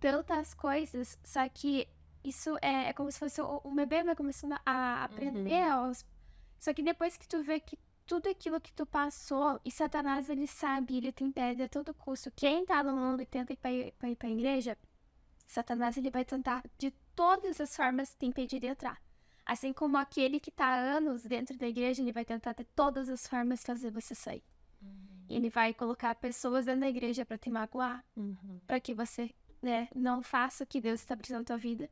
tantas coisas, só que isso é como se fosse o bebê vai começando a aprender Só que depois que tu vê que tudo aquilo que tu passou, e Satanás, ele sabe, ele tem ideia a todo custo. Quem tá no mundo e tenta ir pra igreja, Satanás, ele vai tentar de todas as formas te impedir de entrar. Assim como aquele que tá há anos dentro da igreja, ele vai tentar de todas as formas fazer você sair. Ele vai colocar pessoas dentro da igreja pra te magoar, pra que você, né, não faça o que Deus estabeleceu na tua vida.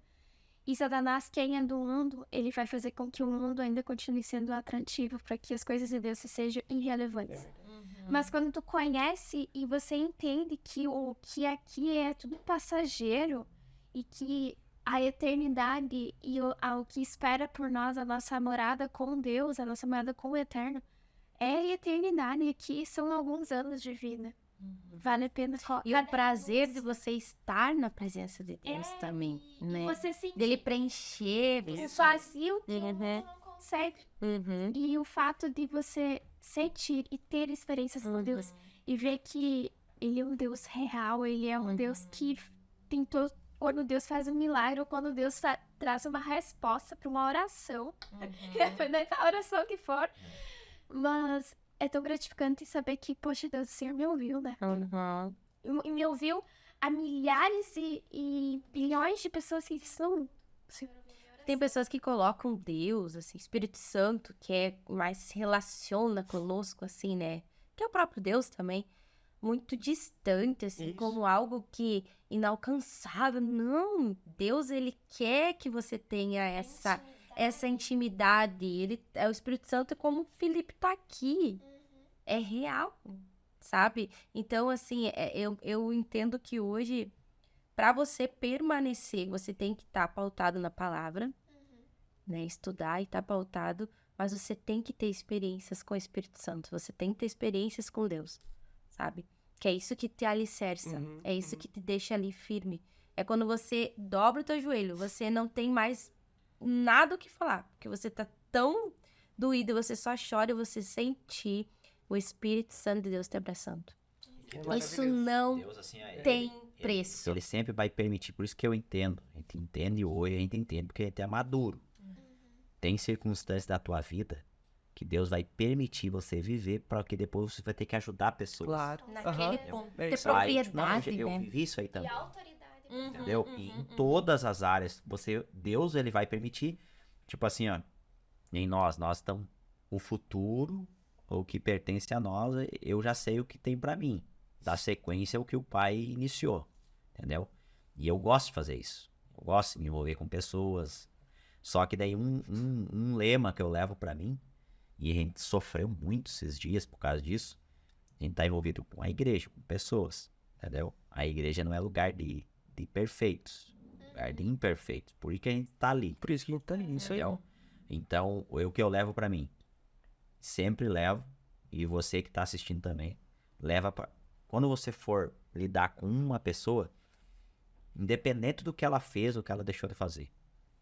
E Satanás, quem é do mundo, ele vai fazer com que o mundo ainda continue sendo atrativo para que as coisas de Deus sejam irrelevantes. Mas quando tu conhece e você entende que o que aqui é tudo passageiro e que a eternidade e o que espera por nós, a nossa morada com Deus, a nossa morada com o Eterno, é a eternidade. E aqui são alguns anos de vida. Vale a pena. E o prazer de você estar na presença de Deus também, né? Você sentir Dele preencher. o vazio que o mundo não consegue. E o fato de você sentir e ter experiências com Deus e ver que Ele é um Deus real, Ele é um Deus que tentou. Quando Deus faz um milagre, ou quando Deus traz uma resposta para uma oração, foi da oração que for, mas é tão gratificante saber que, poxa, Deus, o Senhor me ouviu, né? E me ouviu a milhares e bilhões de pessoas que são. Tem pessoas que colocam Deus, assim, Espírito Santo, que é mais se relaciona conosco, assim, né? Que é o próprio Deus também, muito distante, assim, como algo que inalcançável. Não, Deus, ele quer que você tenha essa intimidade. O Espírito Santo é como o Felipe tá aqui. É real, sabe? Então, assim, eu entendo que hoje, para você permanecer, você tem que estar pautado na palavra, né? Estudar e estar pautado, mas você tem que ter experiências com o Espírito Santo. Você tem que ter experiências com Deus, sabe? Que é isso que te alicerça, é isso que te deixa ali firme. É quando você dobra o teu joelho, você não tem mais nada o que falar, porque você tá tão doído, você só chora e você sentir o Espírito Santo de Deus te abraçando. Isso não Deus, assim, tem preço. Ele sempre vai permitir, por isso que eu entendo. A gente entende hoje, a gente entende porque a gente é maduro. Tem circunstâncias da tua vida que Deus vai permitir você viver para que depois você vai ter que ajudar pessoas. Claro. Naquele Aham. ponto. É Ter isso aí. propriedade, Eu né? vivi isso aí E também. a autoridade entendeu? E em todas as áreas, Deus, ele vai permitir, tipo assim, ó, em nós estamos, o futuro, o que pertence a nós, eu já sei o que tem pra mim, da sequência o que o pai iniciou, entendeu? E eu gosto de fazer isso, eu gosto de me envolver com pessoas, só que daí um lema que eu levo pra mim, e a gente sofreu muito esses dias por causa disso, a gente tá envolvido com a igreja, com pessoas, entendeu? A igreja não é lugar de perfeitos, lugar de imperfeitos, por isso que a gente tá ali. Por isso que a gente tá ali, isso aí. Entendeu? Então, o que eu levo pra mim, sempre levo, e você que tá assistindo também, leva pra... Quando você for lidar com uma pessoa, independente do que ela fez ou que ela deixou de fazer,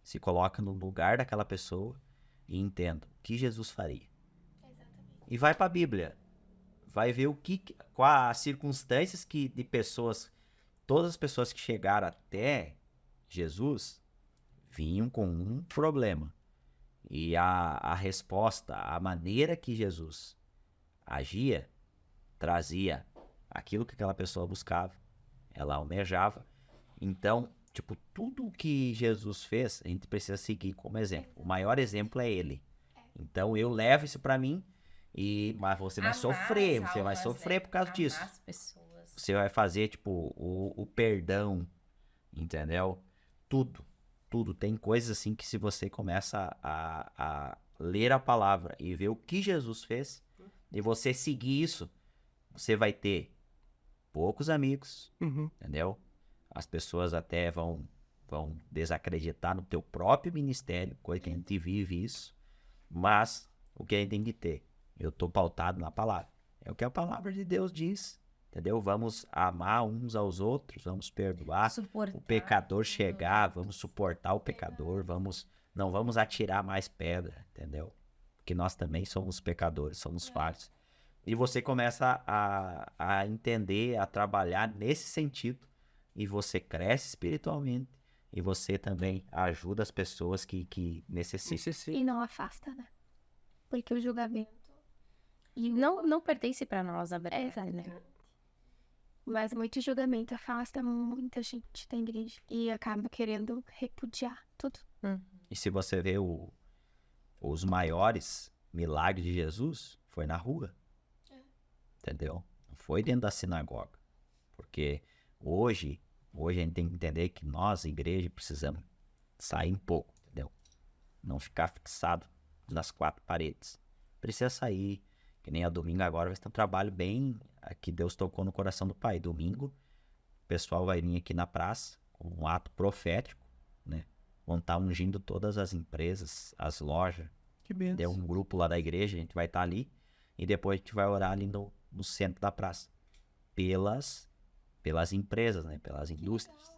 se coloca no lugar daquela pessoa e entenda o que Jesus faria. E vai pra Bíblia, vai ver quais as circunstâncias de pessoas, todas as pessoas que chegaram até Jesus, vinham com um problema. E a resposta, a maneira que Jesus agia, trazia aquilo que aquela pessoa buscava, ela almejava. Então, tipo, tudo que Jesus fez, a gente precisa seguir como exemplo. O maior exemplo é ele. Então, eu levo isso pra mim, mas você vai sofrer, você vai sofrer por causa disso. Você vai fazer, tipo, o perdão, entendeu? Tudo. Tem coisas assim que se você começa a ler a palavra e ver o que Jesus fez, e você seguir isso, você vai ter poucos amigos, entendeu? As pessoas até vão desacreditar no teu próprio ministério, coisa que a gente vive isso, mas o que a gente tem que ter? Eu tô pautado na palavra. É o que a palavra de Deus diz, entendeu? Vamos amar uns aos outros, vamos perdoar o pecador chegar, vamos suportar o pecador, não vamos atirar mais pedra, entendeu? Porque nós também somos pecadores, somos falhos. E você começa a entender, a trabalhar nesse sentido, e você cresce espiritualmente, e você também ajuda as pessoas que necessitam. E não afasta, né? Porque o julgamento... E não pertence pra nós, a verdade, né? Mas muito julgamento afasta muita gente da igreja e acaba querendo repudiar tudo. E se você vê os maiores milagres de Jesus, foi na rua. Entendeu? Não foi dentro da sinagoga. Porque hoje a gente tem que entender que nós, igreja, precisamos sair um pouco, entendeu? Não ficar fixado nas quatro paredes. Precisa sair. Que nem a domingo agora vai ter um trabalho bem... que Deus tocou no coração do Pai. Domingo, o pessoal vai vir aqui na praça com um ato profético, né? Vão estar ungindo todas as empresas, as lojas. Que bênção. Deu um grupo lá da igreja, a gente vai estar ali. E depois a gente vai orar ali no centro da praça. Pelas empresas, né? Pelas indústrias.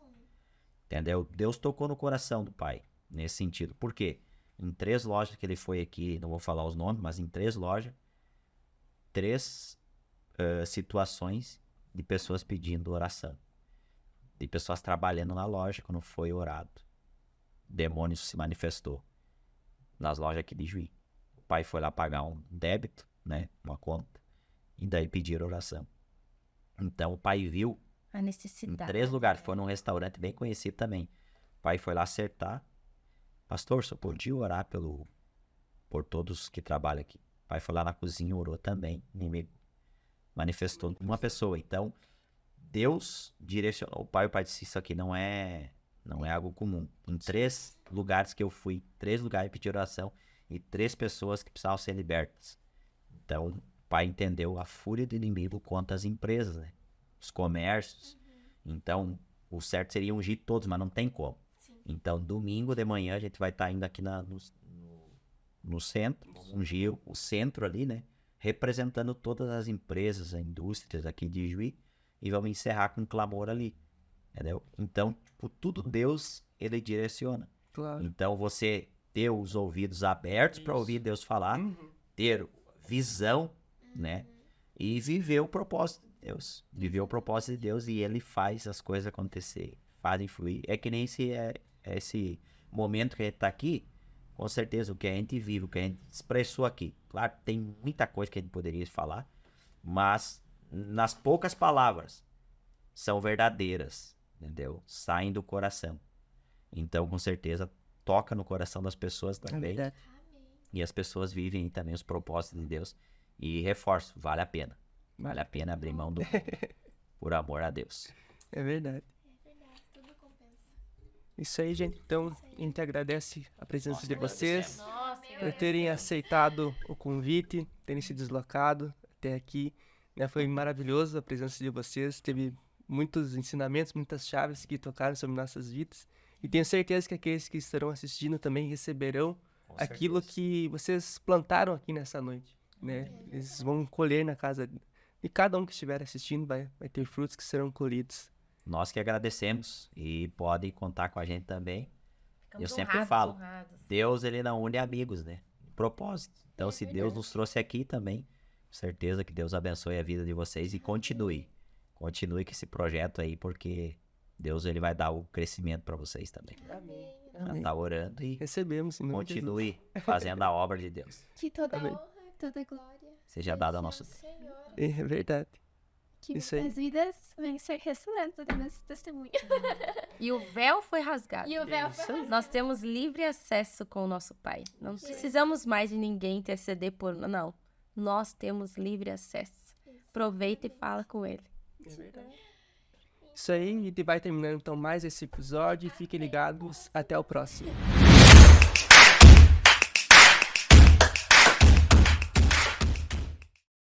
Entendeu? Deus tocou no coração do Pai, nesse sentido. Por quê? Em 3 lojas que ele foi aqui, não vou falar os nomes, mas em 3 lojas, 3 situações de pessoas pedindo oração. De pessoas trabalhando na loja quando foi orado. O demônio se manifestou nas lojas aqui de Juí. O pai foi lá pagar um débito, né? Uma conta. E daí pediram oração. Então o pai viu A necessidade. em 3 lugares. Foi num restaurante bem conhecido também. O pai foi lá acertar. Pastor, só podia orar por todos que trabalham aqui. O pai foi lá na cozinha, orou também. O inimigo manifestou uma pessoa. Então, Deus direcionou o pai disse, isso aqui não é algo comum. Em 3 lugares que eu fui, 3 lugares pedi oração e 3 pessoas que precisavam ser libertas. Então, o pai entendeu a fúria do inimigo contra as empresas, né? Os comércios. Então, o certo seria ungir todos, mas não tem como. Então, domingo de manhã, a gente vai estar indo aqui no centro, ungir o centro ali, né? Representando todas as empresas, as indústrias aqui de Juí, e vamos encerrar com um clamor ali, entendeu? Então, por tudo Deus, ele direciona. Claro. Então, você ter os ouvidos abertos para ouvir Deus falar, ter visão, né? E viver o propósito de Deus. Viver o propósito de Deus, e ele faz as coisas acontecer, fazem fluir. É que nem esse momento que a gente tá aqui, com certeza, o que a gente vive, o que a gente expressou aqui. Claro, tem muita coisa que a gente poderia falar, mas nas poucas palavras são verdadeiras, entendeu? Saem do coração. Então, com certeza, toca no coração das pessoas É também. verdade. E as pessoas vivem também os propósitos de Deus. E reforço, vale a pena. Vale a pena abrir mão do por amor a Deus. É verdade. Tudo compensa. Isso aí, gente. Então, a gente agradece a presença de vocês, Nossa, por terem aceitado o convite, terem se deslocado até aqui. Né? Foi maravilhoso a presença de vocês. Teve muitos ensinamentos, muitas chaves que tocaram sobre nossas vidas. E tenho certeza que aqueles que estarão assistindo também receberão aquilo que vocês plantaram aqui nessa noite. Né? Eles vão colher na casa de cada um que estiver assistindo, vai ter frutos que serão colhidos. Nós que agradecemos e podem contar com a gente também. ficamos Eu sempre honrados, falo, honrados. Deus, ele não une amigos, né? Propósito. Então, se Deus nos trouxe aqui também, com certeza que Deus abençoe a vida de vocês e continue. Continue com esse projeto aí, porque Deus, ele vai dar o crescimento para vocês também. Já tá orando e Recebemos, em nome de Jesus. continue fazendo a obra de Deus. Que toda Amém. honra, toda glória Seja dado ao nosso ao Senhor. É verdade. Que Isso aí. muitas vidas venham ser restaurantes através desse testemunho. E o véu foi rasgado. E o véu Isso foi aí. rasgado. Nós temos livre acesso com o nosso Pai. Não precisamos mais de ninguém interceder por... Não. Nós temos livre acesso. Aproveita e fala com Ele. É verdade. Isso aí, e vai terminando então mais esse episódio. Fiquem ligados. Até o próximo.